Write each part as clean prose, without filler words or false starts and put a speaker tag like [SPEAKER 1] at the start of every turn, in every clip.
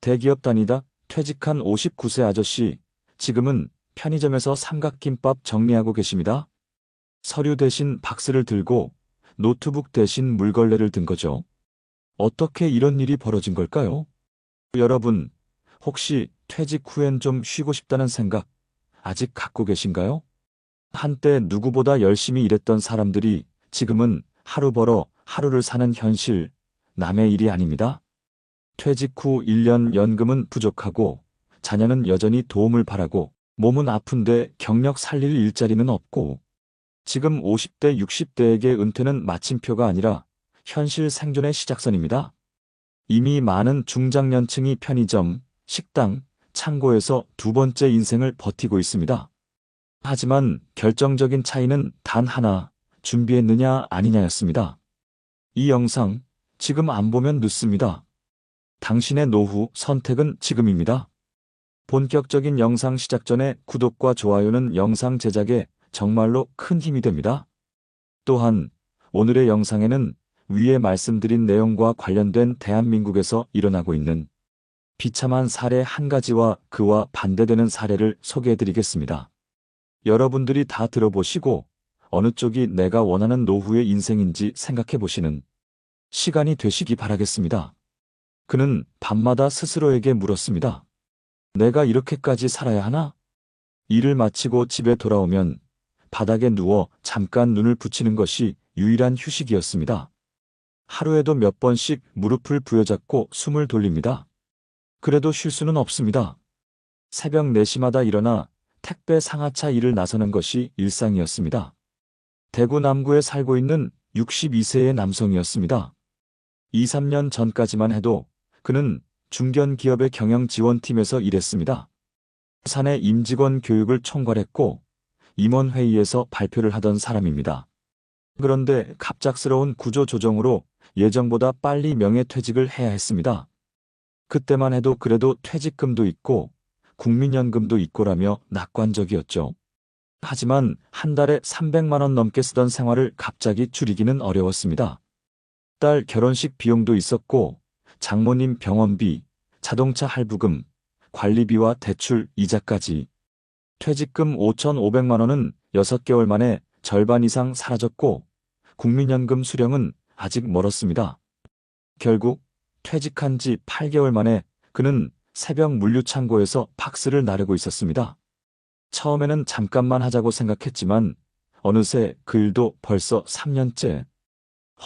[SPEAKER 1] 대기업 다니다 퇴직한 59세 아저씨, 지금은 편의점에서 삼각김밥 정리하고 계십니다. 서류 대신 박스를 들고 노트북 대신 물걸레를 든 거죠. 어떻게 이런 일이 벌어진 걸까요? 여러분, 혹시 퇴직 후엔 좀 쉬고 싶다는 생각 아직 갖고 계신가요? 한때 누구보다 열심히 일했던 사람들이 지금은 하루 벌어 하루를 사는 현실, 남의 일이 아닙니다. 퇴직 후 1년 연금은 부족하고 자녀는 여전히 도움을 바라고 몸은 아픈데 경력 살릴 일자리는 없고 지금 50대, 60대에게 은퇴는 마침표가 아니라 현실 생존의 시작선입니다. 이미 많은 중장년층이 편의점, 식당, 창고에서 두 번째 인생을 버티고 있습니다. 하지만 결정적인 차이는 단 하나, 준비했느냐 아니냐였습니다. 이 영상 지금 안 보면 늦습니다. 당신의 노후 선택은 지금입니다. 본격적인 영상 시작 전에 구독과 좋아요는 영상 제작에 정말로 큰 힘이 됩니다. 또한 오늘의 영상에는 위에 말씀드린 내용과 관련된 대한민국에서 일어나고 있는 비참한 사례 한 가지와 그와 반대되는 사례를 소개해드리겠습니다. 여러분들이 다 들어보시고 어느 쪽이 내가 원하는 노후의 인생인지 생각해보시는 시간이 되시기 바라겠습니다. 그는 밤마다 스스로에게 물었습니다. 내가 이렇게까지 살아야 하나? 일을 마치고 집에 돌아오면 바닥에 누워 잠깐 눈을 붙이는 것이 유일한 휴식이었습니다. 하루에도 몇 번씩 무릎을 부여잡고 숨을 돌립니다. 그래도 쉴 수는 없습니다. 새벽 4시마다 일어나 택배 상하차 일을 나서는 것이 일상이었습니다. 대구 남구에 살고 있는 62세의 남성이었습니다. 2, 3년 전까지만 해도 그는 중견기업의 경영지원팀에서 일했습니다. 사내 임직원 교육을 총괄했고 임원회의에서 발표를 하던 사람입니다. 그런데 갑작스러운 구조조정으로 예정보다 빨리 명예퇴직을 해야 했습니다. 그때만 해도 그래도 퇴직금도 있고 국민연금도 있고라며 낙관적이었죠. 하지만 한 달에 300만 원 넘게 쓰던 생활을 갑자기 줄이기는 어려웠습니다. 딸 결혼식 비용도 있었고 장모님 병원비, 자동차 할부금, 관리비와 대출, 이자까지. 퇴직금 5,500만 원은 6개월 만에 절반 이상 사라졌고 국민연금 수령은 아직 멀었습니다. 결국 퇴직한 지 8개월 만에 그는 새벽 물류창고에서 박스를 나르고 있었습니다. 처음에는 잠깐만 하자고 생각했지만 어느새 그 일도 벌써 3년째.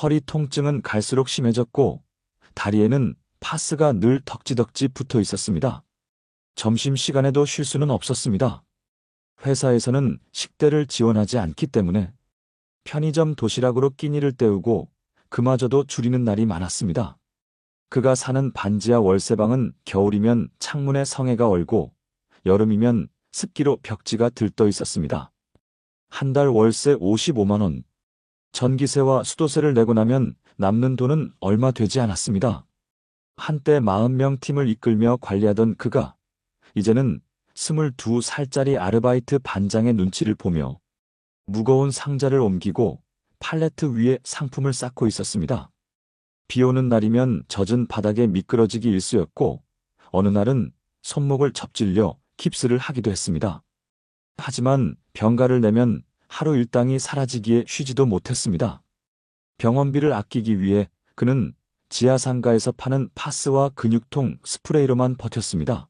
[SPEAKER 1] 허리 통증은 갈수록 심해졌고 다리에는 파스가 늘 덕지덕지 붙어 있었습니다. 점심시간에도 쉴 수는 없었습니다. 회사에서는 식대를 지원하지 않기 때문에 편의점 도시락으로 끼니를 때우고 그마저도 줄이는 날이 많았습니다. 그가 사는 반지하 월세방은 겨울이면 창문에 성에가 얼고 여름이면 습기로 벽지가 들떠 있었습니다. 한 달 월세 55만 원. 전기세와 수도세를 내고 나면 남는 돈은 얼마 되지 않았습니다. 한때 40명 팀을 이끌며 관리하던 그가 이제는 22살짜리 아르바이트 반장의 눈치를 보며 무거운 상자를 옮기고 팔레트 위에 상품을 쌓고 있었습니다. 비 오는 날이면 젖은 바닥에 미끄러지기 일쑤였고 어느 날은 손목을 접질려 깁스를 하기도 했습니다. 하지만 병가를 내면 하루 일당이 사라지기에 쉬지도 못했습니다. 병원비를 아끼기 위해 그는 지하상가에서 파는 파스와 근육통 스프레이로만 버텼습니다.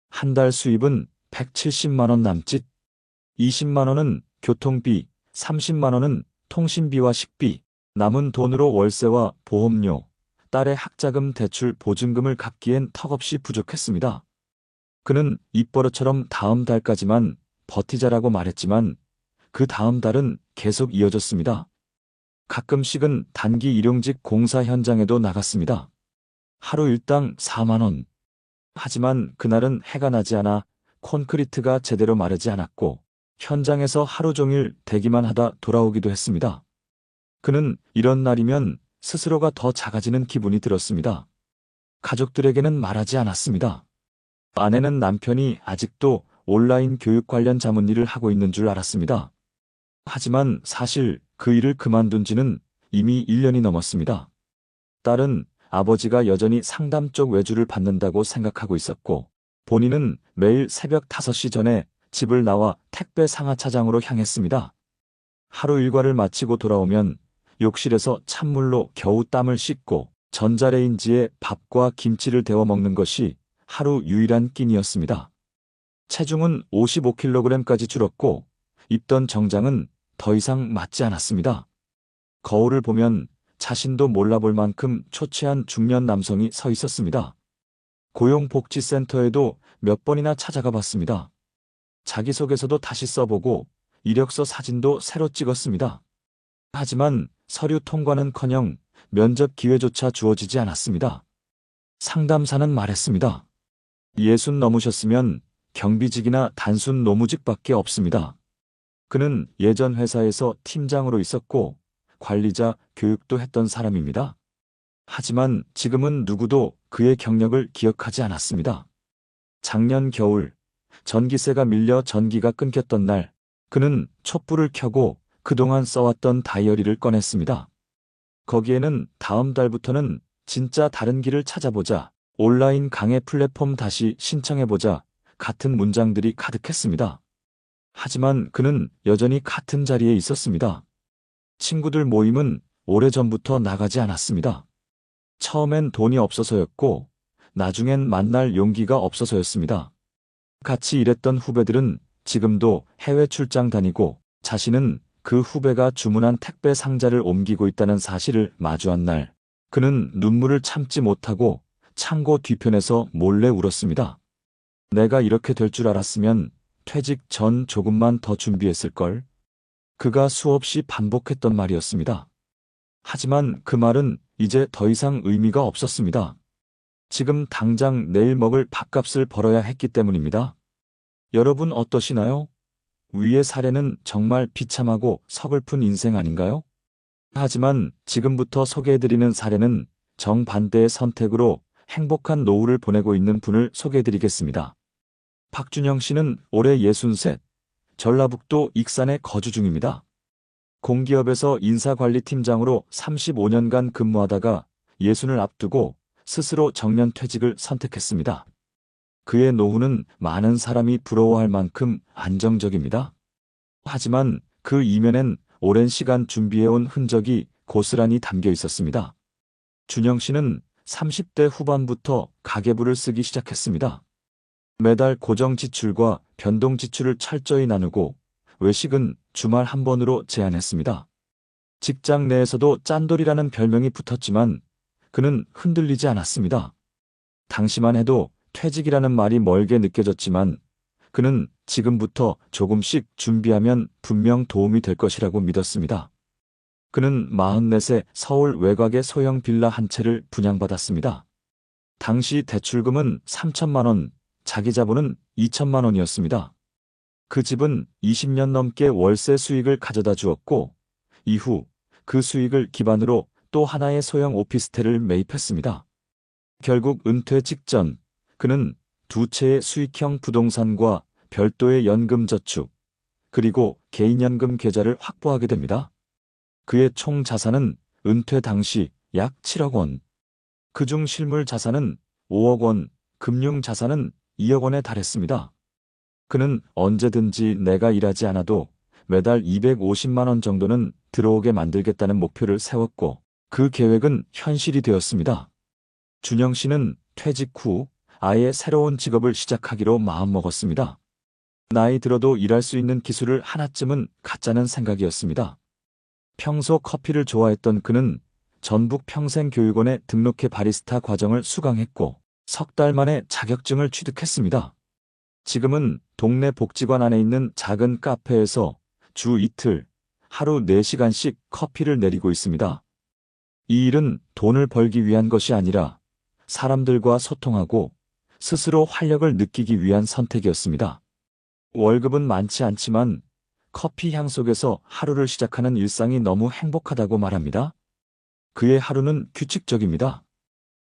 [SPEAKER 1] 한 달 수입은 170만 원 남짓, 20만 원은 교통비, 30만 원은 통신비와 식비, 남은 돈으로 월세와 보험료, 딸의 학자금 대출 보증금을 갚기엔 턱없이 부족했습니다. 그는 입버릇처럼 다음 달까지만 버티자라고 말했지만 그 다음 달은 계속 이어졌습니다. 가끔씩은 단기 일용직 공사 현장에도 나갔습니다. 하루 일당 4만 원. 하지만 그날은 해가 나지 않아 콘크리트가 제대로 마르지 않았고 현장에서 하루 종일 대기만 하다 돌아오기도 했습니다. 그는 이런 날이면 스스로가 더 작아지는 기분이 들었습니다. 가족들에게는 말하지 않았습니다. 아내는 남편이 아직도 온라인 교육 관련 자문일을 하고 있는 줄 알았습니다. 하지만 사실 그 일을 그만둔 지는 이미 1년이 넘었습니다. 딸은 아버지가 여전히 상담 쪽 외주를 받는다고 생각하고 있었고, 본인은 매일 새벽 5시 전에 집을 나와 택배 상하차장으로 향했습니다. 하루 일과를 마치고 돌아오면 욕실에서 찬물로 겨우 땀을 씻고 전자레인지에 밥과 김치를 데워 먹는 것이 하루 유일한 끼니였습니다. 체중은 55kg까지 줄었고 입던 정장은 더 이상 맞지 않았습니다. 거울을 보면 자신도 몰라볼 만큼 초췌한 중년 남성이 서 있었습니다. 고용복지센터에도 몇 번이나 찾아가 봤습니다. 자기소개서도 다시 써보고 이력서 사진도 새로 찍었습니다. 하지만 서류 통과는커녕 면접 기회조차 주어지지 않았습니다. 상담사는 말했습니다. 60 넘으셨으면 경비직이나 단순 노무직밖에 없습니다. 그는 예전 회사에서 팀장으로 있었고 관리자 교육도 했던 사람입니다. 하지만 지금은 누구도 그의 경력을 기억하지 않았습니다. 작년 겨울 전기세가 밀려 전기가 끊겼던 날 그는 촛불을 켜고 그동안 써왔던 다이어리를 꺼냈습니다. 거기에는 다음 달부터는 진짜 다른 길을 찾아보자, 온라인 강의 플랫폼 다시 신청해보자 같은 문장들이 가득했습니다. 하지만 그는 여전히 같은 자리에 있었습니다. 친구들 모임은 오래전부터 나가지 않았습니다. 처음엔 돈이 없어서였고 나중엔 만날 용기가 없어서였습니다. 같이 일했던 후배들은 지금도 해외 출장 다니고 자신은 그 후배가 주문한 택배 상자를 옮기고 있다는 사실을 마주한 날, 그는 눈물을 참지 못하고 창고 뒤편에서 몰래 울었습니다. 내가 이렇게 될 줄 알았으면 퇴직 전 조금만 더 준비했을걸. 그가 수없이 반복했던 말이었습니다. 하지만 그 말은 이제 더 이상 의미가 없었습니다. 지금 당장 내일 먹을 밥값을 벌어야 했기 때문입니다. 여러분 어떠시나요? 위의 사례는 정말 비참하고 서글픈 인생 아닌가요? 하지만 지금부터 소개해드리는 사례는 정반대의 선택으로 행복한 노후를 보내고 있는 분을 소개해드리겠습니다. 박준영 씨는 올해 63, 전라북도 익산에 거주 중입니다. 공기업에서 인사관리팀장으로 35년간 근무하다가 60을 앞두고 스스로 정년퇴직을 선택했습니다. 그의 노후는 많은 사람이 부러워할 만큼 안정적입니다. 하지만 그 이면엔 오랜 시간 준비해온 흔적이 고스란히 담겨 있었습니다. 준영 씨는 30대 후반부터 가계부를 쓰기 시작했습니다. 매달 고정 지출과 변동 지출을 철저히 나누고 외식은 주말 한 번으로 제한했습니다. 직장 내에서도 짠돌이라는 별명이 붙었지만 그는 흔들리지 않았습니다. 당시만 해도 퇴직이라는 말이 멀게 느껴졌지만 그는 지금부터 조금씩 준비하면 분명 도움이 될 것이라고 믿었습니다. 그는 44세 서울 외곽의 소형 빌라 한 채를 분양받았습니다. 당시 대출금은 3천만 원, 자기 자본은 2천만 원이었습니다. 그 집은 20년 넘게 월세 수익을 가져다 주었고 이후 그 수익을 기반으로 또 하나의 소형 오피스텔을 매입했습니다. 결국 은퇴 직전 그는 두 채의 수익형 부동산과 별도의 연금저축, 그리고 개인연금 계좌를 확보하게 됩니다. 그의 총 자산은 은퇴 당시 약 7억 원, 그중 실물 자산은 5억 원, 금융 자산은 2억 원에 달했습니다. 그는 언제든지 내가 일하지 않아도 매달 250만 원 정도는 들어오게 만들겠다는 목표를 세웠고 그 계획은 현실이 되었습니다. 준영 씨는 퇴직 후 아예 새로운 직업을 시작하기로 마음먹었습니다. 나이 들어도 일할 수 있는 기술을 하나쯤은 갖자는 생각이었습니다. 평소 커피를 좋아했던 그는 전북 평생교육원에 등록해 바리스타 과정을 수강했고 석 달 만에 자격증을 취득했습니다. 지금은 동네 복지관 안에 있는 작은 카페에서 주 이틀, 하루 4시간씩 커피를 내리고 있습니다. 이 일은 돈을 벌기 위한 것이 아니라 사람들과 소통하고 스스로 활력을 느끼기 위한 선택이었습니다. 월급은 많지 않지만 커피 향 속에서 하루를 시작하는 일상이 너무 행복하다고 말합니다. 그의 하루는 규칙적입니다.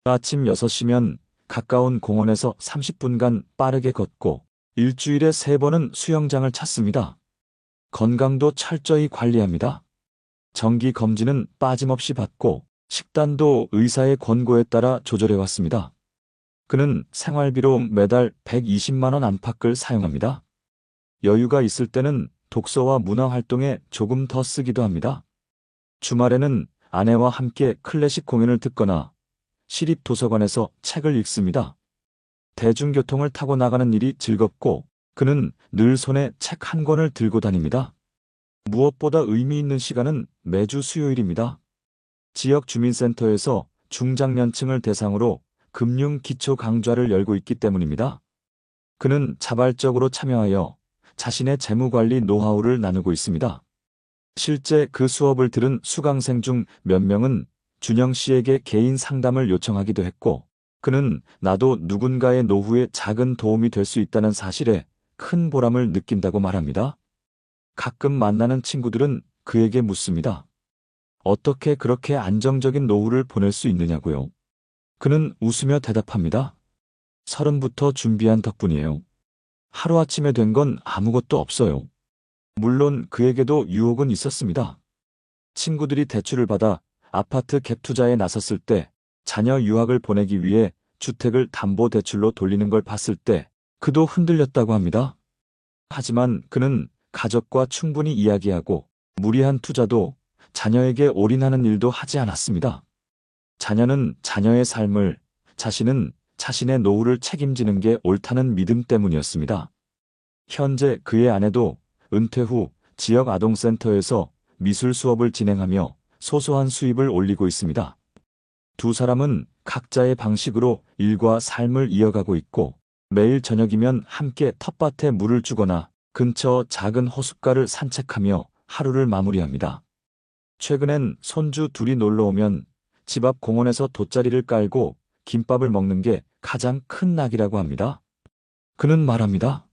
[SPEAKER 1] 아침 6시면 가까운 공원에서 30분간 빠르게 걷고 일주일에 3번은 수영장을 찾습니다. 건강도 철저히 관리합니다. 정기 검진은 빠짐없이 받고 식단도 의사의 권고에 따라 조절해왔습니다. 그는 생활비로 매달 120만 원 안팎을 사용합니다. 여유가 있을 때는 독서와 문화활동에 조금 더 쓰기도 합니다. 주말에는 아내와 함께 클래식 공연을 듣거나 시립 도서관에서 책을 읽습니다. 대중교통을 타고 나가는 일이 즐겁고 그는 늘 손에 책 한 권을 들고 다닙니다. 무엇보다 의미 있는 시간은 매주 수요일입니다. 지역 주민센터에서 중장년층을 대상으로 금융 기초 강좌를 열고 있기 때문입니다. 그는 자발적으로 참여하여 자신의 재무관리 노하우를 나누고 있습니다. 실제 그 수업을 들은 수강생 중 몇 명은 준영 씨에게 개인 상담을 요청하기도 했고, 그는 나도 누군가의 노후에 작은 도움이 될 수 있다는 사실에 큰 보람을 느낀다고 말합니다. 가끔 만나는 친구들은 그에게 묻습니다. 어떻게 그렇게 안정적인 노후를 보낼 수 있느냐고요. 그는 웃으며 대답합니다. 30부터 준비한 덕분이에요. 하루아침에 된 건 아무것도 없어요. 물론 그에게도 유혹은 있었습니다. 친구들이 대출을 받아 아파트 갭 투자에 나섰을 때, 자녀 유학을 보내기 위해 주택을 담보대출로 돌리는 걸 봤을 때 그도 흔들렸다고 합니다. 하지만 그는 가족과 충분히 이야기하고 무리한 투자도 자녀에게 올인하는 일도 하지 않았습니다. 자녀는 자녀의 삶을, 자신은 자신의 노후를 책임지는 게 옳다는 믿음 때문이었습니다. 현재 그의 아내도 은퇴 후 지역 아동센터에서 미술 수업을 진행하며 소소한 수입을 올리고 있습니다. 두 사람은 각자의 방식으로 일과 삶을 이어가고 있고, 매일 저녁이면 함께 텃밭에 물을 주거나 근처 작은 호숫가를 산책하며 하루를 마무리합니다. 최근엔 손주 둘이 놀러 오면 집 앞 공원에서 돗자리를 깔고 김밥을 먹는 게 가장 큰 낙이라고 합니다. 그는 말합니다.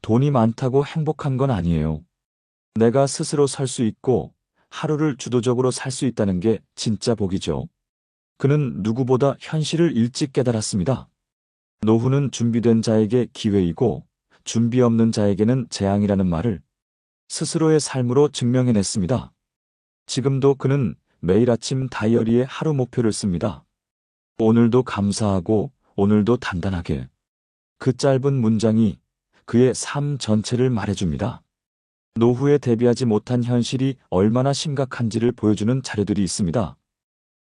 [SPEAKER 1] 돈이 많다고 행복한 건 아니에요. 내가 스스로 살 수 있고 하루를 주도적으로 살 수 있다는 게 진짜 복이죠. 그는 누구보다 현실을 일찍 깨달았습니다. 노후는 준비된 자에게 기회이고 준비 없는 자에게는 재앙이라는 말을 스스로의 삶으로 증명해냈습니다. 지금도 그는 매일 아침 다이어리에 하루 목표를 씁니다. 오늘도 감사하고 오늘도 단단하게. 그 짧은 문장이 그의 삶 전체를 말해줍니다. 노후에 대비하지 못한 현실이 얼마나 심각한지를 보여주는 자료들이 있습니다.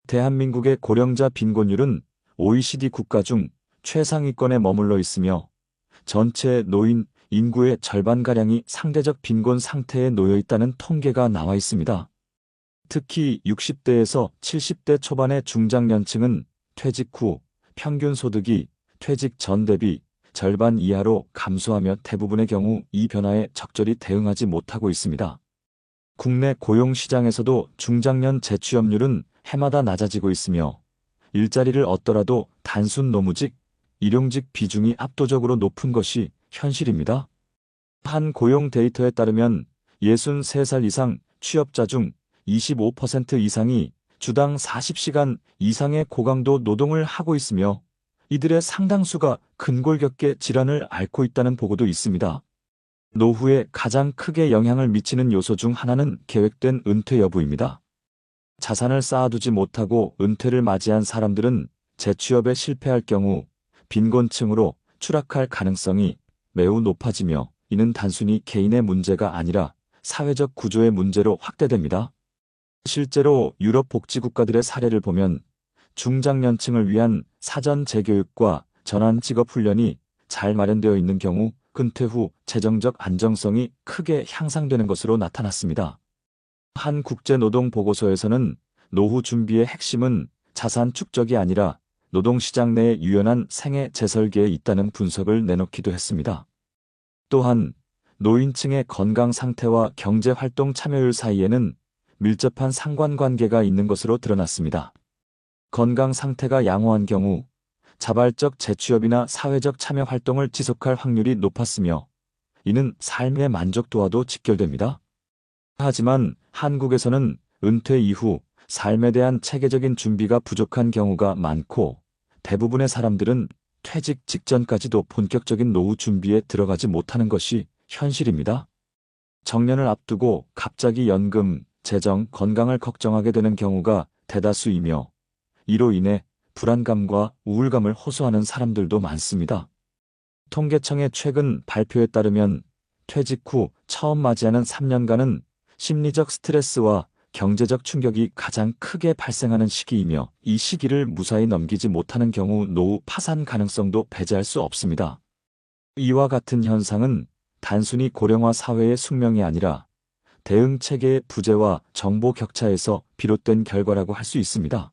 [SPEAKER 1] 대한민국의 고령자 빈곤율은 OECD 국가 중 최상위권에 머물러 있으며 전체 노인 인구의 절반가량이 상대적 빈곤 상태에 놓여 있다는 통계가 나와 있습니다. 특히 60대에서 70대 초반의 중장년층은 퇴직 후 평균 소득이 퇴직 전 대비 절반 이하로 감소하며 대부분의 경우 이 변화에 적절히 대응하지 못하고 있습니다. 국내 고용시장에서도 중장년 재취업률은 해마다 낮아지고 있으며 일자리를 얻더라도 단순 노무직, 일용직 비중이 압도적으로 높은 것이 현실입니다. 한 고용 데이터에 따르면 63살 이상 취업자 중 25% 이상이 주당 40시간 이상의 고강도 노동을 하고 있으며 이들의 상당수가 근골격계 질환을 앓고 있다는 보고도 있습니다. 노후에 가장 크게 영향을 미치는 요소 중 하나는 계획된 은퇴 여부입니다. 자산을 쌓아두지 못하고 은퇴를 맞이한 사람들은 재취업에 실패할 경우 빈곤층으로 추락할 가능성이 매우 높아지며, 이는 단순히 개인의 문제가 아니라 사회적 구조의 문제로 확대됩니다. 실제로 유럽 복지국가들의 사례를 보면 중장년층을 위한 사전 재교육과 전환 직업 훈련이 잘 마련되어 있는 경우 은퇴 후 재정적 안정성이 크게 향상되는 것으로 나타났습니다. 한 국제노동보고서에서는 노후 준비의 핵심은 자산 축적이 아니라 노동시장 내의 유연한 생애 재설계에 있다는 분석을 내놓기도 했습니다. 또한 노인층의 건강 상태와 경제활동 참여율 사이에는 밀접한 상관관계가 있는 것으로 드러났습니다. 건강 상태가 양호한 경우 자발적 재취업이나 사회적 참여 활동을 지속할 확률이 높았으며, 이는 삶의 만족도와도 직결됩니다. 하지만 한국에서는 은퇴 이후 삶에 대한 체계적인 준비가 부족한 경우가 많고, 대부분의 사람들은 퇴직 직전까지도 본격적인 노후 준비에 들어가지 못하는 것이 현실입니다. 정년을 앞두고 갑자기 연금, 재정, 건강을 걱정하게 되는 경우가 대다수이며 이로 인해 불안감과 우울감을 호소하는 사람들도 많습니다. 통계청의 최근 발표에 따르면 퇴직 후 처음 맞이하는 3년간은 심리적 스트레스와 경제적 충격이 가장 크게 발생하는 시기이며 이 시기를 무사히 넘기지 못하는 경우 노후 파산 가능성도 배제할 수 없습니다. 이와 같은 현상은 단순히 고령화 사회의 숙명이 아니라 대응 체계의 부재와 정보 격차에서 비롯된 결과라고 할 수 있습니다.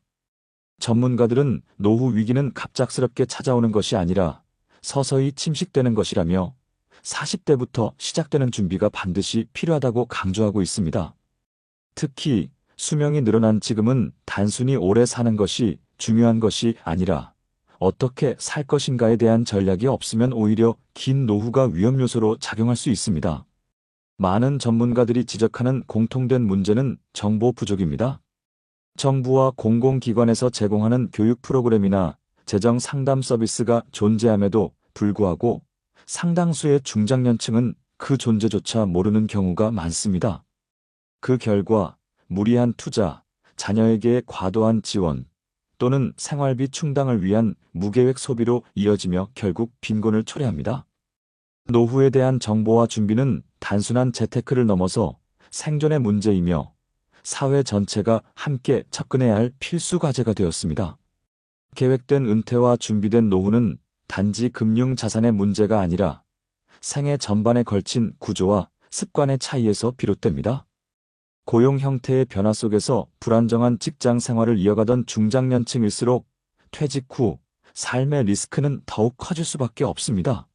[SPEAKER 1] 전문가들은 노후 위기는 갑작스럽게 찾아오는 것이 아니라 서서히 침식되는 것이라며 40대부터 시작되는 준비가 반드시 필요하다고 강조하고 있습니다. 특히 수명이 늘어난 지금은 단순히 오래 사는 것이 중요한 것이 아니라 어떻게 살 것인가에 대한 전략이 없으면 오히려 긴 노후가 위험 요소로 작용할 수 있습니다. 많은 전문가들이 지적하는 공통된 문제는 정보 부족입니다. 정부와 공공기관에서 제공하는 교육 프로그램이나 재정 상담 서비스가 존재함에도 불구하고 상당수의 중장년층은 그 존재조차 모르는 경우가 많습니다. 그 결과 무리한 투자, 자녀에게의 과도한 지원 또는 생활비 충당을 위한 무계획 소비로 이어지며 결국 빈곤을 초래합니다. 노후에 대한 정보와 준비는 단순한 재테크를 넘어서 생존의 문제이며 사회 전체가 함께 접근해야 할 필수 과제가 되었습니다. 계획된 은퇴와 준비된 노후는 단지 금융 자산의 문제가 아니라 생애 전반에 걸친 구조와 습관의 차이에서 비롯됩니다. 고용 형태의 변화 속에서 불안정한 직장 생활을 이어가던 중장년층일수록 퇴직 후 삶의 리스크는 더욱 커질 수밖에 없습니다.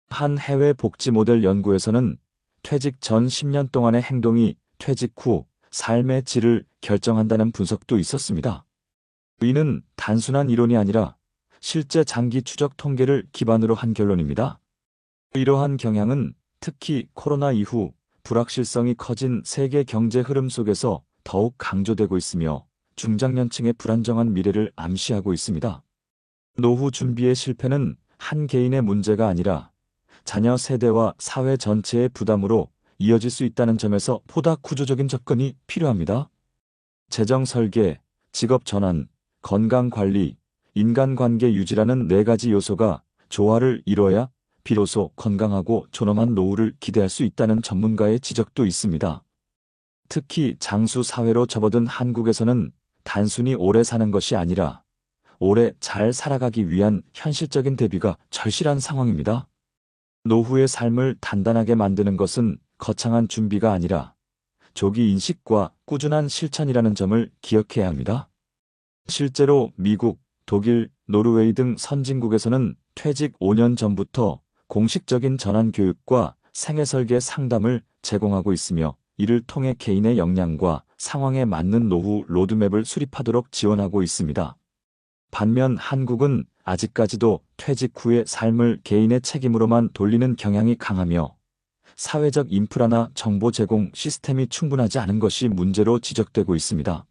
[SPEAKER 1] 한 해외 복지 모델 연구에서는 퇴직 전 10년 동안의 행동이 퇴직 후 삶의 질을 결정한다는 분석도 있었습니다. 이는 단순한 이론이 아니라 실제 장기 추적 통계를 기반으로 한 결론입니다. 이러한 경향은 특히 코로나 이후 불확실성이 커진 세계 경제 흐름 속에서 더욱 강조되고 있으며 중장년층의 불안정한 미래를 암시하고 있습니다. 노후 준비의 실패는 한 개인의 문제가 아니라 자녀 세대와 사회 전체의 부담으로 이어질 수 있다는 점에서 보다 구조적인 접근이 필요합니다. 재정 설계, 직업 전환, 건강 관리, 인간관계 유지라는 4가지 요소가 조화를 이뤄야 비로소 건강하고 존엄한 노후를 기대할 수 있다는 전문가의 지적도 있습니다. 특히 장수 사회로 접어든 한국에서는 단순히 오래 사는 것이 아니라 오래 잘 살아가기 위한 현실적인 대비가 절실한 상황입니다. 노후의 삶을 단단하게 만드는 것은 거창한 준비가 아니라 조기 인식과 꾸준한 실천이라는 점을 기억해야 합니다. 실제로 미국, 독일, 노르웨이 등 선진국에서는 퇴직 5년 전부터 공식적인 전환 교육과 생애설계 상담을 제공하고 있으며 이를 통해 개인의 역량과 상황에 맞는 노후 로드맵을 수립하도록 지원하고 있습니다. 반면 한국은 아직까지도 퇴직 후의 삶을 개인의 책임으로만 돌리는 경향이 강하며 사회적 인프라나 정보 제공 시스템이 충분하지 않은 것이 문제로 지적되고 있습니다.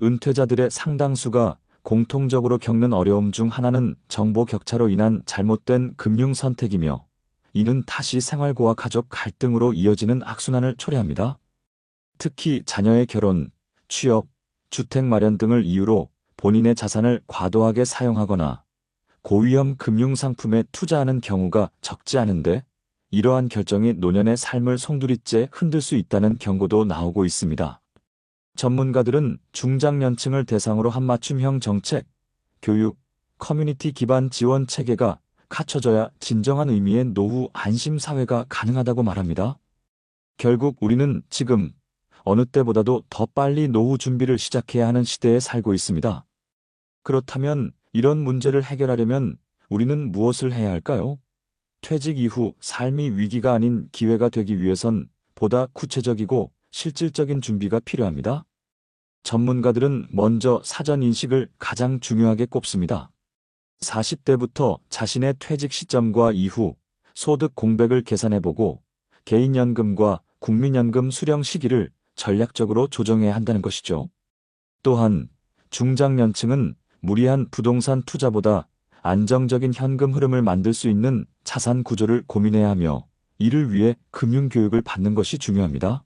[SPEAKER 1] 은퇴자들의 상당수가 공통적으로 겪는 어려움 중 하나는 정보 격차로 인한 잘못된 금융 선택이며 이는 다시 생활고와 가족 갈등으로 이어지는 악순환을 초래합니다. 특히 자녀의 결혼, 취업, 주택 마련 등을 이유로 본인의 자산을 과도하게 사용하거나 고위험 금융상품에 투자하는 경우가 적지 않은데 이러한 결정이 노년의 삶을 송두리째 흔들 수 있다는 경고도 나오고 있습니다. 전문가들은 중장년층을 대상으로 한 맞춤형 정책, 교육, 커뮤니티 기반 지원 체계가 갖춰져야 진정한 의미의 노후 안심 사회가 가능하다고 말합니다. 결국 우리는 지금 어느 때보다도 더 빨리 노후 준비를 시작해야 하는 시대에 살고 있습니다. 그렇다면 이런 문제를 해결하려면 우리는 무엇을 해야 할까요? 퇴직 이후 삶이 위기가 아닌 기회가 되기 위해선 보다 구체적이고 실질적인 준비가 필요합니다. 전문가들은 먼저 사전 인식을 가장 중요하게 꼽습니다. 40대부터 자신의 퇴직 시점과 이후 소득 공백을 계산해보고 개인연금과 국민연금 수령 시기를 전략적으로 조정해야 한다는 것이죠. 또한 중장년층은 무리한 부동산 투자보다 안정적인 현금 흐름을 만들 수 있는 자산 구조를 고민해야 하며 이를 위해 금융교육을 받는 것이 중요합니다.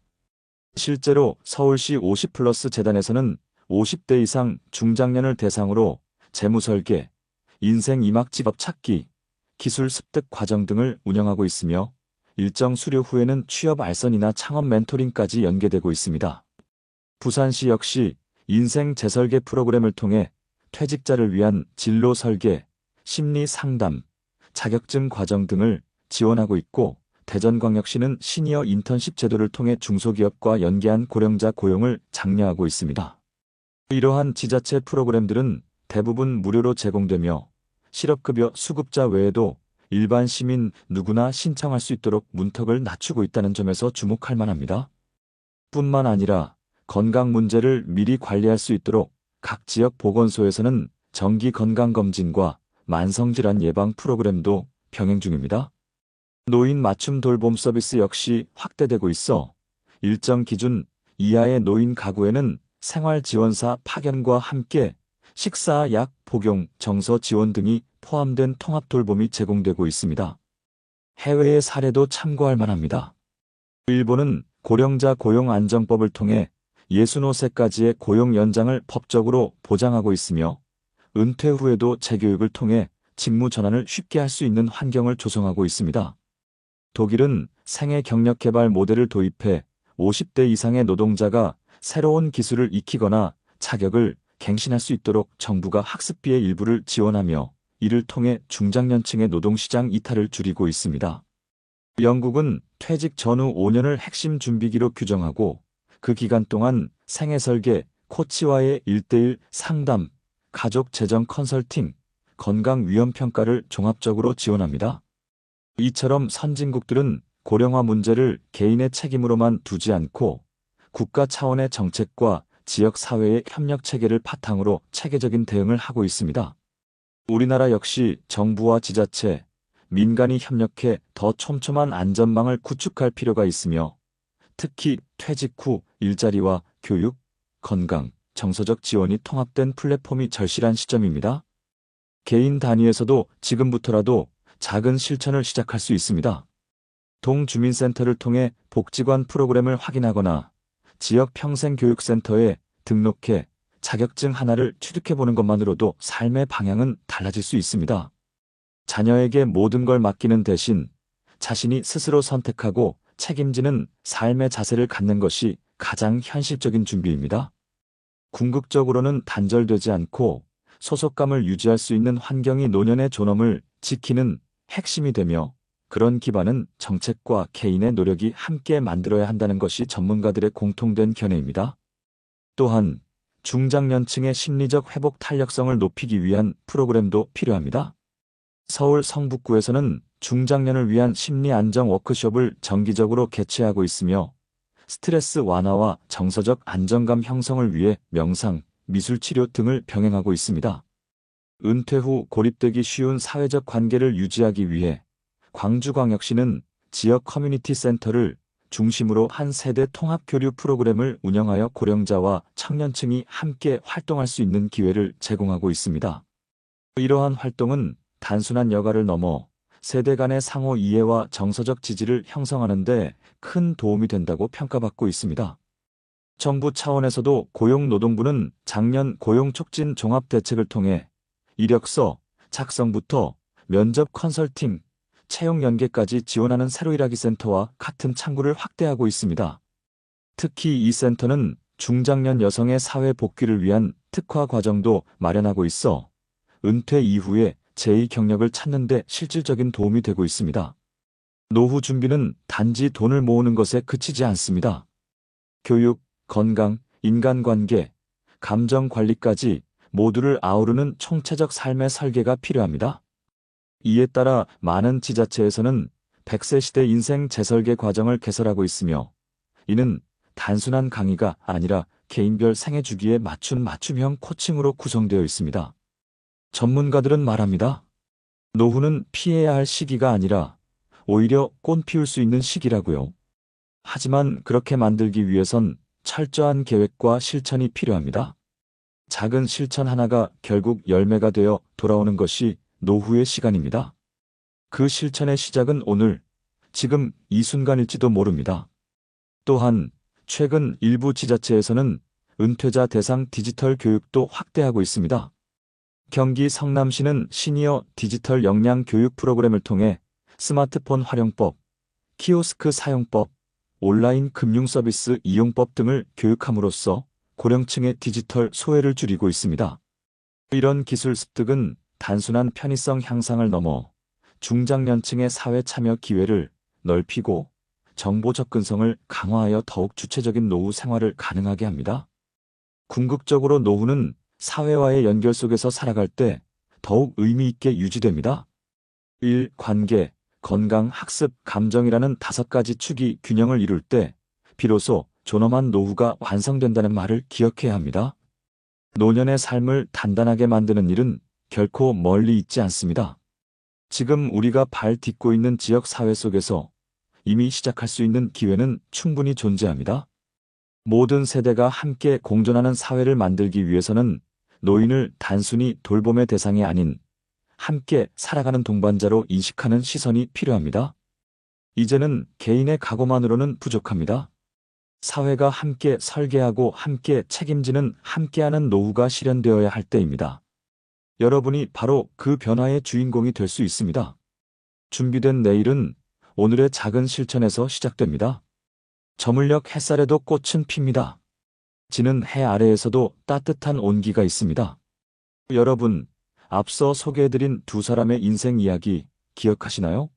[SPEAKER 1] 실제로 서울시 50플러스 재단에서는 50대 이상 중장년을 대상으로 재무설계, 인생 이막 직업 찾기, 기술 습득 과정 등을 운영하고 있으며 일정 수료 후에는 취업 알선이나 창업 멘토링까지 연계되고 있습니다. 부산시 역시 인생 재설계 프로그램을 통해 퇴직자를 위한 진로 설계, 심리 상담, 자격증 과정 등을 지원하고 있고 대전광역시는 시니어 인턴십 제도를 통해 중소기업과 연계한 고령자 고용을 장려하고 있습니다. 이러한 지자체 프로그램들은 대부분 무료로 제공되며 실업급여 수급자 외에도 일반 시민 누구나 신청할 수 있도록 문턱을 낮추고 있다는 점에서 주목할 만합니다. 뿐만 아니라 건강 문제를 미리 관리할 수 있도록 각 지역 보건소에서는 정기 건강검진과 만성질환 예방 프로그램도 병행 중입니다. 노인 맞춤 돌봄 서비스 역시 확대되고 있어 일정 기준 이하의 노인 가구에는 생활지원사 파견과 함께 식사, 약, 복용, 정서 지원 등이 포함된 통합 돌봄이 제공되고 있습니다. 해외의 사례도 참고할 만합니다. 일본은 고령자 고용안정법을 통해 65세까지의 고용 연장을 법적으로 보장하고 있으며 은퇴 후에도 재교육을 통해 직무 전환을 쉽게 할 수 있는 환경을 조성하고 있습니다. 독일은 생애 경력 개발 모델을 도입해 50대 이상의 노동자가 새로운 기술을 익히거나 자격을 갱신할 수 있도록 정부가 학습비의 일부를 지원하며 이를 통해 중장년층의 노동시장 이탈을 줄이고 있습니다. 영국은 퇴직 전후 5년을 핵심 준비기로 규정하고 그 기간 동안 생애 설계, 코치와의 1:1 상담, 가족 재정 컨설팅, 건강 위험 평가를 종합적으로 지원합니다. 이처럼 선진국들은 고령화 문제를 개인의 책임으로만 두지 않고 국가 차원의 정책과 지역 사회의 협력 체계를 바탕으로 체계적인 대응을 하고 있습니다. 우리나라 역시 정부와 지자체, 민간이 협력해 더 촘촘한 안전망을 구축할 필요가 있으며 특히 퇴직 후 일자리와 교육, 건강, 정서적 지원이 통합된 플랫폼이 절실한 시점입니다. 개인 단위에서도 지금부터라도 작은 실천을 시작할 수 있습니다. 동주민센터를 통해 복지관 프로그램을 확인하거나 지역 평생교육센터에 등록해 자격증 하나를 취득해보는 것만으로도 삶의 방향은 달라질 수 있습니다. 자녀에게 모든 걸 맡기는 대신 자신이 스스로 선택하고 책임지는 삶의 자세를 갖는 것이 가장 현실적인 준비입니다. 궁극적으로는 단절되지 않고 소속감을 유지할 수 있는 환경이 노년의 존엄을 지키는 핵심이 되며 그런 기반은 정책과 개인의 노력이 함께 만들어야 한다는 것이 전문가들의 공통된 견해입니다. 또한 중장년층의 심리적 회복 탄력성을 높이기 위한 프로그램도 필요합니다. 서울 성북구에서는 중장년을 위한 심리 안정 워크숍을 정기적으로 개최하고 있으며 스트레스 완화와 정서적 안정감 형성을 위해 명상, 미술치료 등을 병행하고 있습니다. 은퇴 후 고립되기 쉬운 사회적 관계를 유지하기 위해 광주광역시는 지역 커뮤니티 센터를 중심으로 한 세대 통합 교류 프로그램을 운영하여 고령자와 청년층이 함께 활동할 수 있는 기회를 제공하고 있습니다. 이러한 활동은 단순한 여가를 넘어 세대 간의 상호 이해와 정서적 지지를 형성하는 데 큰 도움이 된다고 평가받고 있습니다. 정부 차원에서도 고용노동부는 작년 고용촉진 종합대책을 통해 이력서 작성부터 면접 컨설팅, 채용 연계까지 지원하는 새로 일하기 센터와 같은 창구를 확대하고 있습니다. 특히 이 센터는 중장년 여성의 사회 복귀를 위한 특화 과정도 마련하고 있어 은퇴 이후에 제2 경력을 찾는 데 실질적인 도움이 되고 있습니다. 노후 준비는 단지 돈을 모으는 것에 그치지 않습니다. 교육, 건강, 인간관계, 감정관리까지 모두를 아우르는 총체적 삶의 설계가 필요합니다. 이에 따라 많은 지자체에서는 100세 시대 인생 재설계 과정을 개설하고 있으며 이는 단순한 강의가 아니라 개인별 생애 주기에 맞춘 맞춤형 코칭으로 구성되어 있습니다. 전문가들은 말합니다. 노후는 피해야 할 시기가 아니라 오히려 꽃 피울 수 있는 시기라고요. 하지만 그렇게 만들기 위해선 철저한 계획과 실천이 필요합니다. 작은 실천 하나가 결국 열매가 되어 돌아오는 것이 노후의 시간입니다. 그 실천의 시작은 오늘, 지금 이 순간일지도 모릅니다. 또한 최근 일부 지자체에서는 은퇴자 대상 디지털 교육도 확대하고 있습니다. 경기 성남시는 시니어 디지털 역량 교육 프로그램을 통해 스마트폰 활용법, 키오스크 사용법, 온라인 금융 서비스 이용법 등을 교육함으로써 고령층의 디지털 소외를 줄이고 있습니다. 이런 기술 습득은 단순한 편의성 향상을 넘어 중장년층의 사회 참여 기회를 넓히고 정보 접근성을 강화하여 더욱 주체적인 노후 생활을 가능하게 합니다. 궁극적으로 노후는 사회와의 연결 속에서 살아갈 때 더욱 의미 있게 유지됩니다. 1. 관계, 건강, 학습, 감정이라는 5가지 축이 균형을 이룰 때 비로소 존엄한 노후가 완성된다는 말을 기억해야 합니다. 노년의 삶을 단단하게 만드는 일은 결코 멀리 있지 않습니다. 지금 우리가 발 딛고 있는 지역 사회 속에서 이미 시작할 수 있는 기회는 충분히 존재합니다. 모든 세대가 함께 공존하는 사회를 만들기 위해서는 노인을 단순히 돌봄의 대상이 아닌 함께 살아가는 동반자로 인식하는 시선이 필요합니다. 이제는 개인의 각오만으로는 부족합니다. 사회가 함께 설계하고 함께 책임지는 함께하는 노후가 실현되어야 할 때입니다. 여러분이 바로 그 변화의 주인공이 될 수 있습니다. 준비된 내일은 오늘의 작은 실천에서 시작됩니다. 저물녘 햇살에도 꽃은 핍니다. 지는 해 아래에서도 따뜻한 온기가 있습니다. 여러분, 앞서 소개해드린 2사람의 인생 이야기 기억하시나요?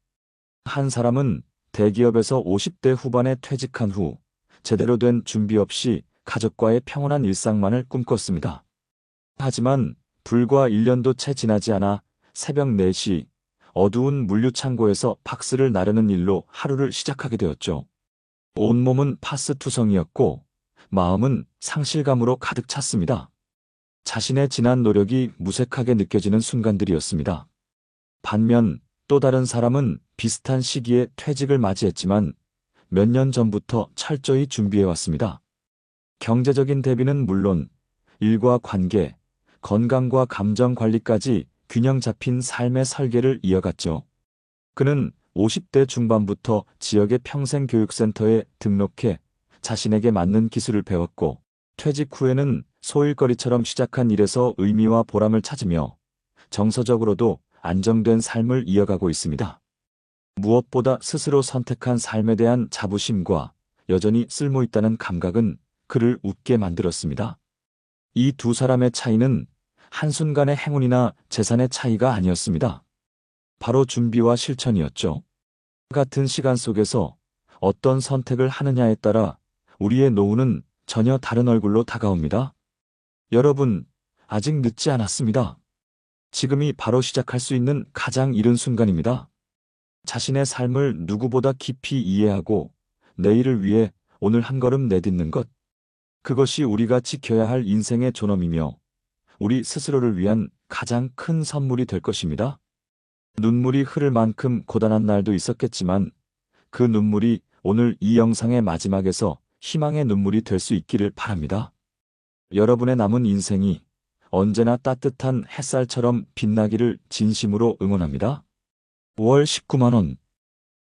[SPEAKER 1] 한 사람은 대기업에서 50대 후반에 퇴직한 후 제대로 된 준비 없이 가족과의 평온한 일상만을 꿈꿨습니다. 하지만 불과 1년도 채 지나지 않아 새벽 4시 어두운 물류창고에서 박스를 나르는 일로 하루를 시작하게 되었죠. 온몸은 파스투성이었고 마음은 상실감으로 가득 찼습니다. 자신의 지난 노력이 무색하게 느껴지는 순간들이었습니다. 반면 또 다른 사람은 비슷한 시기에 퇴직을 맞이했지만 몇 년 전부터 철저히 준비해왔습니다. 경제적인 대비는 물론 일과 관계, 건강과 감정 관리까지 균형 잡힌 삶의 설계를 이어갔죠. 그는 50대 중반부터 지역의 평생교육센터에 등록해 자신에게 맞는 기술을 배웠고 퇴직 후에는 소일거리처럼 시작한 일에서 의미와 보람을 찾으며 정서적으로도 안정된 삶을 이어가고 있습니다. 무엇보다 스스로 선택한 삶에 대한 자부심과 여전히 쓸모있다는 감각은 그를 웃게 만들었습니다. 이 2사람의 차이는 한순간의 행운이나 재산의 차이가 아니었습니다. 바로 준비와 실천이었죠. 같은 시간 속에서 어떤 선택을 하느냐에 따라 우리의 노후는 전혀 다른 얼굴로 다가옵니다. 여러분, 아직 늦지 않았습니다. 지금이 바로 시작할 수 있는 가장 이른 순간입니다. 자신의 삶을 누구보다 깊이 이해하고 내일을 위해 오늘 한 걸음 내딛는 것. 그것이 우리가 지켜야 할 인생의 존엄이며 우리 스스로를 위한 가장 큰 선물이 될 것입니다. 눈물이 흐를 만큼 고단한 날도 있었겠지만 그 눈물이 오늘 이 영상의 마지막에서 희망의 눈물이 될 수 있기를 바랍니다. 여러분의 남은 인생이 언제나 따뜻한 햇살처럼 빛나기를 진심으로 응원합니다. 월 19만 원.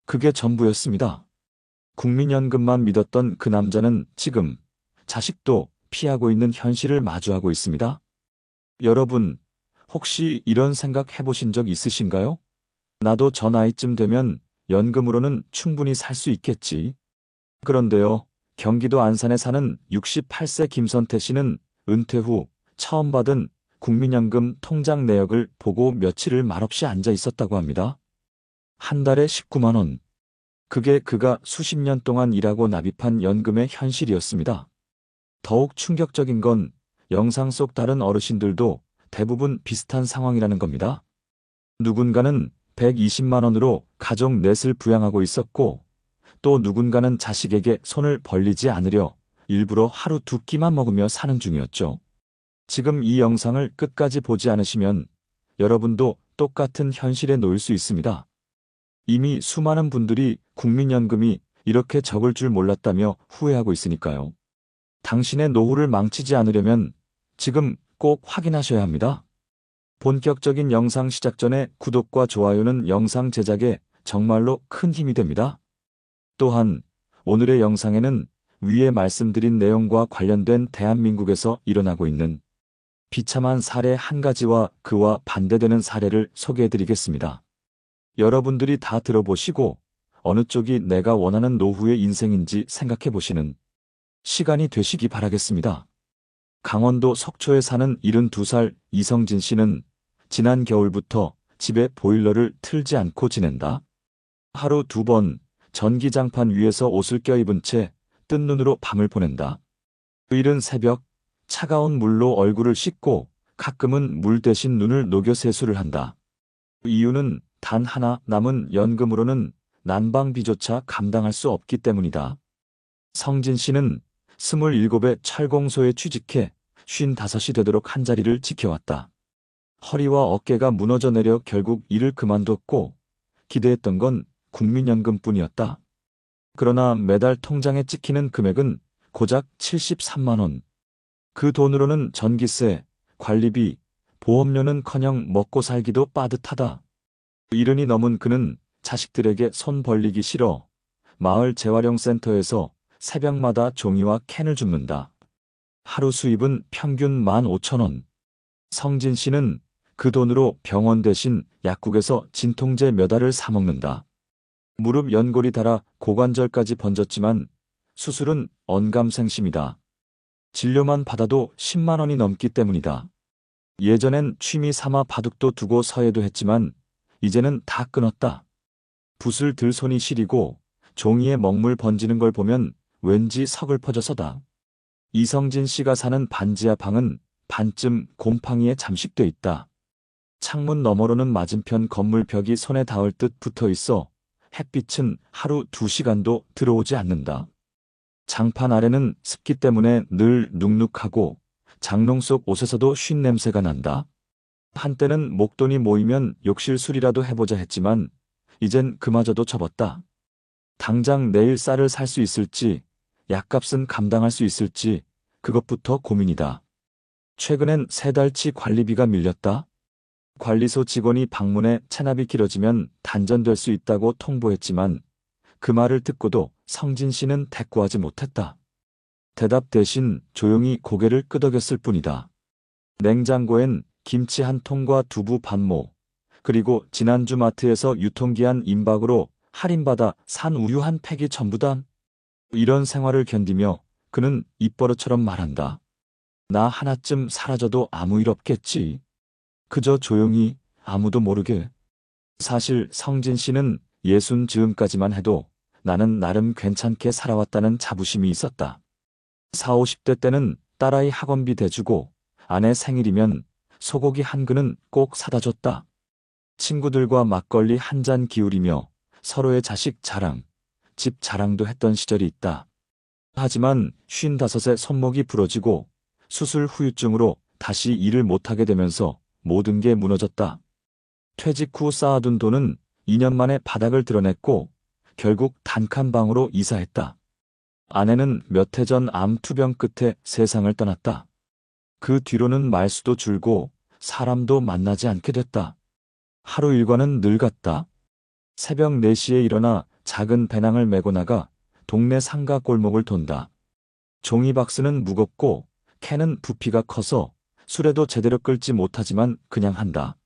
[SPEAKER 1] 그게 전부였습니다. 국민연금만 믿었던 그 남자는 지금 자식도 피하고 있는 현실을 마주하고 있습니다. 여러분, 혹시 이런 생각 해보신 적 있으신가요? 나도 저 나이쯤 되면 연금으로는 충분히 살 수 있겠지. 그런데요, 경기도 안산에 사는 68세 김선태 씨는 은퇴 후 처음 받은 국민연금 통장 내역을 보고 며칠을 말없이 앉아 있었다고 합니다. 한 달에 19만 원. 그게 그가 수십 년 동안 일하고 납입한 연금의 현실이었습니다. 더욱 충격적인 건 영상 속 다른 어르신들도 대부분 비슷한 상황이라는 겁니다. 누군가는 120만 원으로 가족 넷을 부양하고 있었고 또 누군가는 자식에게 손을 벌리지 않으려 일부러 하루 2끼만 먹으며 사는 중이었죠. 지금 이 영상을 끝까지 보지 않으시면 여러분도 똑같은 현실에 놓일 수 있습니다. 이미 수많은 분들이 국민연금이 이렇게 적을 줄 몰랐다며 후회하고 있으니까요. 당신의 노후를 망치지 않으려면 지금 꼭 확인하셔야 합니다. 본격적인 영상 시작 전에 구독과 좋아요는 영상 제작에 정말로 큰 힘이 됩니다. 또한 오늘의 영상에는 위에 말씀드린 내용과 관련된 대한민국에서 일어나고 있는 비참한 사례 한 가지와 그와 반대되는 사례를 소개해드리겠습니다. 여러분들이 다 들어보시고 어느 쪽이 내가 원하는 노후의 인생인지 생각해보시는 시간이 되시기 바라겠습니다. 강원도 속초에 사는 72살 이성진 씨는 지난 겨울부터 집에 보일러를 틀지 않고 지낸다. 하루 2번 전기장판 위에서 옷을 껴입은 채 뜬 눈으로 밤을 보낸다. 이른 새벽 차가운 물로 얼굴을 씻고 가끔은 물 대신 눈을 녹여 세수를 한다. 이유는 단 하나, 남은 연금으로는 난방비조차 감당할 수 없기 때문이다. 성진 씨는 27에 철공소에 취직해 55이 되도록 한자리를 지켜왔다. 허리와 어깨가 무너져 내려 결국 일을 그만뒀고 기대했던 건 국민연금뿐이었다. 그러나 매달 통장에 찍히는 금액은 고작 73만 원. 그 돈으로는 전기세, 관리비, 보험료는커녕 먹고 살기도 빠듯하다. 70이 넘은 그는 자식들에게 손 벌리기 싫어 마을 재활용센터에서 새벽마다 종이와 캔을 줍는다. 하루 수입은 평균 15,000원. 성진 씨는 그 돈으로 병원 대신 약국에서 진통제 몇 알을 사 먹는다. 무릎 연골이 닳아 고관절까지 번졌지만 수술은 언감생심이다. 진료만 받아도 10만 원이 넘기 때문이다. 예전엔 취미 삼아 바둑도 두고 서예도 했지만 이제는 다 끊었다. 붓을 들 손이 시리고 종이에 먹물 번지는 걸 보면 왠지 서글퍼져서다. 이성진 씨가 사는 반지하 방은 반쯤 곰팡이에 잠식돼 있다. 창문 너머로는 맞은편 건물 벽이 손에 닿을 듯 붙어 있어 햇빛은 하루 2시간도 들어오지 않는다. 장판 아래는 습기 때문에 늘 눅눅하고 장롱 속 옷에서도 쉰 냄새가 난다. 한때는 목돈이 모이면 욕실술이라도 해보자 했지만 이젠 그마저도 접었다. 당장 내일 쌀을 살 수 있을지 약값은 감당할 수 있을지 그것부터 고민이다. 최근엔 3달치 관리비가 밀렸다. 관리소 직원이 방문해 체납이 길어지면 단전될 수 있다고 통보했지만 그 말을 듣고도 성진 씨는 대꾸하지 못했다. 대답 대신 조용히 고개를 끄덕였을 뿐이다. 냉장고엔 김치 한 통과 두부 반모, 그리고 지난주 마트에서 유통기한 임박으로 할인받아 산 우유 한 팩이 전부다. 이런 생활을 견디며 그는 입버릇처럼 말한다. 나 하나쯤 사라져도 아무 일 없겠지. 그저 조용히 아무도 모르게. 사실 성진 씨는 60즈음까지만 해도 나는 나름 괜찮게 살아왔다는 자부심이 있었다. 40, 50대 때는 딸아이 학원비 대주고 아내 생일이면 소고기 한 근은 꼭 사다 줬다. 친구들과 막걸리 한 잔 기울이며 서로의 자식 자랑, 집 자랑도 했던 시절이 있다. 하지만 55에 손목이 부러지고 수술 후유증으로 다시 일을 못하게 되면서 모든 게 무너졌다. 퇴직 후 쌓아둔 돈은 2년 만에 바닥을 드러냈고 결국 단칸방으로 이사했다. 아내는 몇 해 전 암 투병 끝에 세상을 떠났다. 그 뒤로는 말수도 줄고 사람도 만나지 않게 됐다. 하루 일과는 늘 같다. 새벽 4시에 일어나 작은 배낭을 메고 나가 동네 상가 골목을 돈다. 종이박스는 무겁고 캔은 부피가 커서 술에도 제대로 끓지 못하지만 그냥 한다.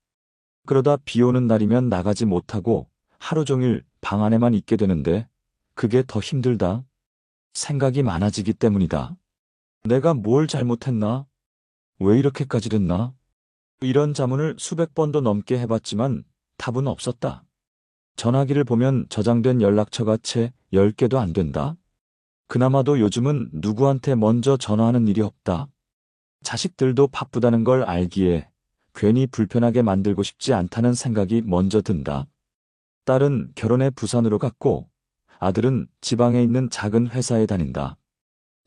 [SPEAKER 1] 그러다 비 오는 날이면 나가지 못하고 하루 종일 방 안에만 있게 되는데 그게 더 힘들다. 생각이 많아지기 때문이다. 내가 뭘 잘못했나? 왜 이렇게까지 됐나? 이런 자문을 수백 번도 넘게 해봤지만 답은 없었다. 전화기를 보면 저장된 연락처가 채 10개도 안 된다. 그나마도 요즘은 누구한테 먼저 전화하는 일이 없다. 자식들도 바쁘다는 걸 알기에 괜히 불편하게 만들고 싶지 않다는 생각이 먼저 든다. 딸은 결혼해 부산으로 갔고 아들은 지방에 있는 작은 회사에 다닌다.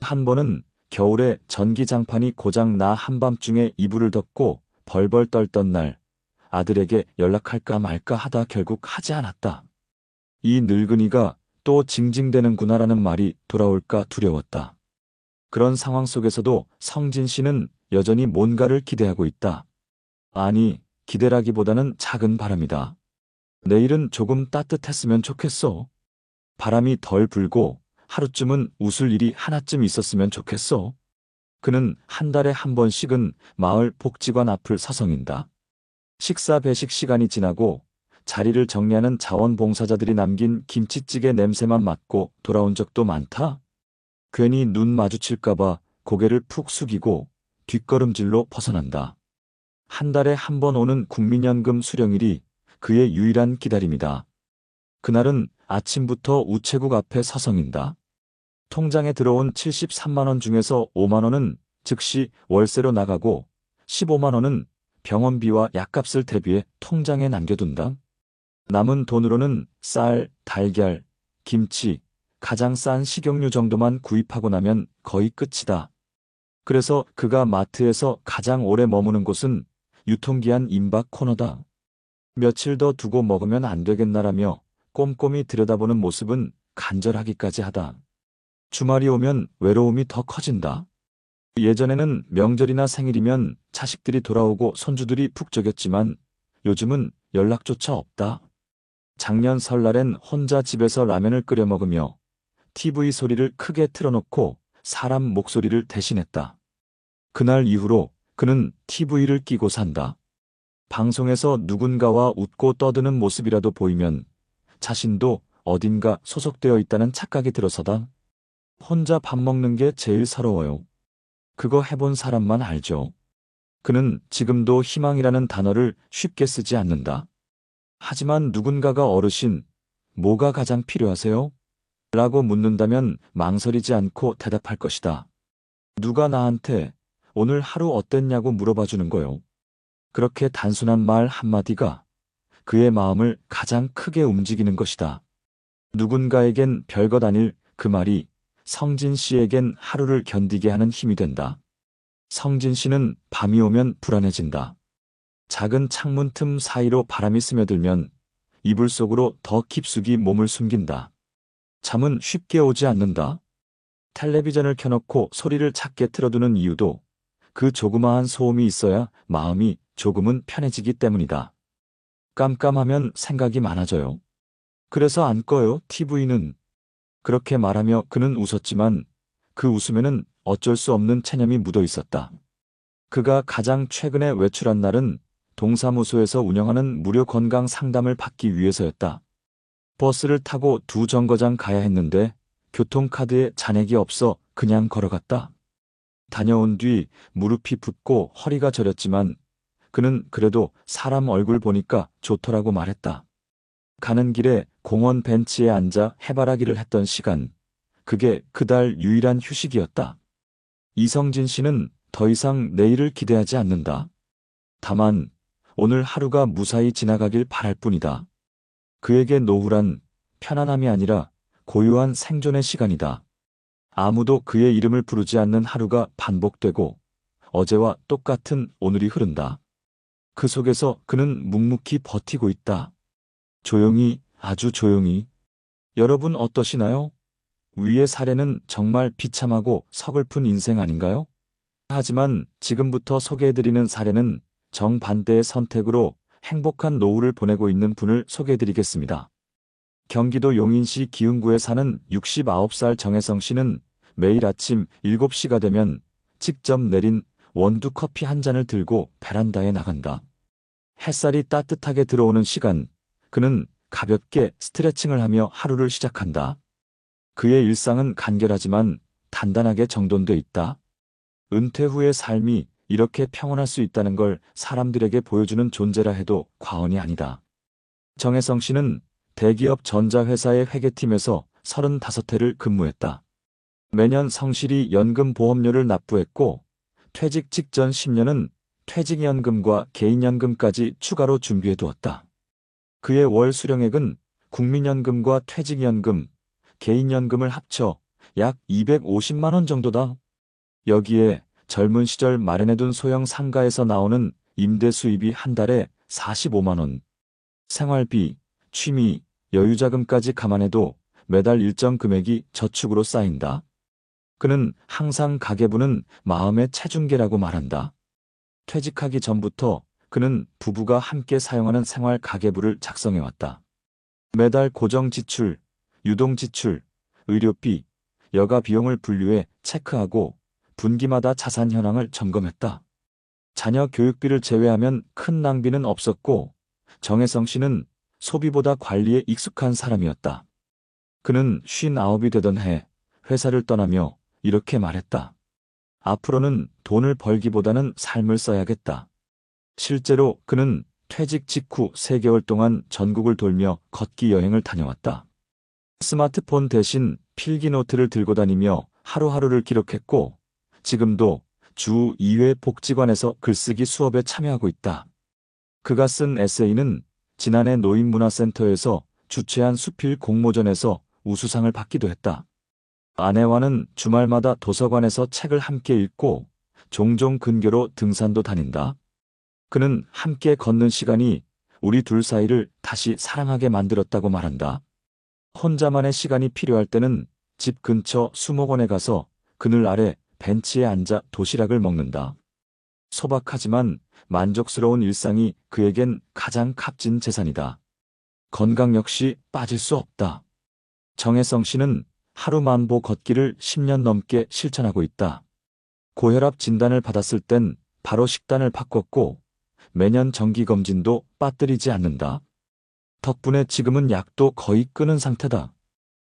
[SPEAKER 1] 한 번은 겨울에 전기장판이 고장 나 한밤중에 이불을 덮고 벌벌 떨던 날 아들에게 연락할까 말까 하다 결국 하지 않았다. 이 늙은이가 또 징징대는구나라는 말이 돌아올까 두려웠다. 그런 상황 속에서도 성진 씨는 여전히 뭔가를 기대하고 있다. 아니, 기대라기보다는 작은 바람이다. 내일은 조금 따뜻했으면 좋겠어. 바람이 덜 불고 하루쯤은 웃을 일이 하나쯤 있었으면 좋겠어. 그는 한 달에 한 번씩은 마을 복지관 앞을 서성인다. 식사 배식 시간이 지나고 자리를 정리하는 자원봉사자들이 남긴 김치찌개 냄새만 맡고 돌아온 적도 많다. 괜히 눈 마주칠까봐 고개를 푹 숙이고 뒷걸음질로 벗어난다. 한 달에 한 번 오는 국민연금 수령일이 그의 유일한 기다림이다. 그날은 아침부터 우체국 앞에 서성인다. 통장에 들어온 73만 원 중에서 5만 원은 즉시 월세로 나가고 15만 원은 병원비와 약값을 대비해 통장에 남겨둔다. 남은 돈으로는 쌀, 달걀, 김치, 가장 싼 식용유 정도만 구입하고 나면 거의 끝이다. 그래서 그가 마트에서 가장 오래 머무는 곳은 유통기한 임박 코너다. 며칠 더 두고 먹으면 안 되겠나라며 꼼꼼히 들여다보는 모습은 간절하기까지 하다. 주말이 오면 외로움이 더 커진다. 예전에는 명절이나 생일이면 자식들이 돌아오고 손주들이 푹 저겼지만 요즘은 연락조차 없다. 작년 설날엔 혼자 집에서 라면을 끓여 먹으며 TV 소리를 크게 틀어놓고 사람 목소리를 대신했다. 그날 이후로 그는 TV를 끼고 산다. 방송에서 누군가와 웃고 떠드는 모습이라도 보이면 자신도 어딘가 소속되어 있다는 착각이 들어서다. 혼자 밥 먹는 게 제일 서러워요. 그거 해본 사람만 알죠. 그는 지금도 희망이라는 단어를 쉽게 쓰지 않는다. 하지만 누군가가 어르신, 뭐가 가장 필요하세요? 라고 묻는다면 망설이지 않고 대답할 것이다. 누가 나한테 오늘 하루 어땠냐고 물어봐 주는 거요. 그렇게 단순한 말 한마디가 그의 마음을 가장 크게 움직이는 것이다. 누군가에겐 별것 아닐 그 말이 성진 씨에겐 하루를 견디게 하는 힘이 된다. 성진 씨는 밤이 오면 불안해진다. 작은 창문 틈 사이로 바람이 스며들면 이불 속으로 더 깊숙이 몸을 숨긴다. 잠은 쉽게 오지 않는다. 텔레비전을 켜놓고 소리를 작게 틀어두는 이유도 그 조그마한 소음이 있어야 마음이 조금은 편해지기 때문이다. 깜깜하면 생각이 많아져요. 그래서 안 꺼요, TV는. 그렇게 말하며 그는 웃었지만 그 웃음에는 어쩔 수 없는 체념이 묻어 있었다. 그가 가장 최근에 외출한 날은 동사무소에서 운영하는 무료 건강 상담을 받기 위해서였다. 버스를 타고 2정거장 가야 했는데 교통카드에 잔액이 없어 그냥 걸어갔다. 다녀온 뒤 무릎이 붓고 허리가 저렸지만 그는 그래도 사람 얼굴 보니까 좋더라고 말했다. 가는 길에 공원 벤치에 앉아 해바라기를 했던 시간, 그게 그달 유일한 휴식이었다. 이성진 씨는 더 이상 내일을 기대하지 않는다. 다만 오늘 하루가 무사히 지나가길 바랄 뿐이다. 그에게 노후란 편안함이 아니라 고요한 생존의 시간이다. 아무도 그의 이름을 부르지 않는 하루가 반복되고 어제와 똑같은 오늘이 흐른다. 그 속에서 그는 묵묵히 버티고 있다. 조용히, 아주 조용히. 여러분 어떠시나요? 위의 사례는 정말 비참하고 서글픈 인생 아닌가요? 하지만 지금부터 소개해드리는 사례는 정반대의 선택으로 행복한 노후를 보내고 있는 분을 소개해드리겠습니다. 경기도 용인시 기흥구에 사는 69살 정혜성 씨는 매일 아침 7시가 되면 직접 내린 원두 커피 한 잔을 들고 베란다에 나간다. 햇살이 따뜻하게 들어오는 시간, 그는 가볍게 스트레칭을 하며 하루를 시작한다. 그의 일상은 간결하지만 단단하게 정돈돼 있다. 은퇴 후의 삶이 이렇게 평온할 수 있다는 걸 사람들에게 보여주는 존재라 해도 과언이 아니다. 정혜성 씨는 대기업 전자회사의 회계팀에서 35회를 근무했다. 매년 성실히 연금보험료를 납부했고 퇴직 직전 10년은 퇴직연금과 개인연금까지 추가로 준비해두었다. 그의 월 수령액은 국민연금과 퇴직연금, 개인연금을 합쳐 약 250만 원 정도다. 여기에 젊은 시절 마련해둔 소형 상가에서 나오는 임대 수입이 한 달에 45만 원, 생활비, 취미, 여유자금까지 감안해도 매달 일정 금액이 저축으로 쌓인다. 그는 항상 가계부는 마음의 체중계라고 말한다. 퇴직하기 전부터 그는 부부가 함께 사용하는 생활 가계부를 작성해왔다. 매달 고정 지출, 유동 지출, 의료비, 여가 비용을 분류해 체크하고 분기마다 자산 현황을 점검했다. 자녀 교육비를 제외하면 큰 낭비는 없었고 정혜성 씨는 소비보다 관리에 익숙한 사람이었다. 그는 59이 되던 해 회사를 떠나며 이렇게 말했다. 앞으로는 돈을 벌기보다는 삶을 써야겠다. 실제로 그는 퇴직 직후 3개월 동안 전국을 돌며 걷기 여행을 다녀왔다. 스마트폰 대신 필기노트를 들고 다니며 하루하루를 기록했고 지금도 주 2회 복지관에서 글쓰기 수업에 참여하고 있다. 그가 쓴 에세이는 지난해 노인문화센터에서 주최한 수필 공모전에서 우수상을 받기도 했다. 아내와는 주말마다 도서관에서 책을 함께 읽고 종종 근교로 등산도 다닌다. 그는 함께 걷는 시간이 우리 둘 사이를 다시 사랑하게 만들었다고 말한다. 혼자만의 시간이 필요할 때는 집 근처 수목원에 가서 그늘 아래 벤치에 앉아 도시락을 먹는다. 소박하지만 만족스러운 일상이 그에겐 가장 값진 재산이다. 건강 역시 빠질 수 없다. 정혜성 씨는 하루 만보 걷기를 10년 넘게 실천하고 있다. 고혈압 진단을 받았을 땐 바로 식단을 바꿨고 매년 정기검진도 빠뜨리지 않는다. 덕분에 지금은 약도 거의 끊은 상태다.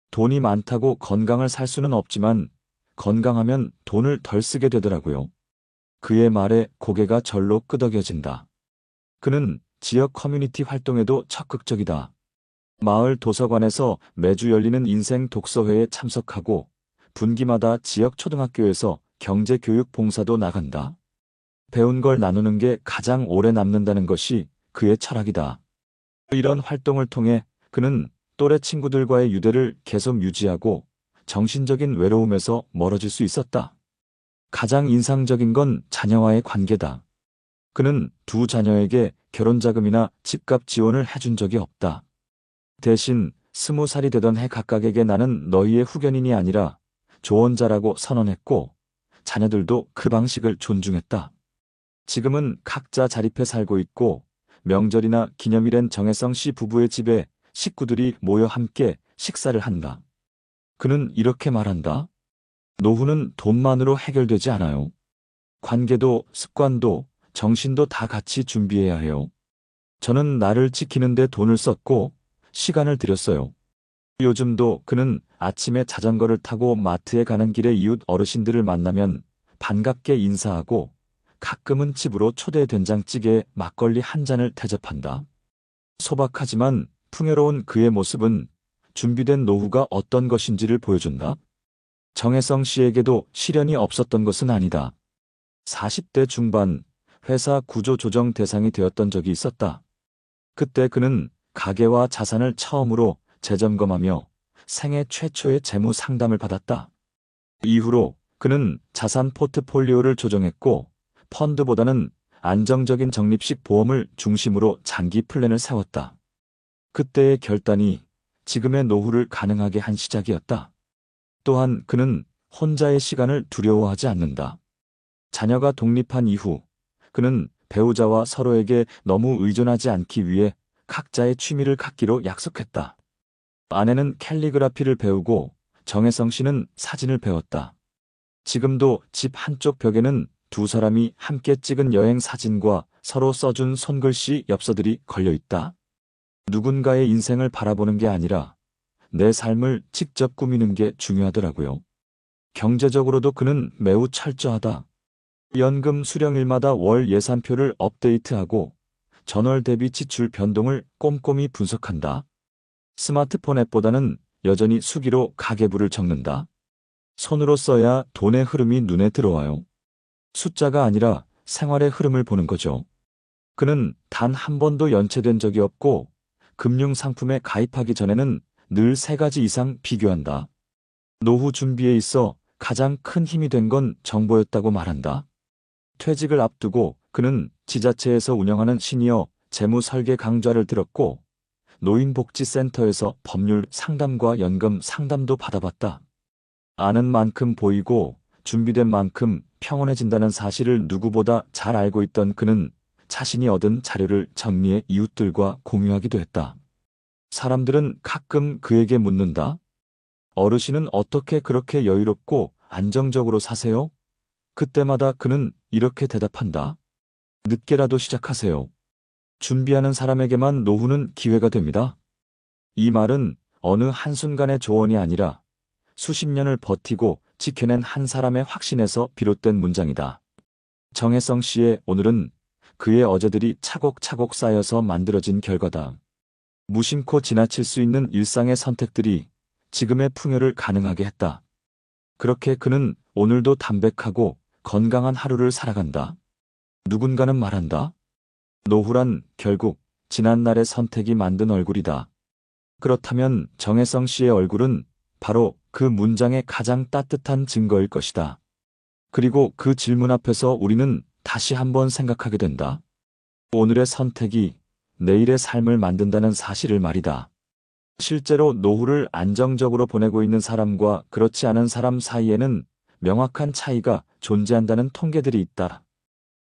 [SPEAKER 1] 돈이 많다고 건강을 살 수는 없지만 건강하면 돈을 덜 쓰게 되더라고요. 그의 말에 고개가 절로 끄덕여진다. 그는 지역 커뮤니티 활동에도 적극적이다. 마을 도서관에서 매주 열리는 인생 독서회에 참석하고 분기마다 지역 초등학교에서 경제교육 봉사도 나간다. 배운 걸 나누는 게 가장 오래 남는다는 것이 그의 철학이다. 이런 활동을 통해 그는 또래 친구들과의 유대를 계속 유지하고 정신적인 외로움에서 멀어질 수 있었다. 가장 인상적인 건 자녀와의 관계다. 그는 두 자녀에게 결혼자금이나 집값 지원을 해준 적이 없다. 대신 20살이 되던 해 각각에게 나는 너희의 후견인이 아니라 조언자라고 선언했고 자녀들도 그 방식을 존중했다. 지금은 각자 자립해 살고 있고 명절이나 기념일엔 정혜성 씨 부부의 집에 식구들이 모여 함께 식사를 한다. 그는 이렇게 말한다. 노후는 돈만으로 해결되지 않아요. 관계도 습관도 정신도 다 같이 준비해야 해요. 저는 나를 지키는데 돈을 썼고 시간을 들였어요. 요즘도 그는 아침에 자전거를 타고 마트에 가는 길에 이웃 어르신들을 만나면 반갑게 인사하고 가끔은 집으로 초대 된장찌개에 막걸리 한 잔을 대접한다. 소박하지만 풍요로운 그의 모습은 준비된 노후가 어떤 것인지를 보여준다. 정혜성 씨에게도 시련이 없었던 것은 아니다. 40대 중반 회사 구조 조정 대상이 되었던 적이 있었다. 그때 그는 가계와 자산을 처음으로 재점검하며 생애 최초의 재무 상담을 받았다. 이후로 그는 자산 포트폴리오를 조정했고 펀드보다는 안정적인 적립식 보험을 중심으로 장기 플랜을 세웠다. 그때의 결단이 지금의 노후를 가능하게 한 시작이었다. 또한 그는 혼자의 시간을 두려워하지 않는다. 자녀가 독립한 이후 그는 배우자와 서로에게 너무 의존하지 않기 위해 각자의 취미를 갖기로 약속했다. 아내는 캘리그라피를 배우고 정혜성 씨는 사진을 배웠다. 지금도 집 한쪽 벽에는 두 사람이 함께 찍은 여행 사진과 서로 써준 손글씨 엽서들이 걸려 있다. 누군가의 인생을 바라보는 게 아니라 내 삶을 직접 꾸미는 게 중요하더라고요. 경제적으로도 그는 매우 철저하다. 연금 수령일마다 월 예산표를 업데이트하고 전월 대비 지출 변동을 꼼꼼히 분석한다. 스마트폰 앱보다는 여전히 수기로 가계부를 적는다. 손으로 써야 돈의 흐름이 눈에 들어와요. 숫자가 아니라 생활의 흐름을 보는 거죠. 그는 단 한 번도 연체된 적이 없고 금융상품에 가입하기 전에는 늘 3가지 이상 비교한다. 노후 준비에 있어 가장 큰 힘이 된 건 정보였다고 말한다. 퇴직을 앞두고 그는 지자체에서 운영하는 시니어 재무 설계 강좌를 들었고 노인복지센터에서 법률 상담과 연금 상담도 받아봤다. 아는 만큼 보이고 준비된 만큼 평온해진다는 사실을 누구보다 잘 알고 있던 그는 자신이 얻은 자료를 정리해 이웃들과 공유하기도 했다. 사람들은 가끔 그에게 묻는다. 어르신은 어떻게 그렇게 여유롭고 안정적으로 사세요? 그때마다 그는 이렇게 대답한다. 늦게라도 시작하세요. 준비하는 사람에게만 노후는 기회가 됩니다. 이 말은 어느 한순간의 조언이 아니라 수십 년을 버티고 지켜낸 한 사람의 확신에서 비롯된 문장이다. 정혜성 씨의 오늘은 그의 어제들이 차곡차곡 쌓여서 만들어진 결과다. 무심코 지나칠 수 있는 일상의 선택들이 지금의 풍요를 가능하게 했다. 그렇게 그는 오늘도 담백하고 건강한 하루를 살아간다. 누군가는 말한다. 노후란 결국 지난날의 선택이 만든 얼굴이다. 그렇다면 정혜성 씨의 얼굴은 바로 그 문장의 가장 따뜻한 증거일 것이다. 그리고 그 질문 앞에서 우리는 다시 한번 생각하게 된다. 오늘의 선택이 내일의 삶을 만든다는 사실을 말이다. 실제로 노후를 안정적으로 보내고 있는 사람과 그렇지 않은 사람 사이에는 명확한 차이가 존재한다는 통계들이 있다.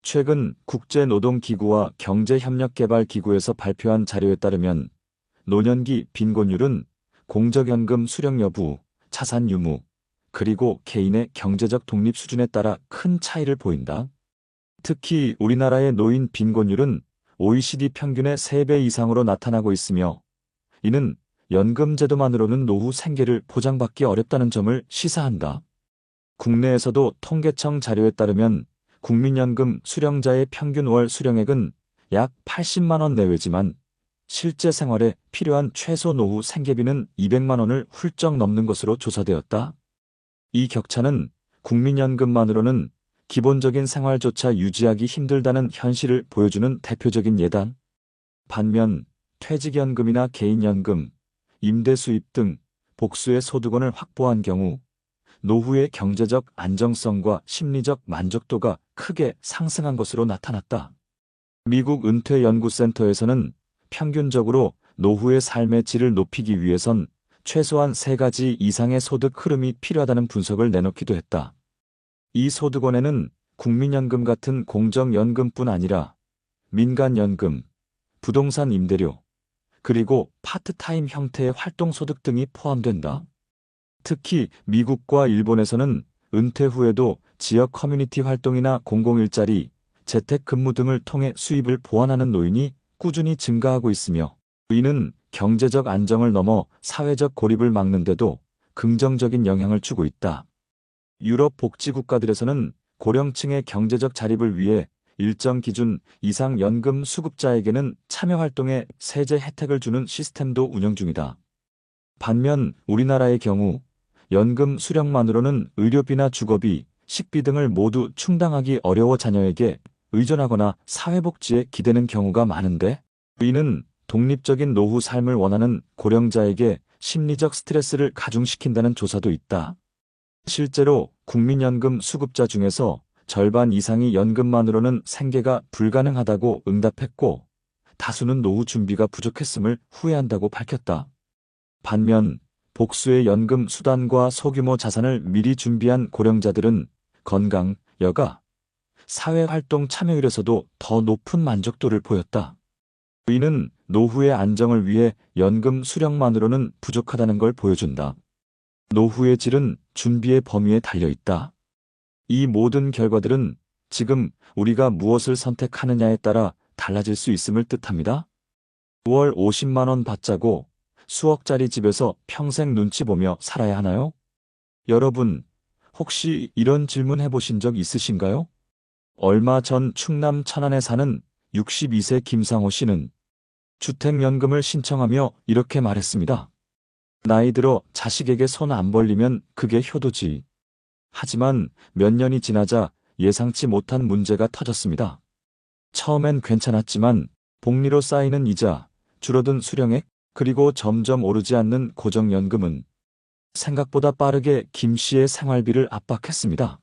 [SPEAKER 1] 최근 국제노동기구와 경제협력개발기구에서 발표한 자료에 따르면 노년기 빈곤율은 공적연금 수령 여부, 자산 유무, 그리고 개인의 경제적 독립 수준에 따라 큰 차이를 보인다. 특히 우리나라의 노인 빈곤율은 OECD 평균의 3배 이상으로 나타나고 있으며 이는 연금 제도만으로는 노후 생계를 보장받기 어렵다는 점을 시사한다. 국내에서도 통계청 자료에 따르면 국민연금 수령자의 평균 월 수령액은 약 80만 원 내외지만 실제 생활에 필요한 최소 노후 생계비는 200만 원을 훌쩍 넘는 것으로 조사되었다. 이 격차는 국민연금만으로는 기본적인 생활조차 유지하기 힘들다는 현실을 보여주는 대표적인 예다. 반면 퇴직연금이나 개인연금, 임대수입 등 복수의 소득원을 확보한 경우 노후의 경제적 안정성과 심리적 만족도가 크게 상승한 것으로 나타났다. 미국 은퇴연구센터에서는 평균적으로 노후의 삶의 질을 높이기 위해선 최소한 3가지 이상의 소득 흐름이 필요하다는 분석을 내놓기도 했다. 이 소득원에는 국민연금 같은 공적연금뿐 아니라 민간연금, 부동산 임대료, 그리고 파트타임 형태의 활동소득 등이 포함된다. 특히 미국과 일본에서는 은퇴 후에도 지역 커뮤니티 활동이나 공공일자리, 재택근무 등을 통해 수입을 보완하는 노인이 꾸준히 증가하고 있으며 이는 경제적 안정을 넘어 사회적 고립을 막는 데도 긍정적인 영향을 주고 있다. 유럽 복지국가들에서는 고령층의 경제적 자립을 위해 일정 기준 이상 연금 수급자에게는 참여활동에 세제 혜택을 주는 시스템도 운영 중이다. 반면 우리나라의 경우 연금 수령만으로는 의료비나 주거비, 식비 등을 모두 충당하기 어려워 자녀에게 의존하거나 사회복지에 기대는 경우가 많은데 이는 독립적인 노후 삶을 원하는 고령자에게 심리적 스트레스를 가중시킨다는 조사도 있다. 실제로 국민연금 수급자 중에서 절반 이상이 연금만으로는 생계가 불가능하다고 응답했고 다수는 노후 준비가 부족했음을 후회한다고 밝혔다. 반면 복수의 연금 수단과 소규모 자산을 미리 준비한 고령자들은 건강, 여가, 사회활동 참여율에서도 더 높은 만족도를 보였다. 이는 노후의 안정을 위해 연금 수령만으로는 부족하다는 걸 보여준다. 노후의 질은 준비의 범위에 달려있다. 이 모든 결과들은 지금 우리가 무엇을 선택하느냐에 따라 달라질 수 있음을 뜻합니다. 월 50만 원 받자고 수억짜리 집에서 평생 눈치 보며 살아야 하나요? 여러분, 혹시 이런 질문 해보신 적 있으신가요? 얼마 전 충남 천안에 사는 62세 김상호 씨는 주택연금을 신청하며 이렇게 말했습니다. 나이 들어 자식에게 손 안 벌리면 그게 효도지. 하지만 몇 년이 지나자 예상치 못한 문제가 터졌습니다. 처음엔 괜찮았지만 복리로 쌓이는 이자, 줄어든 수령액, 그리고 점점 오르지 않는 고정연금은 생각보다 빠르게 김 씨의 생활비를 압박했습니다.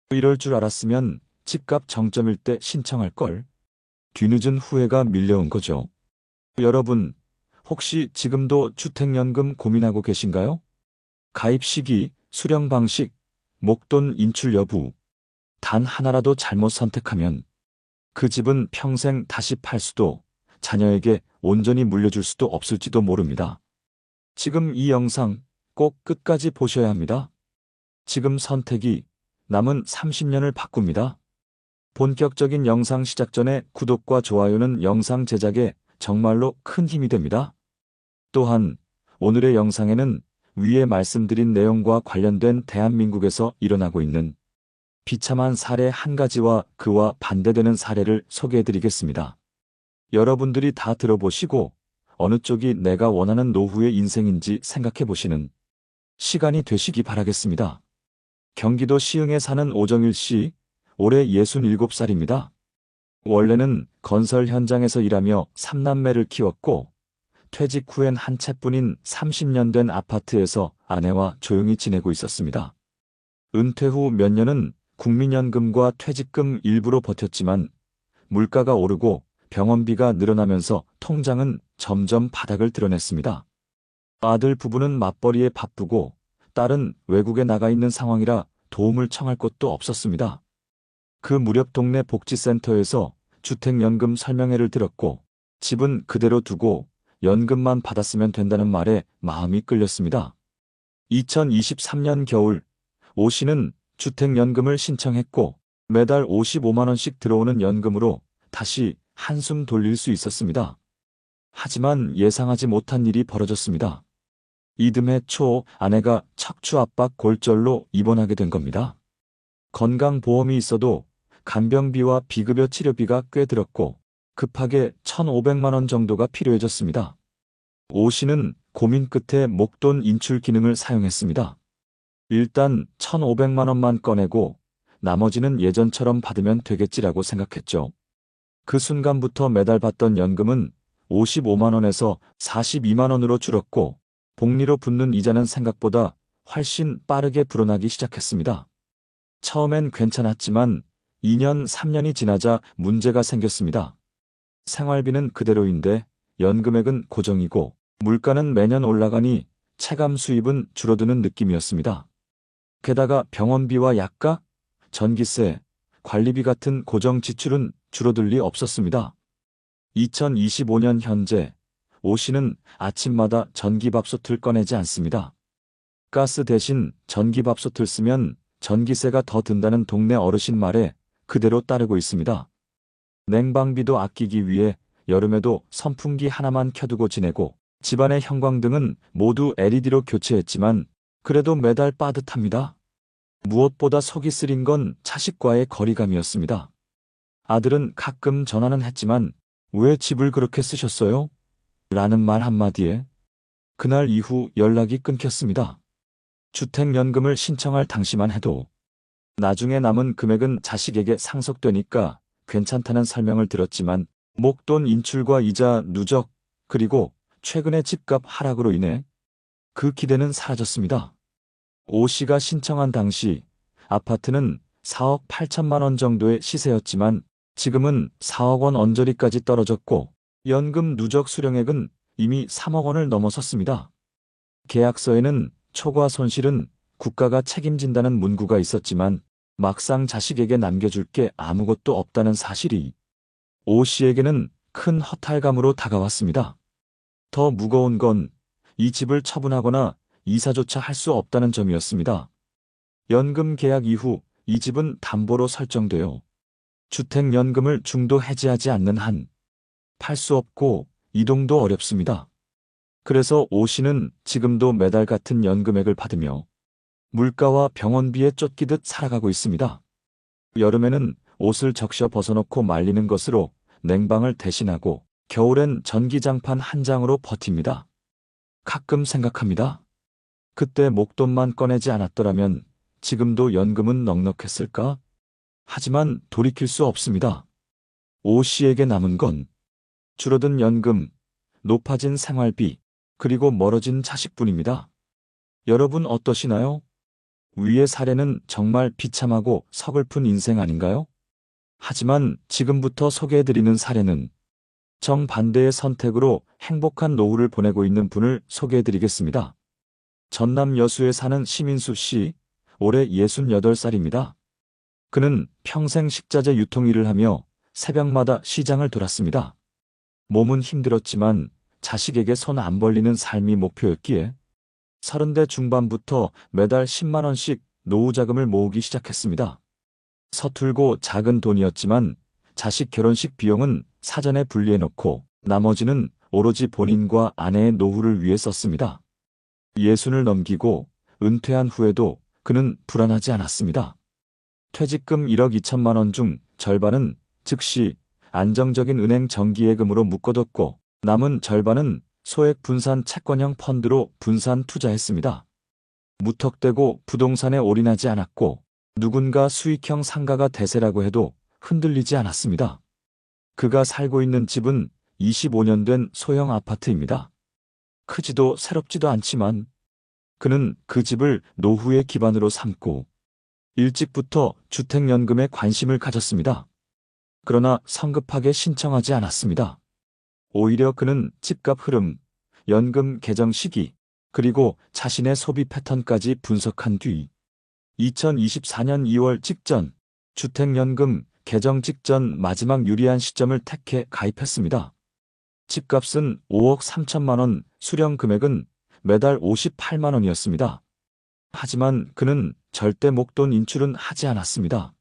[SPEAKER 1] 이럴 줄 알았으면 집값 정점일 때 신청할 걸. 뒤늦은 후회가 밀려온 거죠. 여러분, 혹시 지금도 주택연금 고민하고 계신가요? 가입 시기, 수령 방식, 목돈 인출 여부, 단 하나라도 잘못 선택하면 그 집은 평생 다시 팔 수도 자녀에게 온전히 물려줄 수도 없을지도 모릅니다. 지금 이 영상 꼭 끝까지 보셔야 합니다. 지금 선택이 남은 30년을 바꿉니다. 본격적인 영상 시작 전에 구독과 좋아요는 영상 제작에 정말로 큰 힘이 됩니다. 또한 오늘의 영상에는 위에 말씀드린 내용과 관련된 대한민국에서 일어나고 있는 비참한 사례 한 가지와 그와 반대되는 사례를 소개해드리겠습니다. 여러분들이 다 들어보시고 어느 쪽이 내가 원하는 노후의 인생인지 생각해보시는 시간이 되시기 바라겠습니다. 경기도 시흥에 사는 오정일 씨, 올해 67살입니다. 원래는 건설 현장에서 일하며 3남매를 키웠고 퇴직 후엔 한 채뿐인 30년 된 아파트에서 아내와 조용히 지내고 있었습니다. 은퇴 후 몇 년은 국민연금과 퇴직금 일부로 버텼지만 물가가 오르고 병원비가 늘어나면서 통장은 점점 바닥을 드러냈습니다. 아들 부부는 맞벌이에 바쁘고 딸은 외국에 나가 있는 상황이라 도움을 청할 곳도 없었습니다. 그 무렵 동네 복지센터에서 주택연금 설명회를 들었고 집은 그대로 두고 연금만 받았으면 된다는 말에 마음이 끌렸습니다. 2023년 겨울 오 씨는 주택연금을 신청했고 매달 55만 원씩 들어오는 연금으로 다시 한숨 돌릴 수 있었습니다. 하지만 예상하지 못한 일이 벌어졌습니다. 이듬해 초 아내가 척추압박 골절로 입원하게 된 겁니다. 건강보험이 있어도 간병비와 비급여 치료비가 꽤 들었고 급하게 1,500만 원 정도가 필요해졌습니다. 오 씨는 고민 끝에 목돈 인출 기능을 사용했습니다. 일단 1,500만 원만 꺼내고 나머지는 예전처럼 받으면 되겠지라고 생각했죠. 그 순간부터 매달 받던 연금은 55만 원에서 42만 원으로 줄었고 복리로 붙는 이자는 생각보다 훨씬 빠르게 불어나기 시작했습니다. 처음엔 괜찮았지만 2년, 3년이 지나자 문제가 생겼습니다. 생활비는 그대로인데 연금액은 고정이고 물가는 매년 올라가니 체감 수입은 줄어드는 느낌이었습니다. 게다가 병원비와 약가, 전기세, 관리비 같은 고정 지출은 줄어들 리 없었습니다. 2025년 현재 오 씨는 아침마다 전기밥솥을 꺼내지 않습니다. 가스 대신 전기밥솥을 쓰면 전기세가 더 든다는 동네 어르신 말에 그대로 따르고 있습니다. 냉방비도 아끼기 위해 여름에도 선풍기 하나만 켜두고 지내고 집안의 형광등은 모두 LED로 교체했지만 그래도 매달 빠듯합니다. 무엇보다 속이 쓰린 건 자식과의 거리감이었습니다. 아들은 가끔 전화는 했지만 왜 집을 그렇게 쓰셨어요? 라는 말 한마디에 그날 이후 연락이 끊겼습니다. 주택연금을 신청할 당시만 해도 나중에 남은 금액은 자식에게 상속되니까 괜찮다는 설명을 들었지만 목돈 인출과 이자 누적 그리고 최근의 집값 하락으로 인해 그 기대는 사라졌습니다. 오 씨가 신청한 당시 아파트는 4억 8천만 원 정도의 시세였지만 지금은 4억 원 언저리까지 떨어졌고 연금 누적 수령액은 이미 3억 원을 넘어섰습니다. 계약서에는 초과 손실은 국가가 책임진다는 문구가 있었지만 막상 자식에게 남겨줄 게 아무것도 없다는 사실이 오 씨에게는 큰 허탈감으로 다가왔습니다. 더 무거운 건 이 집을 처분하거나 이사조차 할 수 없다는 점이었습니다. 연금 계약 이후 이 집은 담보로 설정되어 주택연금을 중도 해지하지 않는 한 팔 수 없고 이동도 어렵습니다. 그래서 오 씨는 지금도 매달 같은 연금액을 받으며 물가와 병원비에 쫓기듯 살아가고 있습니다. 여름에는 옷을 적셔 벗어놓고 말리는 것으로 냉방을 대신하고 겨울엔 전기장판 한 장으로 버팁니다. 가끔 생각합니다. 그때 목돈만 꺼내지 않았더라면 지금도 연금은 넉넉했을까? 하지만 돌이킬 수 없습니다. 오 씨에게 남은 건 줄어든 연금, 높아진 생활비, 그리고 멀어진 자식뿐입니다. 여러분 어떠시나요? 위의 사례는 정말 비참하고 서글픈 인생 아닌가요? 하지만 지금부터 소개해드리는 사례는 정반대의 선택으로 행복한 노후를 보내고 있는 분을 소개해드리겠습니다. 전남 여수에 사는 심인수 씨, 올해 68살입니다. 그는 평생 식자재 유통 일을 하며 새벽마다 시장을 돌았습니다. 몸은 힘들었지만 자식에게 손 안 벌리는 삶이 목표였기에 30대 중반부터 매달 10만 원씩 노후 자금을 모으기 시작했습니다. 서툴고 작은 돈이었지만 자식 결혼식 비용은 사전에 분리해 놓고 나머지는 오로지 본인과 아내의 노후를 위해 썼습니다. 예순을 넘기고 은퇴한 후에도 그는 불안하지 않았습니다. 퇴직금 1억 2천만 원 중 절반은 즉시 안정적인 은행 정기예금으로 묶어뒀고 남은 절반은 소액 분산 채권형 펀드로 분산 투자했습니다. 무턱대고 부동산에 올인하지 않았고 누군가 수익형 상가가 대세라고 해도 흔들리지 않았습니다. 그가 살고 있는 집은 25년 된 소형 아파트입니다. 크지도 새롭지도 않지만 그는 그 집을 노후의 기반으로 삼고 일찍부터 주택연금에 관심을 가졌습니다. 그러나 성급하게 신청하지 않았습니다. 오히려 그는 집값 흐름, 연금 개정 시기, 그리고 자신의 소비 패턴까지 분석한 뒤 2024년 2월 직전, 주택연금 개정 직전 마지막 유리한 시점을 택해 가입했습니다. 집값은 5억 3천만 원, 수령 금액은 매달 58만 원이었습니다. 하지만 그는 절대 목돈 인출은 하지 않았습니다.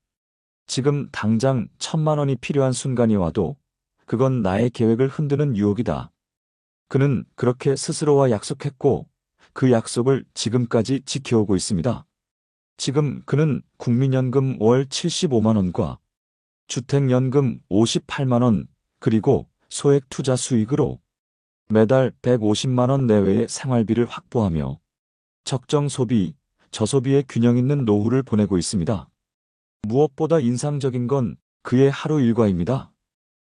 [SPEAKER 1] 지금 당장 1,000만 원이 필요한 순간이 와도 그건 나의 계획을 흔드는 유혹이다. 그는 그렇게 스스로와 약속했고 그 약속을 지금까지 지켜오고 있습니다. 지금 그는 국민연금 월 75만 원과 주택연금 58만 원 그리고 소액 투자 수익으로 매달 150만 원 내외의 생활비를 확보하며 적정 소비, 저소비의 균형 있는 노후를 보내고 있습니다. 무엇보다 인상적인 건 그의 하루 일과입니다.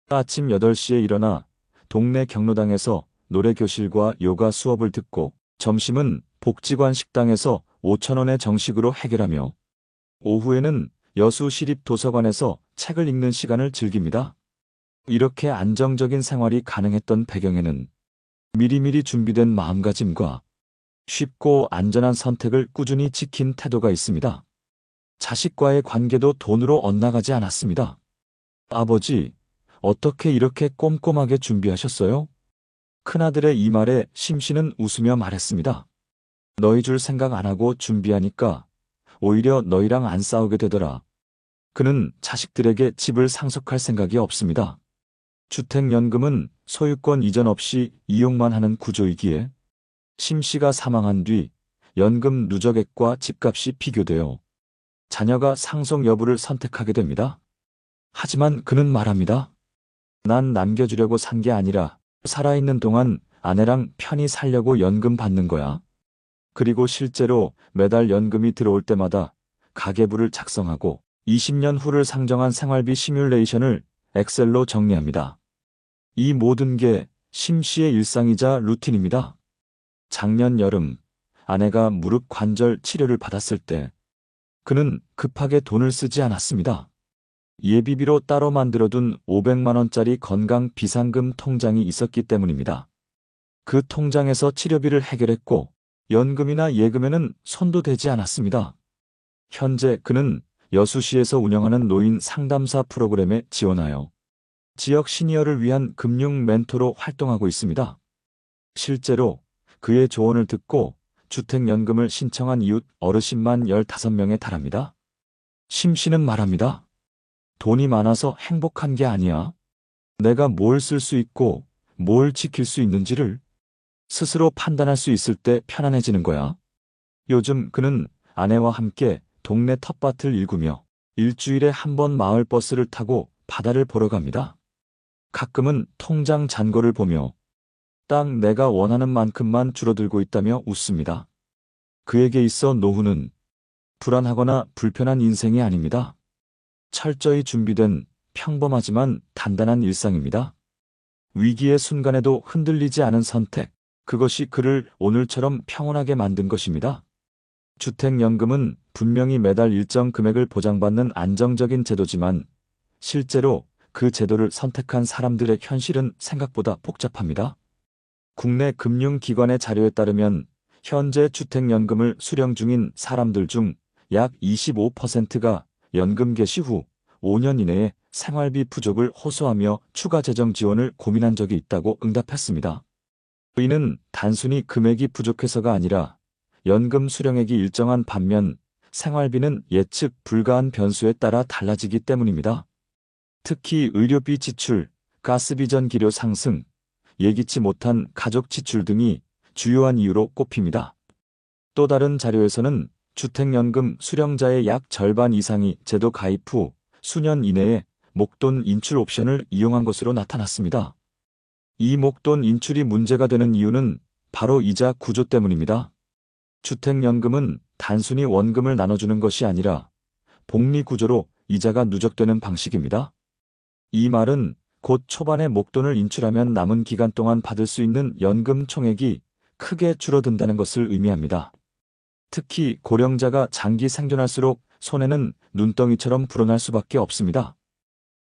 [SPEAKER 1] 아침 8시에 일어나 동네 경로당에서 노래교실과 요가 수업을 듣고 점심은 복지관 식당에서 5,000원의 정식으로 해결하며 오후에는 여수 시립도서관에서 책을 읽는 시간을 즐깁니다. 이렇게 안정적인 생활이 가능했던 배경에는 미리미리 준비된 마음가짐과 쉽고 안전한 선택을 꾸준히 지킨 태도가 있습니다. 자식과의 관계도 돈으로 엇나가지 않았습니다. 아버지, 어떻게 이렇게 꼼꼼하게 준비하셨어요? 큰아들의 이 말에 심씨는 웃으며 말했습니다. 너희 줄 생각 안 하고 준비하니까 오히려 너희랑 안 싸우게 되더라. 그는 자식들에게 집을 상속할 생각이 없습니다. 주택연금은 소유권 이전 없이 이용만 하는 구조이기에 심씨가 사망한 뒤 연금 누적액과 집값이 비교되어 자녀가 상속 여부를 선택하게 됩니다. 하지만 그는 말합니다. 난 남겨주려고 산 게 아니라 살아있는 동안 아내랑 편히 살려고 연금 받는 거야. 그리고 실제로 매달 연금이 들어올 때마다 가계부를 작성하고 20년 후를 상정한 생활비 시뮬레이션을 엑셀로 정리합니다. 이 모든 게 심씨의 일상이자 루틴입니다. 작년 여름 아내가 무릎 관절 치료를 받았을 때 그는 급하게 돈을 쓰지 않았습니다. 예비비로 따로 만들어둔 500만 원짜리 건강 비상금 통장이 있었기 때문입니다. 그 통장에서 치료비를 해결했고 연금이나 예금에는 손도 대지 않았습니다. 현재 그는 여수시에서 운영하는 노인 상담사 프로그램에 지원하여 지역 시니어를 위한 금융 멘토로 활동하고 있습니다. 실제로 그의 조언을 듣고 주택연금을 신청한 이웃 어르신만 15명에 달합니다. 심씨는 말합니다. 돈이 많아서 행복한 게 아니야. 내가 뭘 쓸 수 있고 뭘 지킬 수 있는지를 스스로 판단할 수 있을 때 편안해지는 거야. 요즘 그는 아내와 함께 동네 텃밭을 일구며 일주일에 한 번 마을버스를 타고 바다를 보러 갑니다. 가끔은 통장 잔고를 보며 딱 내가 원하는 만큼만 줄어들고 있다며 웃습니다. 그에게 있어 노후는 불안하거나 불편한 인생이 아닙니다. 철저히 준비된 평범하지만 단단한 일상입니다. 위기의 순간에도 흔들리지 않은 선택, 그것이 그를 오늘처럼 평온하게 만든 것입니다. 주택연금은 분명히 매달 일정 금액을 보장받는 안정적인 제도지만 실제로 그 제도를 선택한 사람들의 현실은 생각보다 복잡합니다. 국내 금융기관의 자료에 따르면 현재 주택연금을 수령 중인 사람들 중 약 25%가 연금 개시 후 5년 이내에 생활비 부족을 호소하며 추가 재정 지원을 고민한 적이 있다고 응답했습니다. 이는 단순히 금액이 부족해서가 아니라 연금 수령액이 일정한 반면 생활비는 예측 불가한 변수에 따라 달라지기 때문입니다. 특히 의료비 지출, 가스비 전기료 상승, 예기치 못한 가족 지출 등이 주요한 이유로 꼽힙니다. 또 다른 자료에서는 주택연금 수령자의 약 절반 이상이 제도 가입 후 수년 이내에 목돈 인출 옵션을 이용한 것으로 나타났습니다. 이 목돈 인출이 문제가 되는 이유는 바로 이자 구조 때문입니다. 주택연금은 단순히 원금을 나눠주는 것이 아니라 복리 구조로 이자가 누적되는 방식입니다. 이 말은 곧 초반에 목돈을 인출하면 남은 기간 동안 받을 수 있는 연금 총액이 크게 줄어든다는 것을 의미합니다. 특히 고령자가 장기 생존할수록 손해는 눈덩이처럼 불어날 수밖에 없습니다.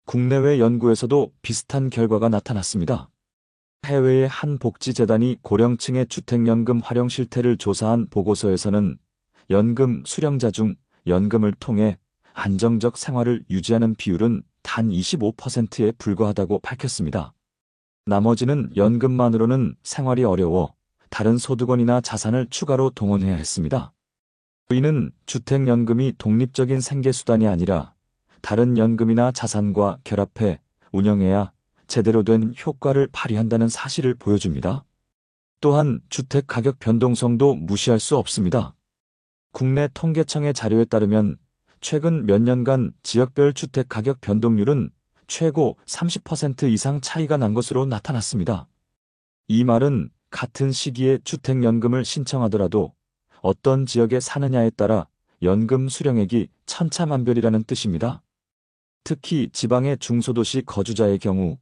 [SPEAKER 1] 국내외 연구에서도 비슷한 결과가 나타났습니다. 해외의 한 복지재단이 고령층의 주택연금 활용 실태를 조사한 보고서에서는 연금 수령자 중 연금을 통해 안정적 생활을 유지하는 비율은 단 25%에 불과하다고 밝혔습니다. 나머지는 연금만으로는 생활이 어려워 다른 소득원이나 자산을 추가로 동원해야 했습니다. 이는 주택연금이 독립적인 생계수단이 아니라 다른 연금이나 자산과 결합해 운영해야 제대로 된 효과를 발휘한다는 사실을 보여줍니다. 또한 주택 가격 변동성도 무시할 수 없습니다. 국내 통계청의 자료에 따르면 최근 몇 년간 지역별 주택 가격 변동률은 최고 30% 이상 차이가 난 것으로 나타났습니다. 이 말은 같은 시기에 주택연금을 신청하더라도 어떤 지역에 사느냐에 따라 연금 수령액이 천차만별이라는 뜻입니다. 특히 지방의 중소도시 거주자의 경우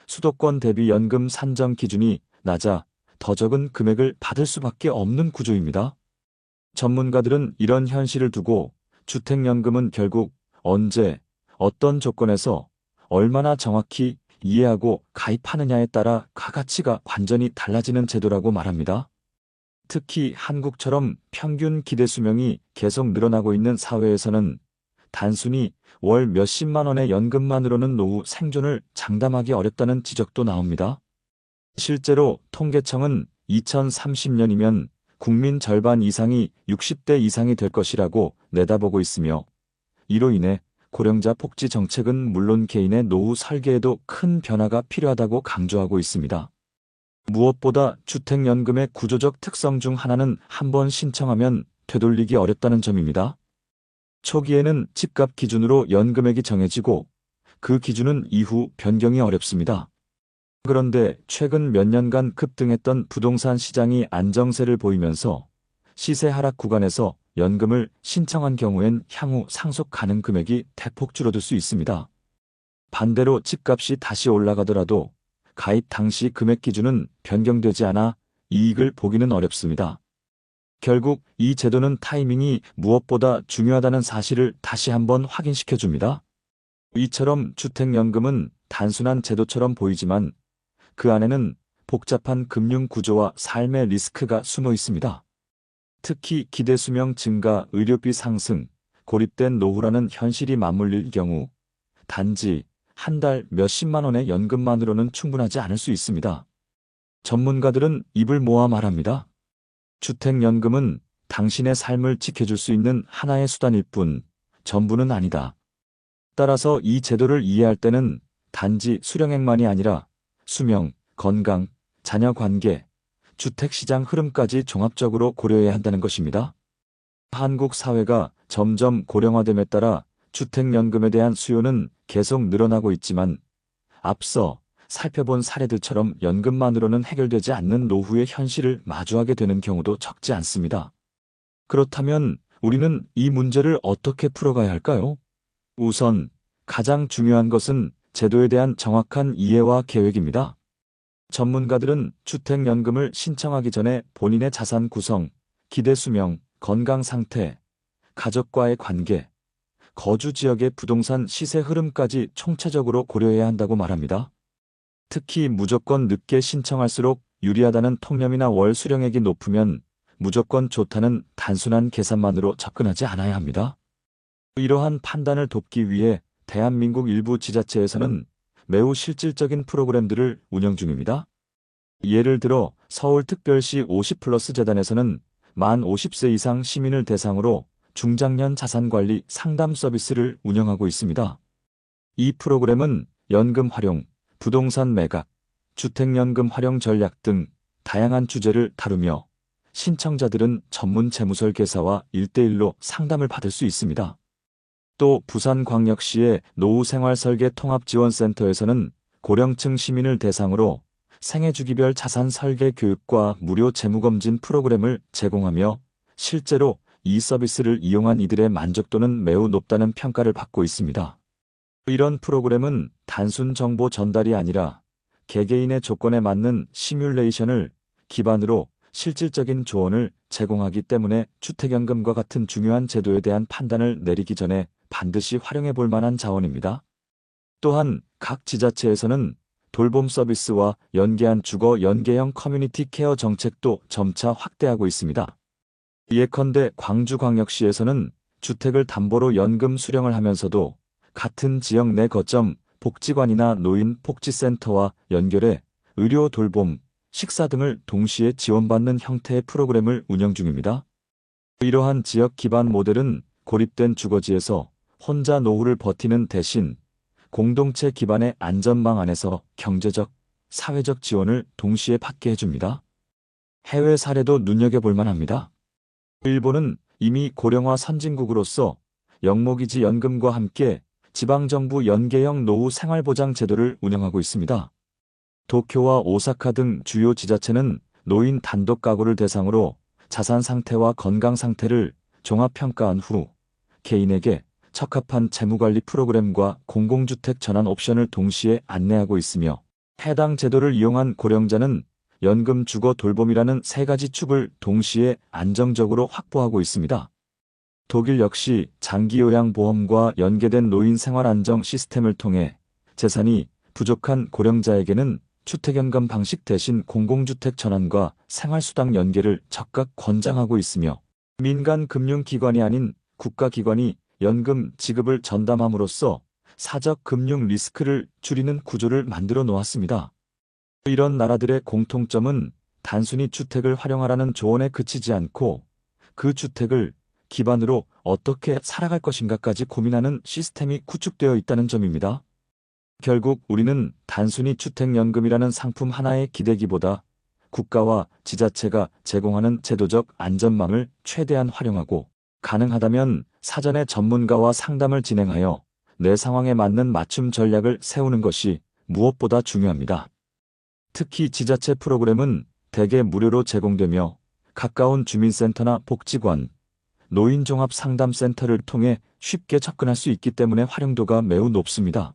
[SPEAKER 1] 수도권 대비 연금 산정 기준이 낮아 더 적은 금액을 받을 수밖에 없는 구조입니다. 전문가들은 이런 현실을 두고 주택연금은 결국 언제, 어떤 조건에서 얼마나 정확히 이해하고 가입하느냐에 따라 가가치가 완전히 달라지는 제도라고 말합니다. 특히 한국처럼 평균 기대 수명이 계속 늘어나고 있는 사회에서는 단순히 월 몇십만 원의 연금만으로는 노후 생존을 장담하기 어렵다는 지적도 나옵니다. 실제로 통계청은 2030년이면 국민 절반 이상이 60대 이상이 될 것이라고 내다보고 있으며 이로 인해 고령자 복지 정책은 물론 개인의 노후 설계에도 큰 변화가 필요하다고 강조하고 있습니다. 무엇보다 주택연금의 구조적 특성 중 하나는 한번 신청하면 되돌리기 어렵다는 점입니다. 초기에는 집값 기준으로 연금액이 정해지고 그 기준은 이후 변경이 어렵습니다. 그런데 최근 몇 년간 급등했던 부동산 시장이 안정세를 보이면서 시세 하락 구간에서 연금을 신청한 경우엔 향후 상속 가능 금액이 대폭 줄어들 수 있습니다. 반대로 집값이 다시 올라가더라도 가입 당시 금액 기준은 변경되지 않아 이익을 보기는 어렵습니다. 결국 이 제도는 타이밍이 무엇보다 중요하다는 사실을 다시 한번 확인시켜줍니다. 이처럼 주택연금은 단순한 제도처럼 보이지만 그 안에는 복잡한 금융 구조와 삶의 리스크가 숨어 있습니다. 특히 기대 수명 증가, 의료비 상승, 고립된 노후라는 현실이 맞물릴 경우 단지 한 달 몇십만 원의 연금만으로는 충분하지 않을 수 있습니다. 전문가들은 입을 모아 말합니다. 주택연금은 당신의 삶을 지켜줄 수 있는 하나의 수단일 뿐 전부는 아니다. 따라서 이 제도를 이해할 때는 단지 수령액만이 아니라 수명, 건강, 자녀 관계, 주택시장 흐름까지 종합적으로 고려해야 한다는 것입니다. 한국 사회가 점점 고령화됨에 따라 주택연금에 대한 수요는 계속 늘어나고 있지만 앞서 살펴본 사례들처럼 연금만으로는 해결되지 않는 노후의 현실을 마주하게 되는 경우도 적지 않습니다. 그렇다면 우리는 이 문제를 어떻게 풀어가야 할까요? 우선 가장 중요한 것은 제도에 대한 정확한 이해와 계획입니다. 전문가들은 주택연금을 신청하기 전에 본인의 자산 구성, 기대 수명, 건강 상태, 가족과의 관계, 거주 지역의 부동산 시세 흐름까지 총체적으로 고려해야 한다고 말합니다. 특히 무조건 늦게 신청할수록 유리하다는 통념이나 월 수령액이 높으면 무조건 좋다는 단순한 계산만으로 접근하지 않아야 합니다. 이러한 판단을 돕기 위해 대한민국 일부 지자체에서는 매우 실질적인 프로그램들을 운영 중입니다. 예를 들어 서울특별시 50플러스 재단에서는 만 50세 이상 시민을 대상으로 중장년 자산관리 상담 서비스를 운영하고 있습니다. 이 프로그램은 연금 활용, 부동산 매각, 주택연금 활용 전략 등 다양한 주제를 다루며 신청자들은 전문 재무설계사와 1대1로 상담을 받을 수 있습니다. 또 부산광역시의 노후생활설계 통합지원센터에서는 고령층 시민을 대상으로 생애주기별 자산 설계 교육과 무료 재무검진 프로그램을 제공하며 실제로 이 서비스를 이용한 이들의 만족도는 매우 높다는 평가를 받고 있습니다. 이런 프로그램은 단순 정보 전달이 아니라 개개인의 조건에 맞는 시뮬레이션을 기반으로 실질적인 조언을 제공하기 때문에 주택연금과 같은 중요한 제도에 대한 판단을 내리기 전에 반드시 활용해 볼 만한 자원입니다. 또한 각 지자체에서는 돌봄 서비스와 연계한 주거 연계형 커뮤니티 케어 정책도 점차 확대하고 있습니다. 예컨대 광주광역시에서는 주택을 담보로 연금 수령을 하면서도 같은 지역 내 거점 복지관이나 노인 복지센터와 연결해 의료 돌봄, 식사 등을 동시에 지원받는 형태의 프로그램을 운영 중입니다. 이러한 지역 기반 모델은 고립된 주거지에서 혼자 노후를 버티는 대신 공동체 기반의 안전망 안에서 경제적, 사회적 지원을 동시에 받게 해줍니다. 해외 사례도 눈여겨볼 만합니다. 일본은 이미 고령화 선진국으로서 영목이지 연금과 함께 지방정부 연계형 노후 생활보장 제도를 운영하고 있습니다. 도쿄와 오사카 등 주요 지자체는 노인 단독 가구를 대상으로 자산 상태와 건강 상태를 종합평가한 후 개인에게 적합한 재무관리 프로그램과 공공주택 전환 옵션을 동시에 안내하고 있으며 해당 제도를 이용한 고령자는 연금 주거 돌봄이라는 세 가지 축을 동시에 안정적으로 확보하고 있습니다. 독일 역시 장기요양보험과 연계된 노인 생활 안정 시스템을 통해 재산이 부족한 고령자에게는 주택연금 방식 대신 공공주택 전환과 생활수당 연계를 적극 권장하고 있으며 민간 금융기관이 아닌 국가기관이 연금 지급을 전담함으로써 사적 금융 리스크를 줄이는 구조를 만들어 놓았습니다. 이런 나라들의 공통점은 단순히 주택을 활용하라는 조언에 그치지 않고 그 주택을 기반으로 어떻게 살아갈 것인가까지 고민하는 시스템이 구축되어 있다는 점입니다. 결국 우리는 단순히 주택연금이라는 상품 하나에 기대기보다 국가와 지자체가 제공하는 제도적 안전망을 최대한 활용하고 가능하다면 사전에 전문가와 상담을 진행하여 내 상황에 맞는 맞춤 전략을 세우는 것이 무엇보다 중요합니다. 특히 지자체 프로그램은 대개 무료로 제공되며 가까운 주민센터나 복지관, 노인종합상담센터를 통해 쉽게 접근할 수 있기 때문에 활용도가 매우 높습니다.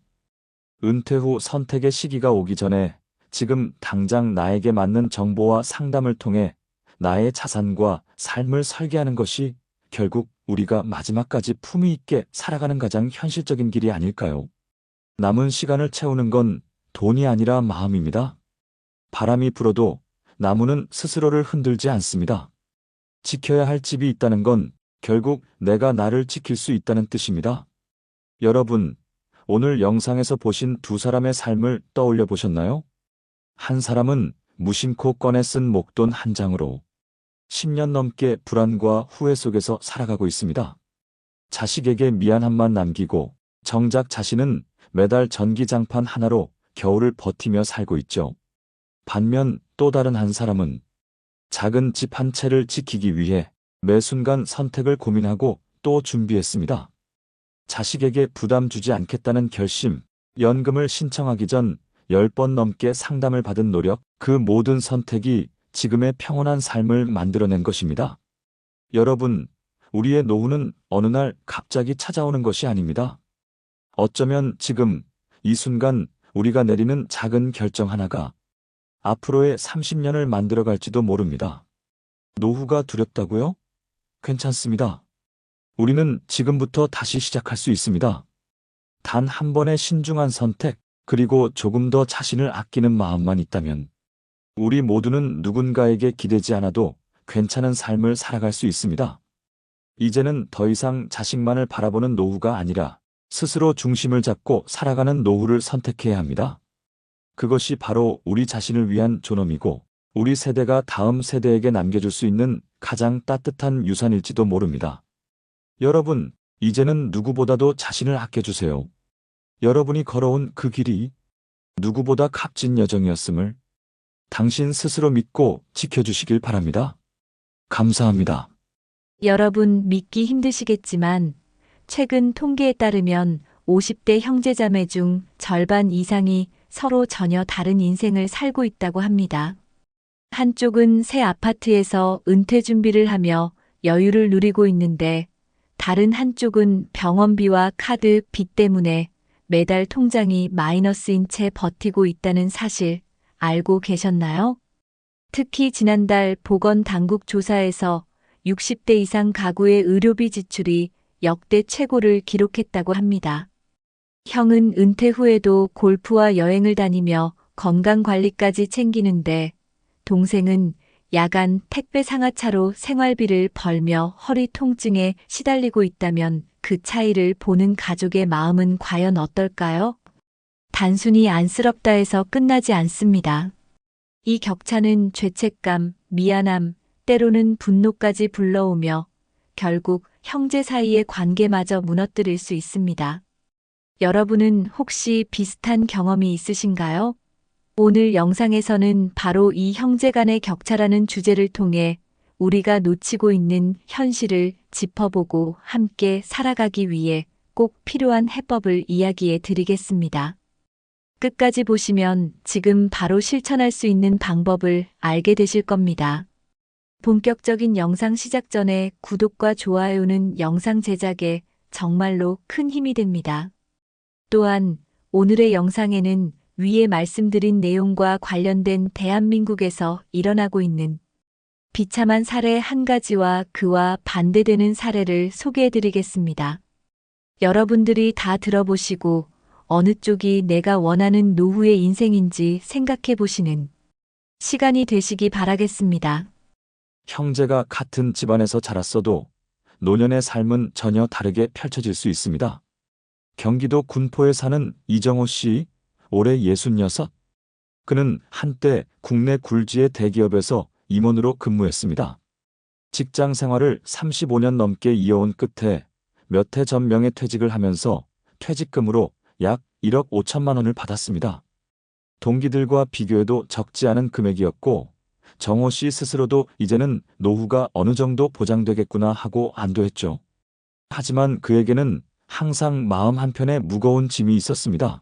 [SPEAKER 1] 은퇴 후 선택의 시기가 오기 전에 지금 당장 나에게 맞는 정보와 상담을 통해 나의 자산과 삶을 설계하는 것이 결국 우리가 마지막까지 품위 있게 살아가는 가장 현실적인 길이 아닐까요? 남은 시간을 채우는 건 돈이 아니라 마음입니다. 바람이 불어도 나무는 스스로를 흔들지 않습니다. 지켜야 할 집이 있다는 건 결국 내가 나를 지킬 수 있다는 뜻입니다. 여러분, 오늘 영상에서 보신 두 사람의 삶을 떠올려 보셨나요? 한 사람은 무심코 꺼내 쓴 목돈 한 장으로 10년 넘게 불안과 후회 속에서 살아가고 있습니다. 자식에게 미안함만 남기고 정작 자신은 매달 전기장판 하나로 겨울을 버티며 살고 있죠. 반면 또 다른 한 사람은 작은 집 한 채를 지키기 위해 매 순간 선택을 고민하고 또 준비했습니다. 자식에게 부담 주지 않겠다는 결심, 연금을 신청하기 전 10번 넘게 상담을 받은 노력, 그 모든 선택이 지금의 평온한 삶을 만들어낸 것입니다. 여러분, 우리의 노후는 어느 날 갑자기 찾아오는 것이 아닙니다. 어쩌면 지금, 이 순간 우리가 내리는 작은 결정 하나가 앞으로의 30년을 만들어갈지도 모릅니다. 노후가 두렵다고요? 괜찮습니다. 우리는 지금부터 다시 시작할 수 있습니다. 단 한 번의 신중한 선택, 그리고 조금 더 자신을 아끼는 마음만 있다면 우리 모두는 누군가에게 기대지 않아도 괜찮은 삶을 살아갈 수 있습니다. 이제는 더 이상 자식만을 바라보는 노후가 아니라 스스로 중심을 잡고 살아가는 노후를 선택해야 합니다. 그것이 바로 우리 자신을 위한 존엄이고 우리 세대가 다음 세대에게 남겨줄 수 있는 가장 따뜻한 유산일지도 모릅니다. 여러분, 이제는 누구보다도 자신을 아껴주세요. 여러분이 걸어온 그 길이 누구보다 값진 여정이었음을 당신 스스로 믿고 지켜주시길 바랍니다. 감사합니다.
[SPEAKER 2] 여러분 믿기 힘드시겠지만 최근 통계에 따르면 50대 형제자매 중 절반 이상이 서로 전혀 다른 인생을 살고 있다고 합니다. 한쪽은 새 아파트에서 은퇴 준비를 하며 여유를 누리고 있는데 다른 한쪽은 병원비와 카드 빚 때문에 매달 통장이 마이너스인 채 버티고 있다는 사실 알고 계셨나요? 특히 지난달 보건당국 조사에서 60대 이상 가구의 의료비 지출이 역대 최고를 기록했다고 합니다. 형은 은퇴 후에도 골프와 여행을 다니며 건강관리까지 챙기는데 동생은 야간 택배 상하차로 생활비를 벌며 허리 통증에 시달리고 있다면 그 차이를 보는 가족의 마음은 과연 어떨까요? 단순히 안쓰럽다 해서 끝나지 않습니다. 이 격차는 죄책감, 미안함, 때로는 분노까지 불러오며 결국 형제 사이의 관계마저 무너뜨릴 수 있습니다. 여러분은 혹시 비슷한 경험이 있으신가요? 오늘 영상에서는 바로 이 형제 간의 격차라는 주제를 통해 우리가 놓치고 있는 현실을 짚어보고 함께 살아가기 위해 꼭 필요한 해법을 이야기해 드리겠습니다. 끝까지 보시면 지금 바로 실천할 수 있는 방법을 알게 되실 겁니다. 본격적인 영상 시작 전에 구독과 좋아요는 영상 제작에 정말로 큰 힘이 됩니다. 또한 오늘의 영상에는 위에 말씀드린 내용과 관련된 대한민국에서 일어나고 있는 비참한 사례 한 가지와 그와 반대되는 사례를 소개해드리겠습니다. 여러분들이 다 들어보시고 어느 쪽이 내가 원하는 노후의 인생인지 생각해보시는 시간이 되시기 바라겠습니다.
[SPEAKER 1] 형제가 같은 집안에서 자랐어도 노년의 삶은 전혀 다르게 펼쳐질 수 있습니다. 경기도 군포에 사는 이정호 씨, 올해 66. 그는 한때 국내 굴지의 대기업에서 임원으로 근무했습니다. 직장 생활을 35년 넘게 이어온 끝에 몇 해 전 명예퇴직을 하면서 퇴직금으로 약 1억 5천만 원을 받았습니다. 동기들과 비교해도 적지 않은 금액이었고 정호 씨 스스로도 이제는 노후가 어느 정도 보장되겠구나 하고 안도했죠. 하지만 그에게는 항상 마음 한편에 무거운 짐이 있었습니다.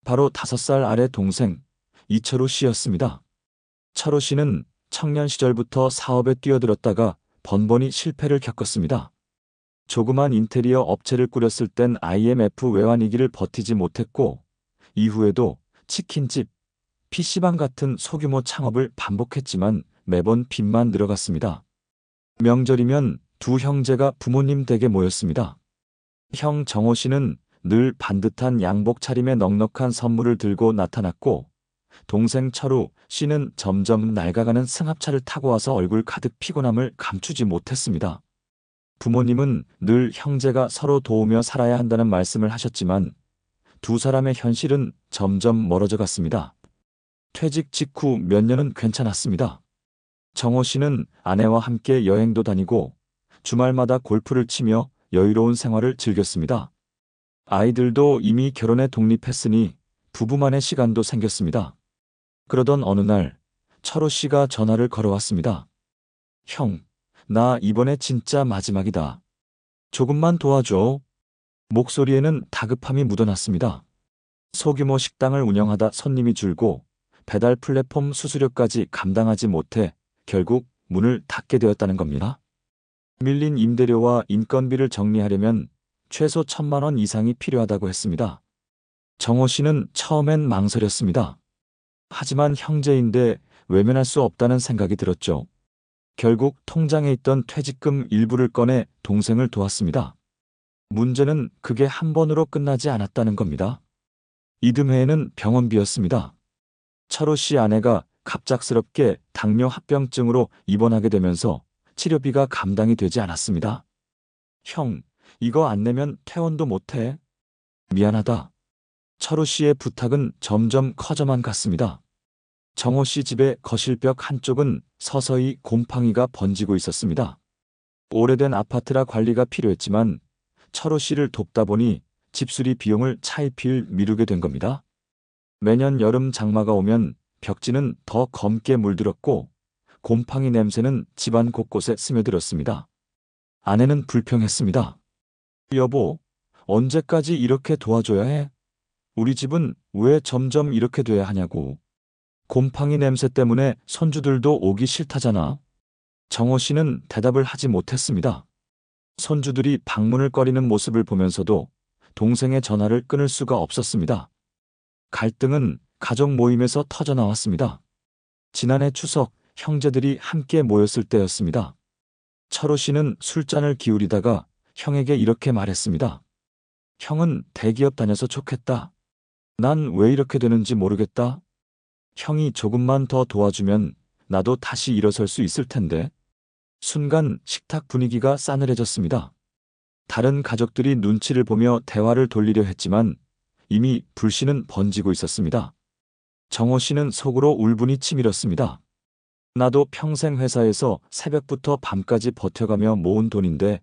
[SPEAKER 1] 바로 5살 아래 동생 이철우 씨였습니다. 철우 씨는 청년 시절부터 사업에 뛰어들었다가 번번이 실패를 겪었습니다. 조그만 인테리어 업체를 꾸렸을 땐 IMF 외환위기를 버티지 못했고 이후에도 치킨집, PC방 같은 소규모 창업을 반복했지만 매번 빚만 늘어갔습니다. 명절이면 두 형제가 부모님 댁에 모였습니다. 형 정호 씨는 늘 반듯한 양복 차림에 넉넉한 선물을 들고 나타났고 동생 철우 씨는 점점 낡아가는 승합차를 타고 와서 얼굴 가득 피곤함을 감추지 못했습니다. 부모님은 늘 형제가 서로 도우며 살아야 한다는 말씀을 하셨지만 두 사람의 현실은 점점 멀어져 갔습니다. 퇴직 직후 몇 년은 괜찮았습니다. 정호 씨는 아내와 함께 여행도 다니고 주말마다 골프를 치며 여유로운 생활을 즐겼습니다. 아이들도 이미 결혼에 독립했으니 부부만의 시간도 생겼습니다. 그러던 어느 날 철호 씨가 전화를 걸어왔습니다. 형, 나 이번에 진짜 마지막이다. 조금만 도와줘. 목소리에는 다급함이 묻어났습니다. 소규모 식당을 운영하다 손님이 줄고 배달 플랫폼 수수료까지 감당하지 못해 결국 문을 닫게 되었다는 겁니다. 밀린 임대료와 인건비를 정리하려면 최소 1,000만 원 이상이 필요하다고 했습니다. 정호 씨는 처음엔 망설였습니다. 하지만 형제인데 외면할 수 없다는 생각이 들었죠. 결국 통장에 있던 퇴직금 일부를 꺼내 동생을 도왔습니다. 문제는 그게 한 번으로 끝나지 않았다는 겁니다. 이듬해에는 병원비였습니다. 철호 씨 아내가 갑작스럽게 당뇨 합병증으로 입원하게 되면서 치료비가 감당이 되지 않았습니다. 형, 이거 안 내면 퇴원도 못해. 미안하다. 철호 씨의 부탁은 점점 커져만 갔습니다. 정호 씨 집의 거실벽 한쪽은 서서히 곰팡이가 번지고 있었습니다. 오래된 아파트라 관리가 필요했지만 철호 씨를 돕다 보니 집수리 비용을 차일피일 미루게 된 겁니다. 매년 여름 장마가 오면 벽지는 더 검게 물들었고 곰팡이 냄새는 집안 곳곳에 스며들었습니다. 아내는 불평했습니다. 여보, 언제까지 이렇게 도와줘야 해? 우리 집은 왜 점점 이렇게 돼야 하냐고. 곰팡이 냄새 때문에 손주들도 오기 싫다잖아. 정호 씨는 대답을 하지 못했습니다. 손주들이 방문을 꺼리는 모습을 보면서도 동생의 전화를 끊을 수가 없었습니다. 갈등은 가족 모임에서 터져나왔습니다. 지난해 추석 형제들이 함께 모였을 때였습니다. 철호 씨는 술잔을 기울이다가 형에게 이렇게 말했습니다. 형은 대기업 다녀서 좋겠다. 난 왜 이렇게 되는지 모르겠다. 형이 조금만 더 도와주면 나도 다시 일어설 수 있을 텐데. 순간 식탁 분위기가 싸늘해졌습니다. 다른 가족들이 눈치를 보며 대화를 돌리려 했지만 이미 불씨는 번지고 있었습니다. 정호 씨는 속으로 울분이 치밀었습니다. 나도 평생 회사에서 새벽부터 밤까지 버텨가며 모은 돈인데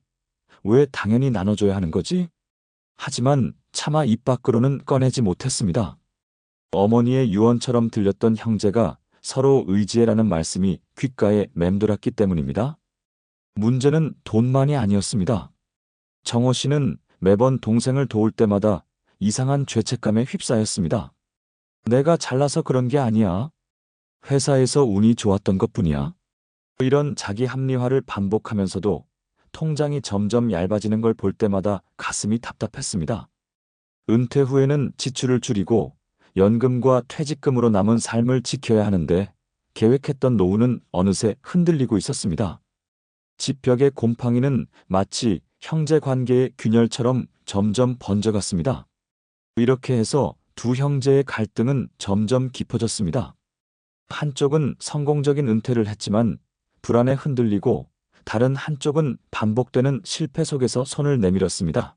[SPEAKER 1] 왜 당연히 나눠줘야 하는 거지? 하지만 차마 입 밖으로는 꺼내지 못했습니다. 어머니의 유언처럼 들렸던 형제가 서로 의지해라는 말씀이 귓가에 맴돌았기 때문입니다. 문제는 돈만이 아니었습니다. 정호 씨는 매번 동생을 도울 때마다 이상한 죄책감에 휩싸였습니다. 내가 잘나서 그런 게 아니야. 회사에서 운이 좋았던 것뿐이야. 이런 자기 합리화를 반복하면서도 통장이 점점 얇아지는 걸 볼 때마다 가슴이 답답했습니다. 은퇴 후에는 지출을 줄이고 연금과 퇴직금으로 남은 삶을 지켜야 하는데 계획했던 노후는 어느새 흔들리고 있었습니다. 집 벽의 곰팡이는 마치 형제 관계의 균열처럼 점점 번져갔습니다. 이렇게 해서 두 형제의 갈등은 점점 깊어졌습니다. 한쪽은 성공적인 은퇴를 했지만 불안에 흔들리고 다른 한쪽은 반복되는 실패 속에서 손을 내밀었습니다.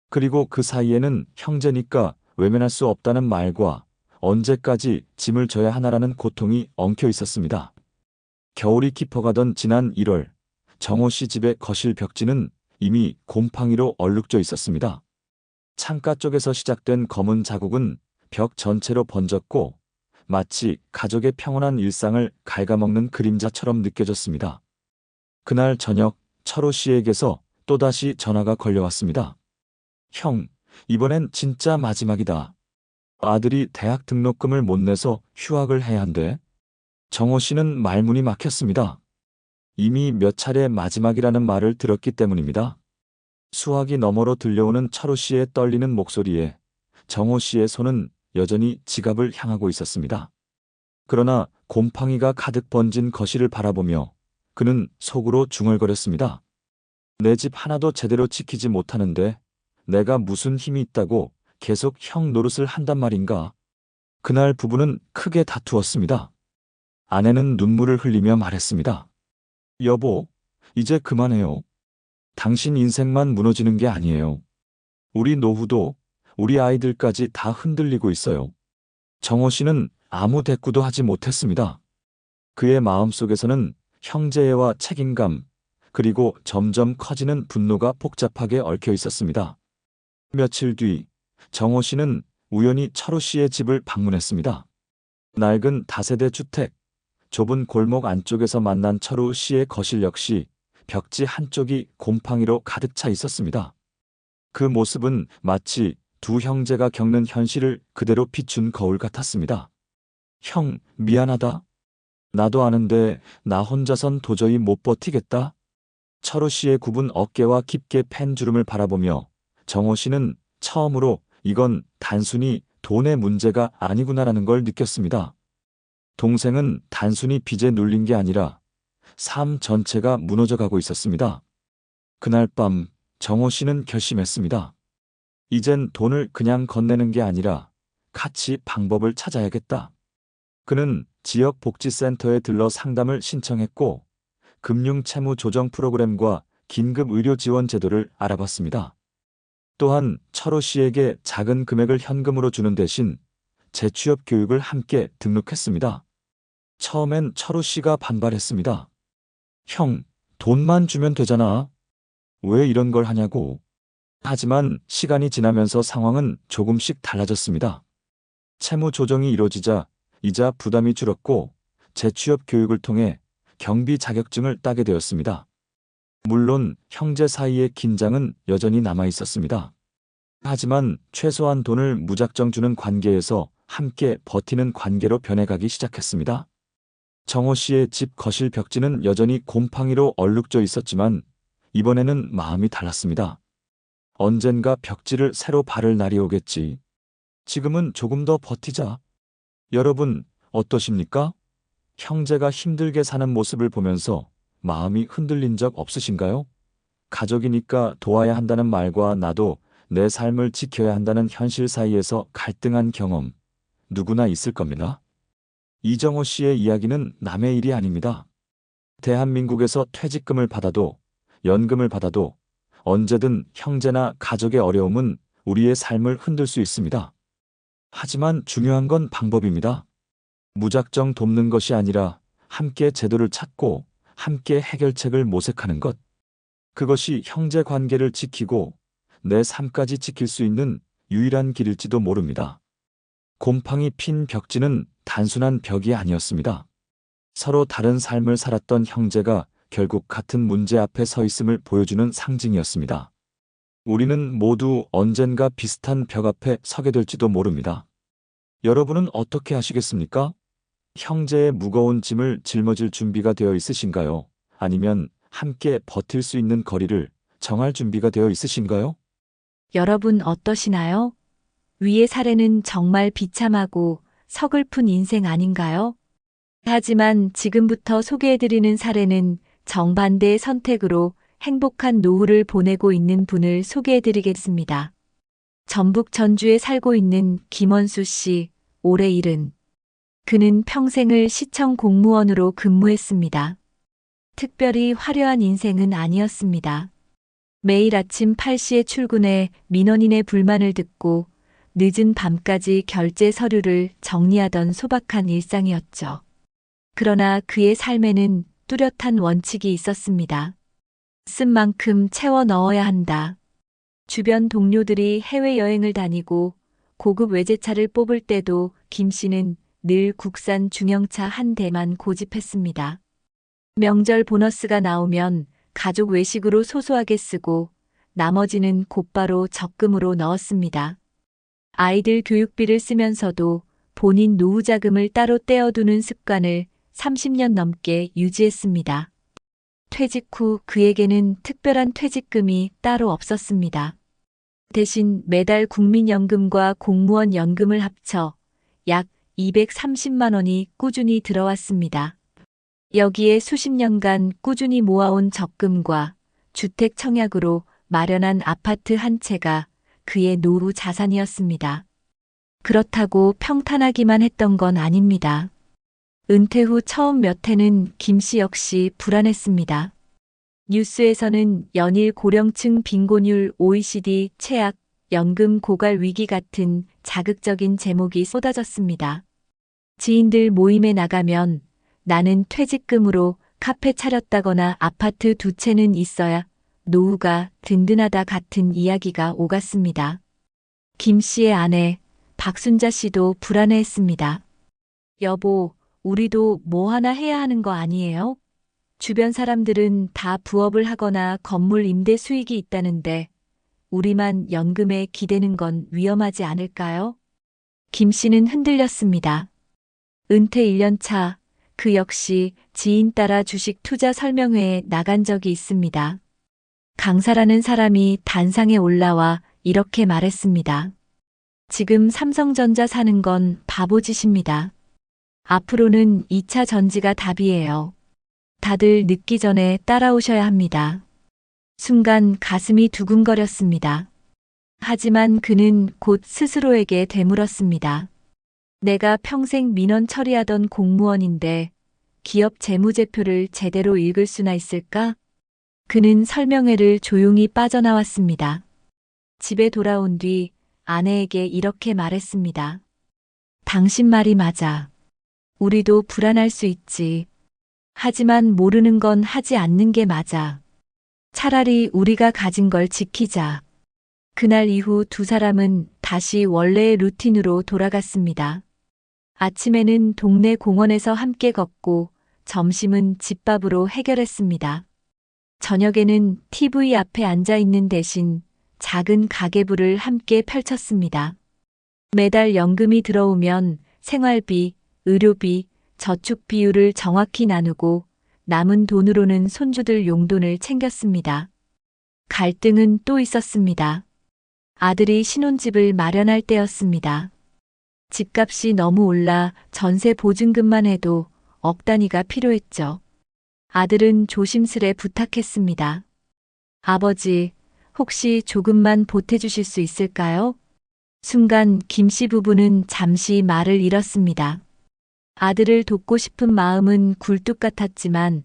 [SPEAKER 1] 그리고 그 사이에는 형제니까 외면할 수 없다는 말과 언제까지 짐을 져야 하나라는 고통이 엉켜 있었습니다. 겨울이 깊어가던 지난 1월, 정호 씨 집의 거실 벽지는 이미 곰팡이로 얼룩져 있었습니다. 창가 쪽에서 시작된 검은 자국은 벽 전체로 번졌고 마치 가족의 평온한 일상을 갉아먹는 그림자처럼 느껴졌습니다. 그날 저녁 철호 씨에게서 또다시 전화가 걸려왔습니다. 형, 이번엔 진짜 마지막이다. 아들이 대학 등록금을 못 내서 휴학을 해야 한대. 정호 씨는 말문이 막혔습니다. 이미 몇 차례 마지막이라는 말을 들었기 때문입니다. 수화기 너머로 들려오는 철호 씨의 떨리는 목소리에 정호 씨의 손은 여전히 지갑을 향하고 있었습니다. 그러나 곰팡이가 가득 번진 거실을 바라보며 그는 속으로 중얼거렸습니다. 내 집 하나도 제대로 지키지 못하는데 내가 무슨 힘이 있다고 계속 형 노릇을 한단 말인가? 그날 부부는 크게 다투었습니다. 아내는 눈물을 흘리며 말했습니다. 여보, 이제 그만해요. 당신 인생만 무너지는 게 아니에요. 우리 노후도 우리 아이들까지 다 흔들리고 있어요. 정호 씨는 아무 대꾸도 하지 못했습니다. 그의 마음속에서는 형제애와 책임감, 그리고 점점 커지는 분노가 복잡하게 얽혀 있었습니다. 며칠 뒤, 정호 씨는 우연히 철호 씨의 집을 방문했습니다. 낡은 다세대 주택, 좁은 골목 안쪽에서 만난 철호 씨의 거실 역시 벽지 한쪽이 곰팡이로 가득 차 있었습니다. 그 모습은 마치 두 형제가 겪는 현실을 그대로 비춘 거울 같았습니다. 형, 미안하다. 나도 아는데 나 혼자선 도저히 못 버티겠다. 철호 씨의 굽은 어깨와 깊게 팬 주름을 바라보며 정호 씨는 처음으로 이건 단순히 돈의 문제가 아니구나라는 걸 느꼈습니다. 동생은 단순히 빚에 눌린 게 아니라 삶 전체가 무너져가고 있었습니다. 그날 밤 정호 씨는 결심했습니다. 이젠 돈을 그냥 건네는 게 아니라 같이 방법을 찾아야겠다. 그는 지역 복지센터에 들러 상담을 신청했고 금융 채무 조정 프로그램과 긴급 의료 지원 제도를 알아봤습니다. 또한 철호 씨에게 작은 금액을 현금으로 주는 대신 재취업 교육을 함께 등록했습니다. 처음엔 철우 씨가 반발했습니다. 형, 돈만 주면 되잖아. 왜 이런 걸 하냐고. 하지만 시간이 지나면서 상황은 조금씩 달라졌습니다. 채무 조정이 이루어지자 이자 부담이 줄었고 재취업 교육을 통해 경비 자격증을 따게 되었습니다. 물론 형제 사이의 긴장은 여전히 남아 있었습니다. 하지만 최소한 돈을 무작정 주는 관계에서 함께 버티는 관계로 변해가기 시작했습니다. 정호 씨의 집 거실 벽지는 여전히 곰팡이로 얼룩져 있었지만 이번에는 마음이 달랐습니다. 언젠가 벽지를 새로 바를 날이 오겠지. 지금은 조금 더 버티자. 여러분, 어떠십니까? 형제가 힘들게 사는 모습을 보면서 마음이 흔들린 적 없으신가요? 가족이니까 도와야 한다는 말과 나도 내 삶을 지켜야 한다는 현실 사이에서 갈등한 경험, 누구나 있을 겁니다. 이정호 씨의 이야기는 남의 일이 아닙니다. 대한민국에서 퇴직금을 받아도, 연금을 받아도 언제든 형제나 가족의 어려움은 우리의 삶을 흔들 수 있습니다. 하지만 중요한 건 방법입니다. 무작정 돕는 것이 아니라 함께 제도를 찾고 함께 해결책을 모색하는 것. 그것이 형제 관계를 지키고 내 삶까지 지킬 수 있는 유일한 길일지도 모릅니다. 곰팡이 핀 벽지는 단순한 벽이 아니었습니다. 서로 다른 삶을 살았던 형제가 결국 같은 문제 앞에 서 있음을 보여주는 상징이었습니다. 우리는 모두 언젠가 비슷한 벽 앞에 서게 될지도 모릅니다. 여러분은 어떻게 하시겠습니까? 형제의 무거운 짐을 짊어질 준비가 되어 있으신가요? 아니면 함께 버틸 수 있는 거리를 정할 준비가 되어 있으신가요?
[SPEAKER 2] 여러분 어떠시나요? 위의 사례는 정말 비참하고 서글픈 인생 아닌가요? 하지만 지금부터 소개해드리는 사례는 정반대의 선택으로 행복한 노후를 보내고 있는 분을 소개해드리겠습니다. 전북 전주에 살고 있는 김원수 씨, 올해 70. 그는 평생을 시청 공무원으로 근무했습니다. 특별히 화려한 인생은 아니었습니다. 매일 아침 8시에 출근해 민원인의 불만을 듣고 늦은 밤까지 결제 서류를 정리하던 소박한 일상이었죠. 그러나 그의 삶에는 뚜렷한 원칙이 있었습니다. 쓴 만큼 채워 넣어야 한다. 주변 동료들이 해외여행을 다니고 고급 외제차를 뽑을 때도 김 씨는 늘 국산 중형차 한 대만 고집했습니다. 명절 보너스가 나오면 가족 외식으로 소소하게 쓰고 나머지는 곧바로 적금으로 넣었습니다. 아이들 교육비를 쓰면서도 본인 노후 자금을 따로 떼어두는 습관을 30년 넘게 유지했습니다. 퇴직 후 그에게는 특별한 퇴직금이 따로 없었습니다. 대신 매달 국민연금과 공무원 연금을 합쳐 약 230만 원이 꾸준히 들어왔습니다. 여기에 수십 년간 꾸준히 모아온 적금과 주택 청약으로 마련한 아파트 한 채가 그의 노후 자산이었습니다. 그렇다고 평탄하기만 했던 건 아닙니다. 은퇴 후 처음 몇 해는 김 씨 역시 불안했습니다. 뉴스에서는 연일 고령층 빈곤율 OECD 최악, 연금 고갈 위기 같은 자극적인 제목이 쏟아졌습니다. 지인들 모임에 나가면 나는 퇴직금으로 카페 차렸다거나 아파트 2채는 있어야 노후가 든든하다 같은 이야기가 오갔습니다. 김 씨의 아내 박순자 씨도 불안해했습니다. 여보, 우리도 뭐 하나 해야 하는 거 아니에요? 주변 사람들은 다 부업을 하거나 건물 임대 수익이 있다는데 우리만 연금에 기대는 건 위험하지 않을까요? 김 씨는 흔들렸습니다. 은퇴 1년 차, 그 역시 지인 따라 주식 투자 설명회에 나간 적이 있습니다. 강사라는 사람이 단상에 올라와 이렇게 말했습니다. 지금 삼성전자 사는 건 바보짓입니다. 앞으로는 2차 전지가 답이에요. 다들 늦기 전에 따라오셔야 합니다. 순간 가슴이 두근거렸습니다. 하지만 그는 곧 스스로에게 되물었습니다. 내가 평생 민원 처리하던 공무원인데 기업 재무제표를 제대로 읽을 수나 있을까? 그는 설명회를 조용히 빠져나왔습니다. 집에 돌아온 뒤 아내에게 이렇게 말했습니다. 당신 말이 맞아. 우리도 불안할 수 있지. 하지만 모르는 건 하지 않는 게 맞아. 차라리 우리가 가진 걸 지키자. 그날 이후 두 사람은 다시 원래의 루틴으로 돌아갔습니다. 아침에는 동네 공원에서 함께 걷고 점심은 집밥으로 해결했습니다. 저녁에는 TV 앞에 앉아 있는 대신 작은 가계부를 함께 펼쳤습니다. 매달 연금이 들어오면 생활비, 의료비, 저축 비율을 정확히 나누고 남은 돈으로는 손주들 용돈을 챙겼습니다. 갈등은 또 있었습니다. 아들이 신혼집을 마련할 때였습니다. 집값이 너무 올라 전세 보증금만 해도 억 단위가 필요했죠. 아들은 조심스레 부탁했습니다. 아버지, 혹시 조금만 보태주실 수 있을까요? 순간 김 씨 부부는 잠시 말을 잃었습니다. 아들을 돕고 싶은 마음은 굴뚝 같았지만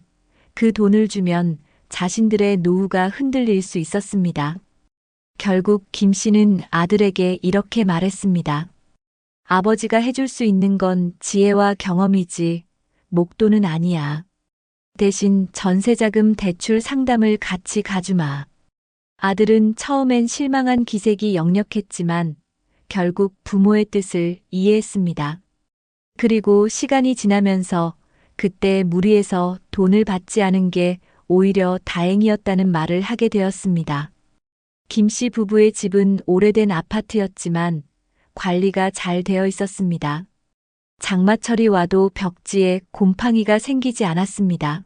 [SPEAKER 2] 그 돈을 주면 자신들의 노후가 흔들릴 수 있었습니다. 결국 김 씨는 아들에게 이렇게 말했습니다. 아버지가 해줄 수 있는 건 지혜와 경험이지 목돈은 아니야. 대신 전세자금 대출 상담을 같이 가주마. 아들은 처음엔 실망한 기색이 역력했지만 결국 부모의 뜻을 이해했습니다. 그리고 시간이 지나면서 그때 무리해서 돈을 받지 않은 게 오히려 다행이었다는 말을 하게 되었습니다. 김 씨 부부의 집은 오래된 아파트였지만 관리가 잘 되어 있었습니다. 장마철이 와도 벽지에 곰팡이가 생기지 않았습니다.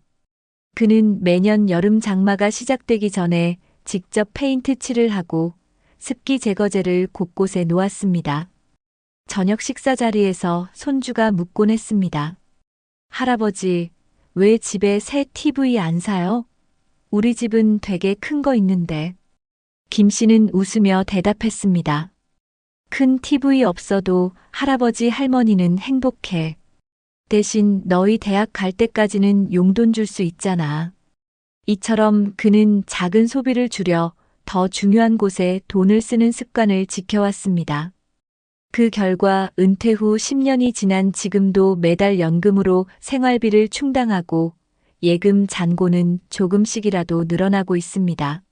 [SPEAKER 2] 그는 매년 여름 장마가 시작되기 전에 직접 페인트 칠을 하고 습기 제거제를 곳곳에 놓았습니다. 저녁 식사 자리에서 손주가 묻곤 했습니다. 할아버지, 왜 집에 새 TV 안 사요? 우리 집은 되게 큰 거 있는데. 김 씨는 웃으며 대답했습니다. 큰 TV 없어도 할아버지 할머니는 행복해. 대신 너희 대학 갈 때까지는 용돈 줄 수 있잖아. 이처럼 그는 작은 소비를 줄여 더 중요한 곳에 돈을 쓰는 습관을 지켜왔습니다. 그 결과 은퇴 후 10년이 지난 지금도 매달 연금으로 생활비를 충당하고 예금 잔고는 조금씩이라도 늘어나고 있습니다.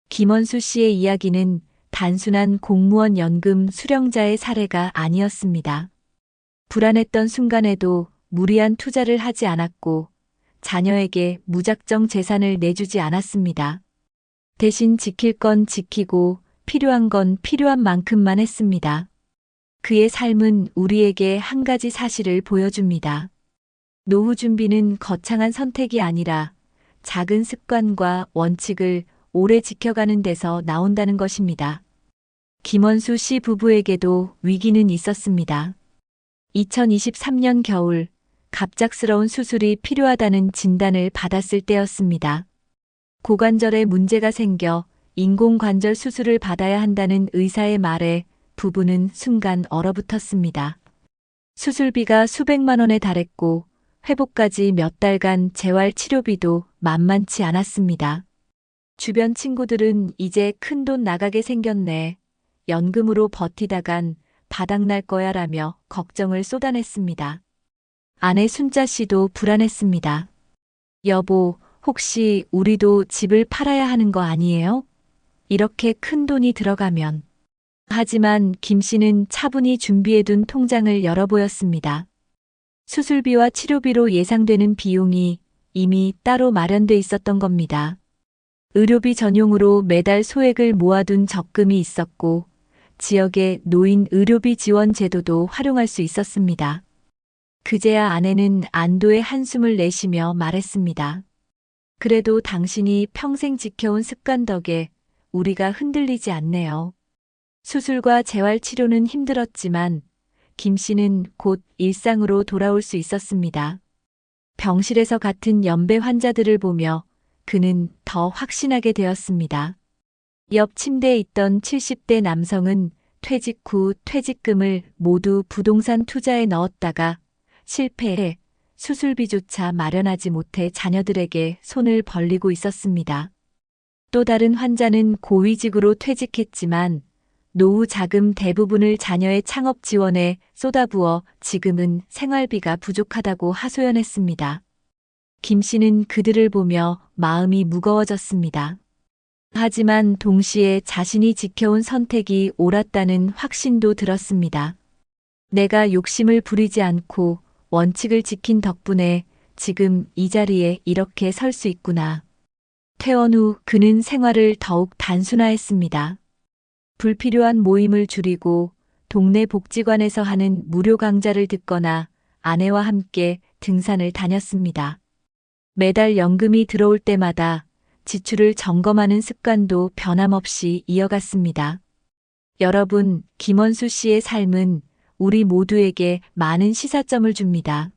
[SPEAKER 2] 김원수 씨의 이야기는 단순한 공무원 연금 수령자의 사례가 아니었습니다. 불안했던 순간에도 무리한 투자를 하지 않았고 자녀에게 무작정 재산을 내주지 않았습니다. 대신 지킬 건 지키고 필요한 건 필요한 만큼만 했습니다. 그의 삶은 우리에게 한 가지 사실을 보여줍니다. 노후 준비는 거창한 선택이 아니라 작은 습관과 원칙을 오래 지켜가는 데서 나온다는 것입니다. 김원수 씨 부부에게도 위기는 있었습니다. 2023년 겨울 갑작스러운 수술이 필요하다는 진단을 받았을 때였습니다. 고관절에 문제가 생겨 인공관절 수술을 받아야 한다는 의사의 말에 부부는 순간 얼어붙었습니다. 수술비가 수백만 원에 달했고 회복까지 몇 달간 재활 치료비도 만만치 않았습니다. 주변 친구들은 이제 큰돈 나가게 생겼네. 연금으로 버티다간 바닥날 거야 라며 걱정을 쏟아냈습니다. 아내 순자 씨도 불안했습니다. 여보, 혹시 우리도 집을 팔아야 하는 거 아니에요? 이렇게 큰 돈이 들어가면. 하지만 김 씨는 차분히 준비해둔 통장을 열어보였습니다. 수술비와 치료비로 예상되는 비용이 이미 따로 마련돼 있었던 겁니다. 의료비 전용으로 매달 소액을 모아둔 적금이 있었고 지역의 노인 의료비 지원 제도도 활용할 수 있었습니다. 그제야 아내는 안도의 한숨을 내쉬며 말했습니다. 그래도 당신이 평생 지켜온 습관 덕에 우리가 흔들리지 않네요. 수술과 재활치료는 힘들었지만 김 씨는 곧 일상으로 돌아올 수 있었습니다. 병실에서 같은 연배 환자들을 보며 그는 더 확신하게 되었습니다. 옆 침대에 있던 70대 남성은 퇴직 후 퇴직금을 모두 부동산 투자에 넣었다가 실패해 수술비조차 마련하지 못해 자녀들에게 손을 벌리고 있었습니다. 또 다른 환자는 고위직으로 퇴직했지만 노후 자금 대부분을 자녀의 창업 지원에 쏟아부어 지금은 생활비가 부족하다고 하소연했습니다. 김 씨는 그들을 보며 마음이 무거워졌습니다. 하지만 동시에 자신이 지켜온 선택이 옳았다는 확신도 들었습니다. 내가 욕심을 부리지 않고 원칙을 지킨 덕분에 지금 이 자리에 이렇게 설 수 있구나. 퇴원 후 그는 생활을 더욱 단순화했습니다. 불필요한 모임을 줄이고 동네 복지관에서 하는 무료 강좌를 듣거나 아내와 함께 등산을 다녔습니다. 매달 연금이 들어올 때마다 지출을 점검하는 습관도 변함없이 이어갔습니다. 여러분, 김원수 씨의 삶은 우리 모두에게 많은 시사점을 줍니다.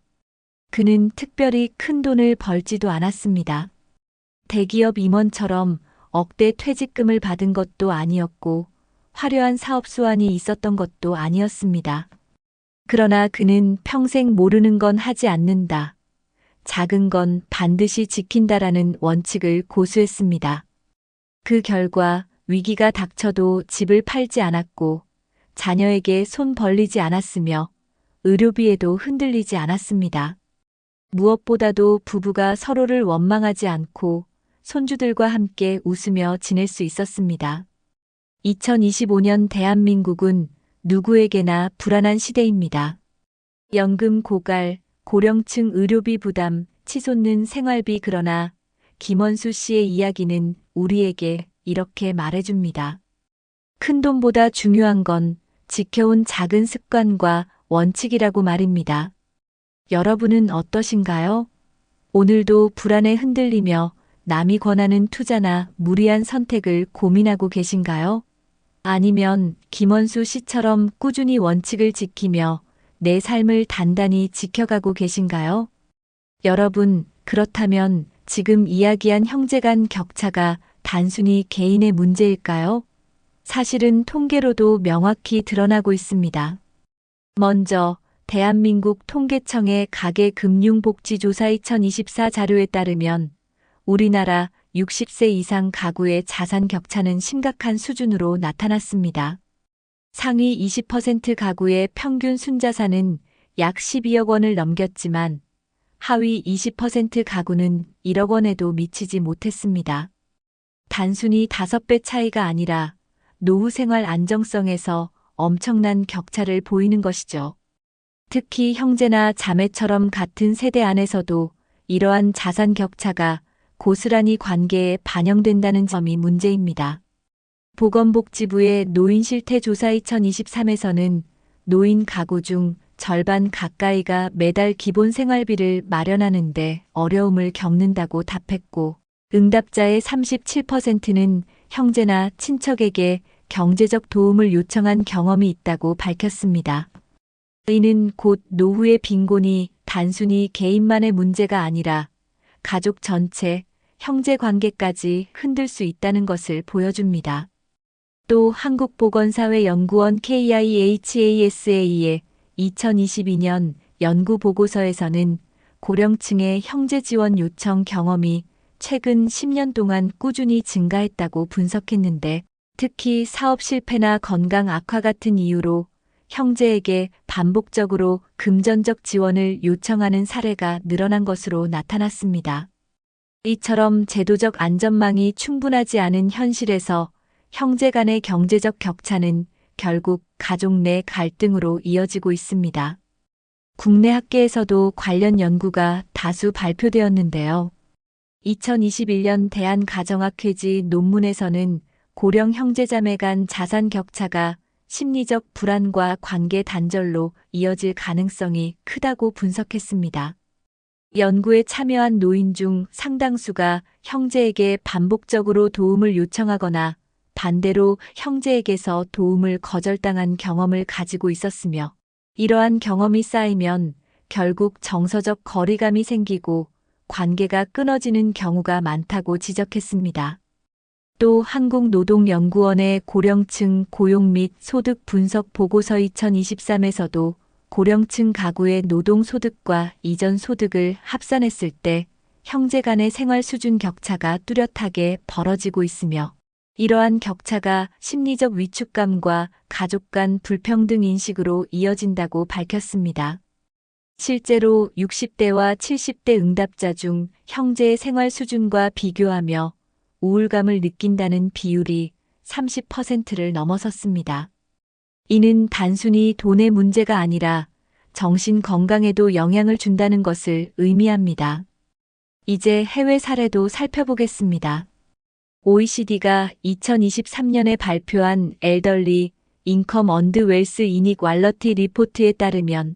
[SPEAKER 2] 그는 특별히 큰 돈을 벌지도 않았습니다. 대기업 임원처럼 억대 퇴직금을 받은 것도 아니었고 화려한 사업 수완이 있었던 것도 아니었습니다. 그러나 그는 평생 모르는 건 하지 않는다. 작은 건 반드시 지킨다라는 원칙을 고수했습니다. 그 결과 위기가 닥쳐도 집을 팔지 않았고 자녀에게 손 벌리지 않았으며 의료비에도 흔들리지 않았습니다. 무엇보다도 부부가 서로를 원망하지 않고 손주들과 함께 웃으며 지낼 수 있었습니다. 2025년 대한민국은 누구에게나 불안한 시대입니다. 연금 고갈, 고령층 의료비 부담, 치솟는 생활비. 그러나 김원수 씨의 이야기는 우리에게 이렇게 말해줍니다. 큰돈보다 중요한 건 지켜온 작은 습관과 원칙이라고 말입니다. 여러분은 어떠신가요? 오늘도 불안에 흔들리며 남이 권하는 투자나 무리한 선택을 고민하고 계신가요? 아니면 김원수 씨처럼 꾸준히 원칙을 지키며 내 삶을 단단히 지켜가고 계신가요? 여러분, 그렇다면 지금 이야기한 형제 간 격차가 단순히 개인의 문제일까요? 사실은 통계로도 명확히 드러나고 있습니다. 먼저 대한민국 통계청의 가계금융복지조사 2024 자료에 따르면 우리나라 60세 이상 가구의 자산 격차는 심각한 수준으로 나타났습니다. 상위 20% 가구의 평균 순자산은 약 12억 원을 넘겼지만 하위 20% 가구는 1억 원에도 미치지 못했습니다. 단순히 5배 차이가 아니라 노후 생활 안정성에서 엄청난 격차를 보이는 것이죠. 특히 형제나 자매처럼 같은 세대 안에서도 이러한 자산 격차가 고스란히 관계에 반영된다는 점이 문제입니다. 보건복지부의 노인 실태 조사 2023에서는 노인 가구 중 절반 가까이가 매달 기본 생활비를 마련하는데 어려움을 겪는다고 답했고, 응답자의 37%는 형제나 친척에게 경제적 도움을 요청한 경험이 있다고 밝혔습니다. 이는 곧 노후의 빈곤이 단순히 개인만의 문제가 아니라 가족 전체, 형제 관계까지 흔들 수 있다는 것을 보여줍니다. 또 한국보건사회연구원 KIHASA의 2022년 연구 보고서에서는 고령층의 형제 지원 요청 경험이 최근 10년 동안 꾸준히 증가했다고 분석했는데, 특히 사업 실패나 건강 악화 같은 이유로 형제에게 반복적으로 금전적 지원을 요청하는 사례가 늘어난 것으로 나타났습니다. 이처럼 제도적 안전망이 충분하지 않은 현실에서 형제 간의 경제적 격차는 결국 가족 내 갈등으로 이어지고 있습니다. 국내 학계에서도 관련 연구가 다수 발표되었는데요. 2021년 대한가정학회지 논문에서는 고령 형제자매 간 자산 격차가 심리적 불안과 관계 단절로 이어질 가능성이 크다고 분석했습니다. 연구에 참여한 노인 중 상당수가 형제에게 반복적으로 도움을 요청하거나 반대로 형제에게서 도움을 거절당한 경험을 가지고 있었으며, 이러한 경험이 쌓이면 결국 정서적 거리감이 생기고 관계가 끊어지는 경우가 많다고 지적했습니다. 또 한국노동연구원의 고령층 고용 및 소득 분석 보고서 2023에서도 고령층 가구의 노동소득과 이전 소득을 합산했을 때 형제 간의 생활 수준 격차가 뚜렷하게 벌어지고 있으며, 이러한 격차가 심리적 위축감과 가족 간 불평등 인식으로 이어진다고 밝혔습니다. 실제로 60대와 70대 응답자 중 형제의 생활 수준과 비교하며 우울감을 느낀다는 비율이 30%를 넘어섰습니다. 이는 단순히 돈의 문제가 아니라 정신 건강에도 영향을 준다는 것을 의미합니다. 이제 해외 사례도 살펴보겠습니다. OECD가 2023년에 발표한 엘더리 인컴 언드 웰스 이닉왈러티 리포트에 따르면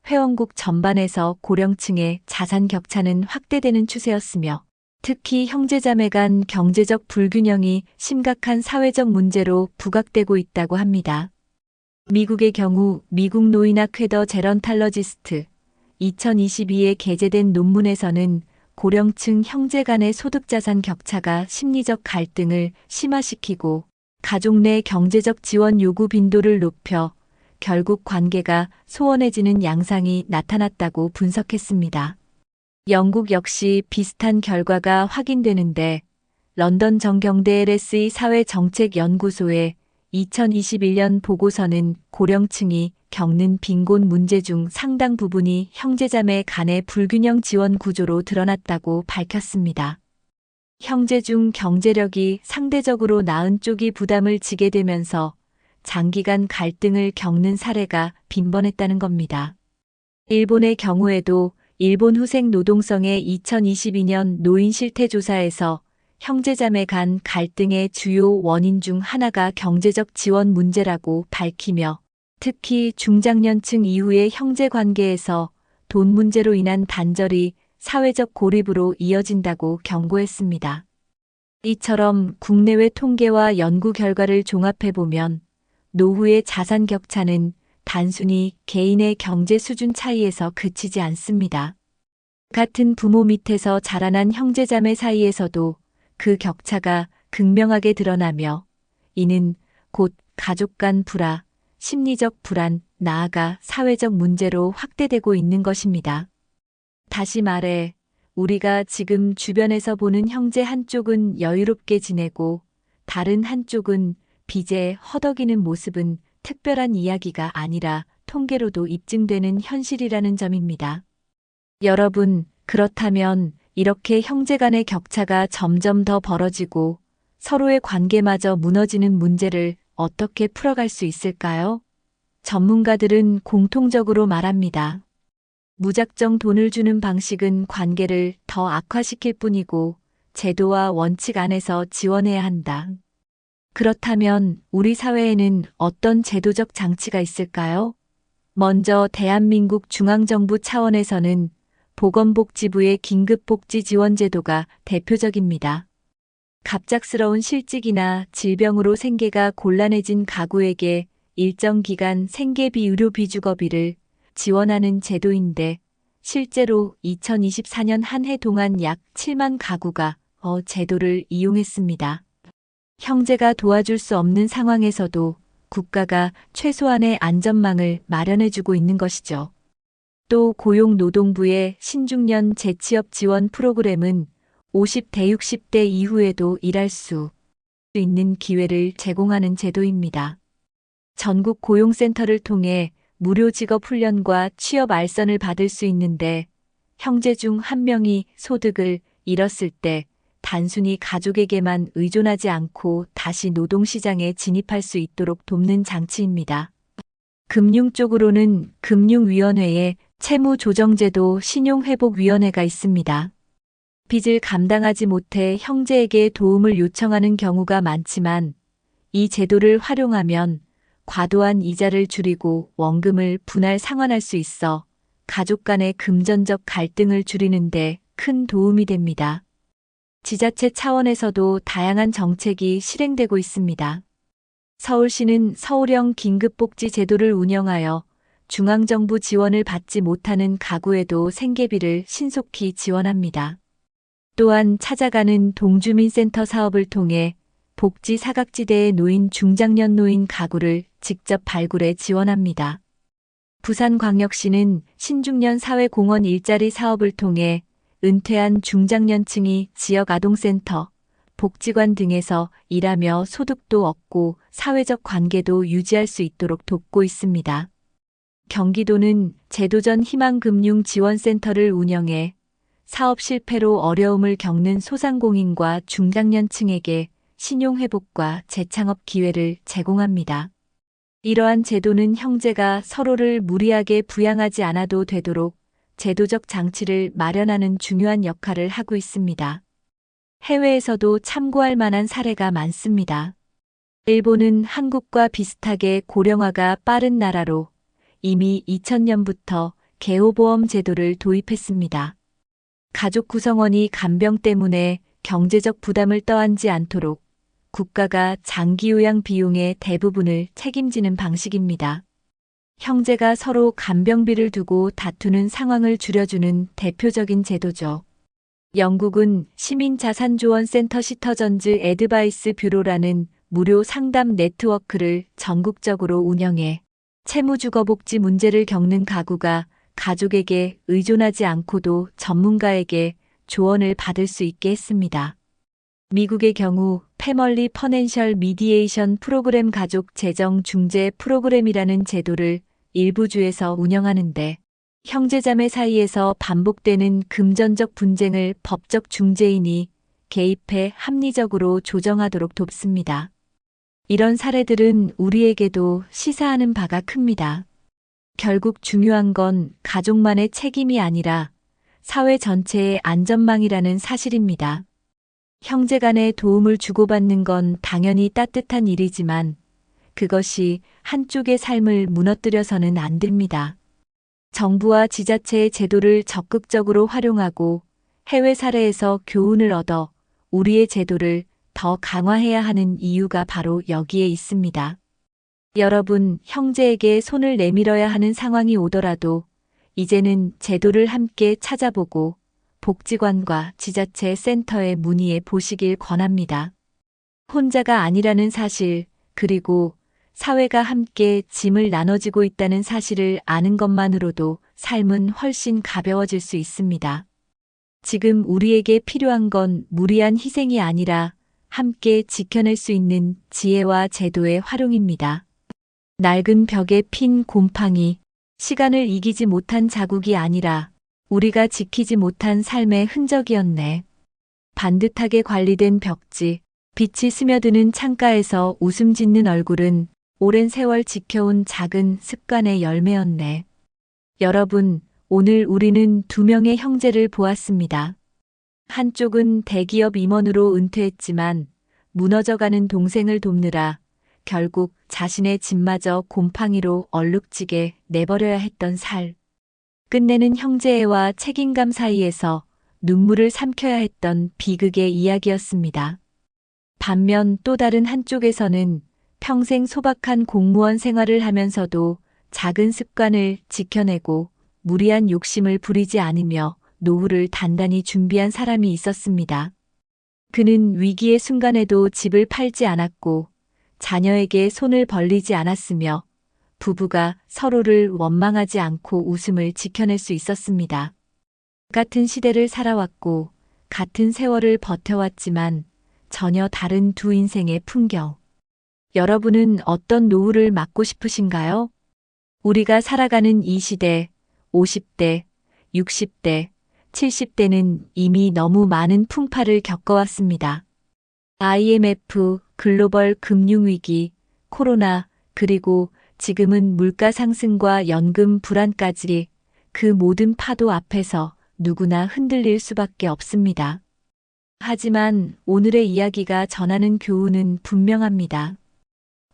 [SPEAKER 2] 회원국 전반에서 고령층의 자산 격차는 확대되는 추세였으며 특히 형제자매 간 경제적 불균형이 심각한 사회적 문제로 부각되고 있다고 합니다. 미국의 경우 미국 노인학 회더 제런탈러지스트 2022에 게재된 논문에서는 고령층 형제 간의 소득자산 격차가 심리적 갈등을 심화시키고 가족 내 경제적 지원 요구 빈도를 높여 결국 관계가 소원해지는 양상이 나타났다고 분석했습니다. 영국 역시 비슷한 결과가 확인되는데 런던 정경대 LSE 사회정책연구소의 2021년 보고서는 고령층이 겪는 빈곤 문제 중 상당 부분이 형제자매 간의 불균형 지원 구조로 드러났다고 밝혔습니다. 형제 중 경제력이 상대적으로 나은 쪽이 부담을 지게 되면서 장기간 갈등을 겪는 사례가 빈번했다는 겁니다. 일본의 경우에도 일본 후생 노동성의 2022년 노인 실태 조사에서 형제자매 간 갈등의 주요 원인 중 하나가 경제적 지원 문제라고 밝히며 특히 중장년층 이후의 형제 관계에서 돈 문제로 인한 단절이 사회적 고립으로 이어진다고 경고했습니다. 이처럼 국내외 통계와 연구 결과를 종합해보면 노후의 자산 격차는 단순히 개인의 경제 수준 차이에서 그치지 않습니다. 같은 부모 밑에서 자라난 형제자매 사이에서도 그 격차가 극명하게 드러나며 이는 곧 가족 간 불화, 심리적 불안, 나아가 사회적 문제로 확대되고 있는 것입니다. 다시 말해, 우리가 지금 주변에서 보는 형제 한쪽은 여유롭게 지내고 다른 한쪽은 빚에 허덕이는 모습은 특별한 이야기가 아니라 통계로도 입증되는 현실이라는 점입니다. 여러분, 그렇다면 이렇게 형제 간의 격차가 점점 더 벌어지고 서로의 관계마저 무너지는 문제를 어떻게 풀어갈 수 있을까요? 전문가들은 공통적으로 말합니다. 무작정 돈을 주는 방식은 관계를 더 악화시킬 뿐이고 제도와 원칙 안에서 지원해야 한다. 그렇다면 우리 사회에는 어떤 제도적 장치가 있을까요? 먼저 대한민국 중앙정부 차원에서는 보건복지부의 긴급복지지원제도가 대표적입니다. 갑작스러운 실직이나 질병으로 생계가 곤란해진 가구에게 일정 기간 생계비 의료비 주거비를 지원하는 제도인데 실제로 2024년 한 해 동안 약 7만 가구가 제도를 이용했습니다. 형제가 도와줄 수 없는 상황에서도 국가가 최소한의 안전망을 마련해주고 있는 것이죠. 또 고용노동부의 신중년 재취업 지원 프로그램은 50대 60대 이후에도 일할 수 있는 기회를 제공하는 제도입니다. 전국 고용센터를 통해 무료 직업 훈련과 취업 알선을 받을 수 있는데 형제 중 한 명이 소득을 잃었을 때 단순히 가족에게만 의존하지 않고 다시 노동시장에 진입할 수 있도록 돕는 장치입니다. 금융 쪽으로는 금융위원회에 채무조정제도 신용회복위원회가 있습니다. 빚을 감당하지 못해 형제에게 도움을 요청하는 경우가 많지만 이 제도를 활용하면 과도한 이자를 줄이고 원금을 분할 상환할 수 있어 가족 간의 금전적 갈등을 줄이는 데 큰 도움이 됩니다. 지자체 차원에서도 다양한 정책이 실행되고 있습니다. 서울시는 서울형 긴급복지 제도를 운영하여 중앙정부 지원을 받지 못하는 가구에도 생계비를 신속히 지원합니다. 또한 찾아가는 동주민센터 사업을 통해 복지 사각지대에 놓인 중장년 노인 가구를 직접 발굴해 지원합니다. 부산광역시는 신중년 사회공헌 일자리 사업을 통해 은퇴한 중장년층이 지역 아동센터, 복지관 등에서 일하며 소득도 얻고 사회적 관계도 유지할 수 있도록 돕고 있습니다. 경기도는 제도전 희망금융지원센터를 운영해 사업 실패로 어려움을 겪는 소상공인과 중장년층에게 신용회복과 재창업 기회를 제공합니다. 이러한 제도는 형제가 서로를 무리하게 부양하지 않아도 되도록 제도적 장치를 마련하는 중요한 역할을 하고 있습니다. 해외에서도 참고할 만한 사례가 많습니다. 일본은 한국과 비슷하게 고령화가 빠른 나라로 이미 2000년부터 개호보험 제도를 도입했습니다. 가족 구성원이 간병 때문에 경제적 부담을 떠안지 않도록 국가가 장기 요양 비용의 대부분을 책임지는 방식입니다. 형제가 서로 간병비를 두고 다투는 상황을 줄여주는 대표적인 제도죠. 영국은 시민자산조언센터 시터전즈 애드바이스 뷰로라는 무료 상담 네트워크를 전국적으로 운영해 채무주거복지 문제를 겪는 가구가 가족에게 의존하지 않고도 전문가에게 조언을 받을 수 있게 했습니다. 미국의 경우 패멀리 퍼넨셜 미디에이션 프로그램 가족 재정 중재 프로그램이라는 제도를 일부 주에서 운영하는데 형제자매 사이에서 반복되는 금전적 분쟁을 법적 중재인이 개입해 합리적으로 조정하도록 돕습니다. 이런 사례들은 우리에게도 시사하는 바가 큽니다. 결국 중요한 건 가족만의 책임이 아니라 사회 전체의 안전망이라는 사실입니다. 형제간의 도움을 주고받는 건 당연히 따뜻한 일이지만 그것이 한쪽의 삶을 무너뜨려서는 안 됩니다. 정부와 지자체의 제도를 적극적으로 활용하고 해외 사례에서 교훈을 얻어 우리의 제도를 더 강화해야 하는 이유가 바로 여기에 있습니다. 여러분, 형제에게 손을 내밀어야 하는 상황이 오더라도 이제는 제도를 함께 찾아보고 복지관과 지자체 센터에 문의해 보시길 권합니다. 혼자가 아니라는 사실, 그리고 사회가 함께 짐을 나눠지고 있다는 사실을 아는 것만으로도 삶은 훨씬 가벼워질 수 있습니다. 지금 우리에게 필요한 건 무리한 희생이 아니라 함께 지켜낼 수 있는 지혜와 제도의 활용입니다. 낡은 벽에 핀 곰팡이, 시간을 이기지 못한 자국이 아니라 우리가 지키지 못한 삶의 흔적이었네. 반듯하게 관리된 벽지, 빛이 스며드는 창가에서 웃음 짓는 얼굴은 오랜 세월 지켜온 작은 습관의 열매였네. 여러분, 오늘 우리는 두 명의 형제를 보았습니다. 한쪽은 대기업 임원으로 은퇴했지만 무너져가는 동생을 돕느라 결국 자신의 집마저 곰팡이로 얼룩지게 내버려야 했던 살. 끝내는 형제애와 책임감 사이에서 눈물을 삼켜야 했던 비극의 이야기였습니다. 반면 또 다른 한쪽에서는 평생 소박한 공무원 생활을 하면서도 작은 습관을 지켜내고 무리한 욕심을 부리지 않으며 노후를 단단히 준비한 사람이 있었습니다. 그는 위기의 순간에도 집을 팔지 않았고 자녀에게 손을 벌리지 않았으며 부부가 서로를 원망하지 않고 웃음을 지켜낼 수 있었습니다. 같은 시대를 살아왔고 같은 세월을 버텨왔지만 전혀 다른 두 인생의 풍경. 여러분은 어떤 노후를 맞고 싶으신가요? 우리가 살아가는 이 시대, 50대, 60대, 70대는 이미 너무 많은 풍파를 겪어왔습니다. IMF, 글로벌 금융위기, 코로나, 그리고 지금은 물가 상승과 연금 불안까지 그 모든 파도 앞에서 누구나 흔들릴 수밖에 없습니다. 하지만 오늘의 이야기가 전하는 교훈은 분명합니다.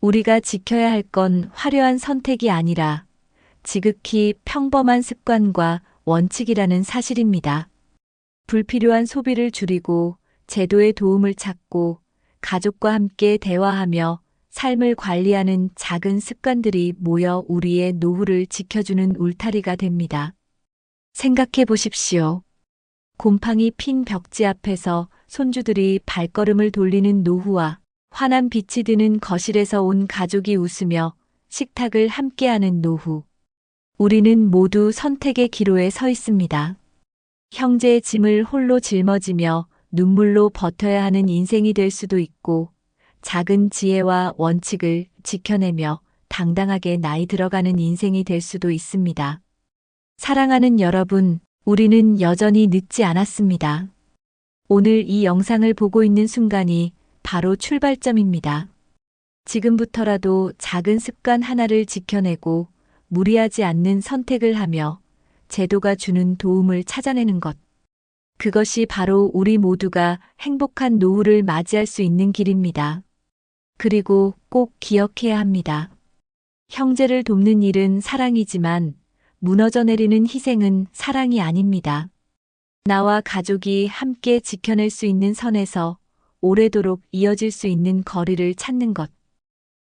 [SPEAKER 2] 우리가 지켜야 할 건 화려한 선택이 아니라 지극히 평범한 습관과 원칙이라는 사실입니다. 불필요한 소비를 줄이고 제도의 도움을 찾고 가족과 함께 대화하며 삶을 관리하는 작은 습관들이 모여 우리의 노후를 지켜주는 울타리가 됩니다. 생각해 보십시오. 곰팡이 핀 벽지 앞에서 손주들이 발걸음을 돌리는 노후와 환한 빛이 드는 거실에서 온 가족이 웃으며 식탁을 함께하는 노후. 우리는 모두 선택의 기로에 서 있습니다. 형제의 짐을 홀로 짊어지며 눈물로 버텨야 하는 인생이 될 수도 있고, 작은 지혜와 원칙을 지켜내며 당당하게 나이 들어가는 인생이 될 수도 있습니다. 사랑하는 여러분, 우리는 여전히 늦지 않았습니다. 오늘 이 영상을 보고 있는 순간이 바로 출발점입니다. 지금부터라도 작은 습관 하나를 지켜내고 무리하지 않는 선택을 하며 제도가 주는 도움을 찾아내는 것. 그것이 바로 우리 모두가 행복한 노후를 맞이할 수 있는 길입니다. 그리고 꼭 기억해야 합니다. 형제를 돕는 일은 사랑이지만 무너져 내리는 희생은 사랑이 아닙니다. 나와 가족이 함께 지켜낼 수 있는 선에서 오래도록 이어질 수 있는 거리를 찾는 것.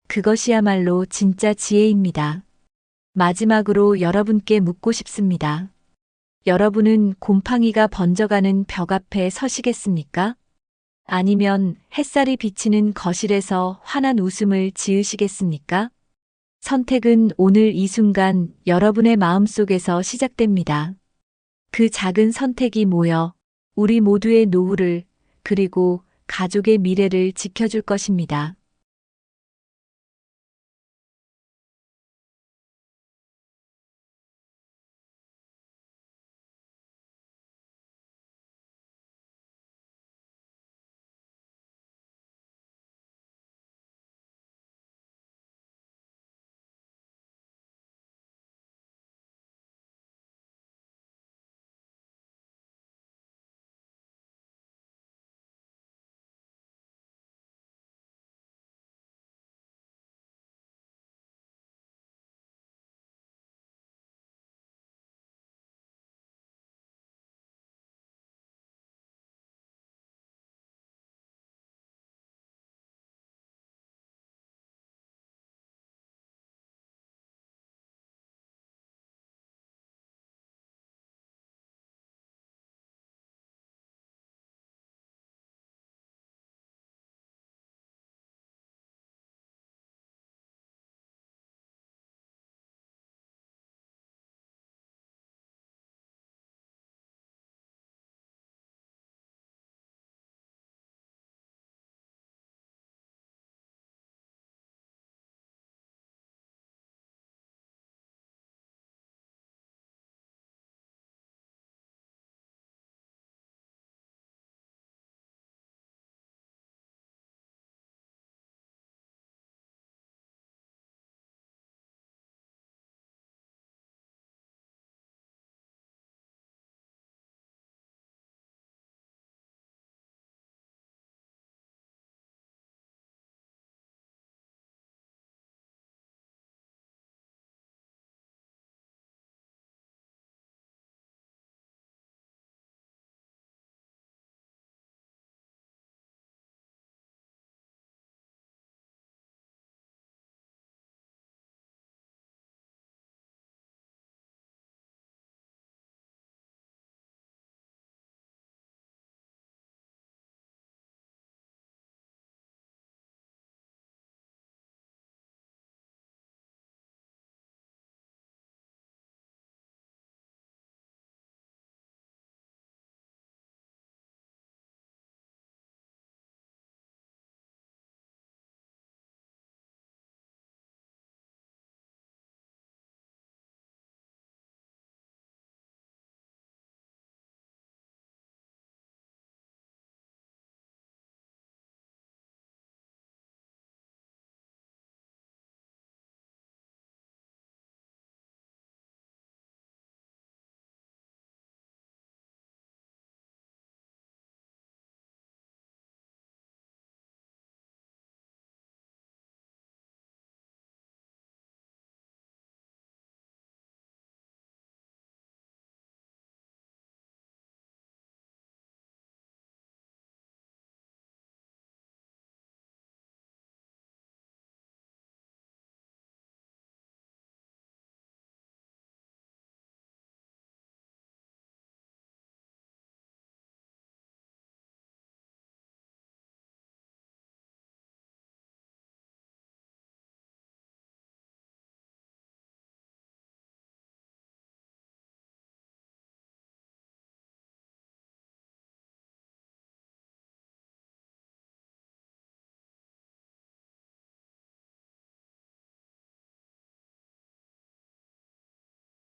[SPEAKER 2] 그것이야말로 진짜 지혜입니다. 마지막으로 여러분께 묻고 싶습니다. 여러분은 곰팡이가 번져가는 벽 앞에 서시겠습니까? 아니면 햇살이 비치는 거실에서 환한 웃음을 지으시겠습니까? 선택은 오늘 이 순간 여러분의 마음속에서 시작됩니다. 그 작은 선택이 모여 우리 모두의 노후를 그리고 가족의 미래를 지켜줄 것입니다.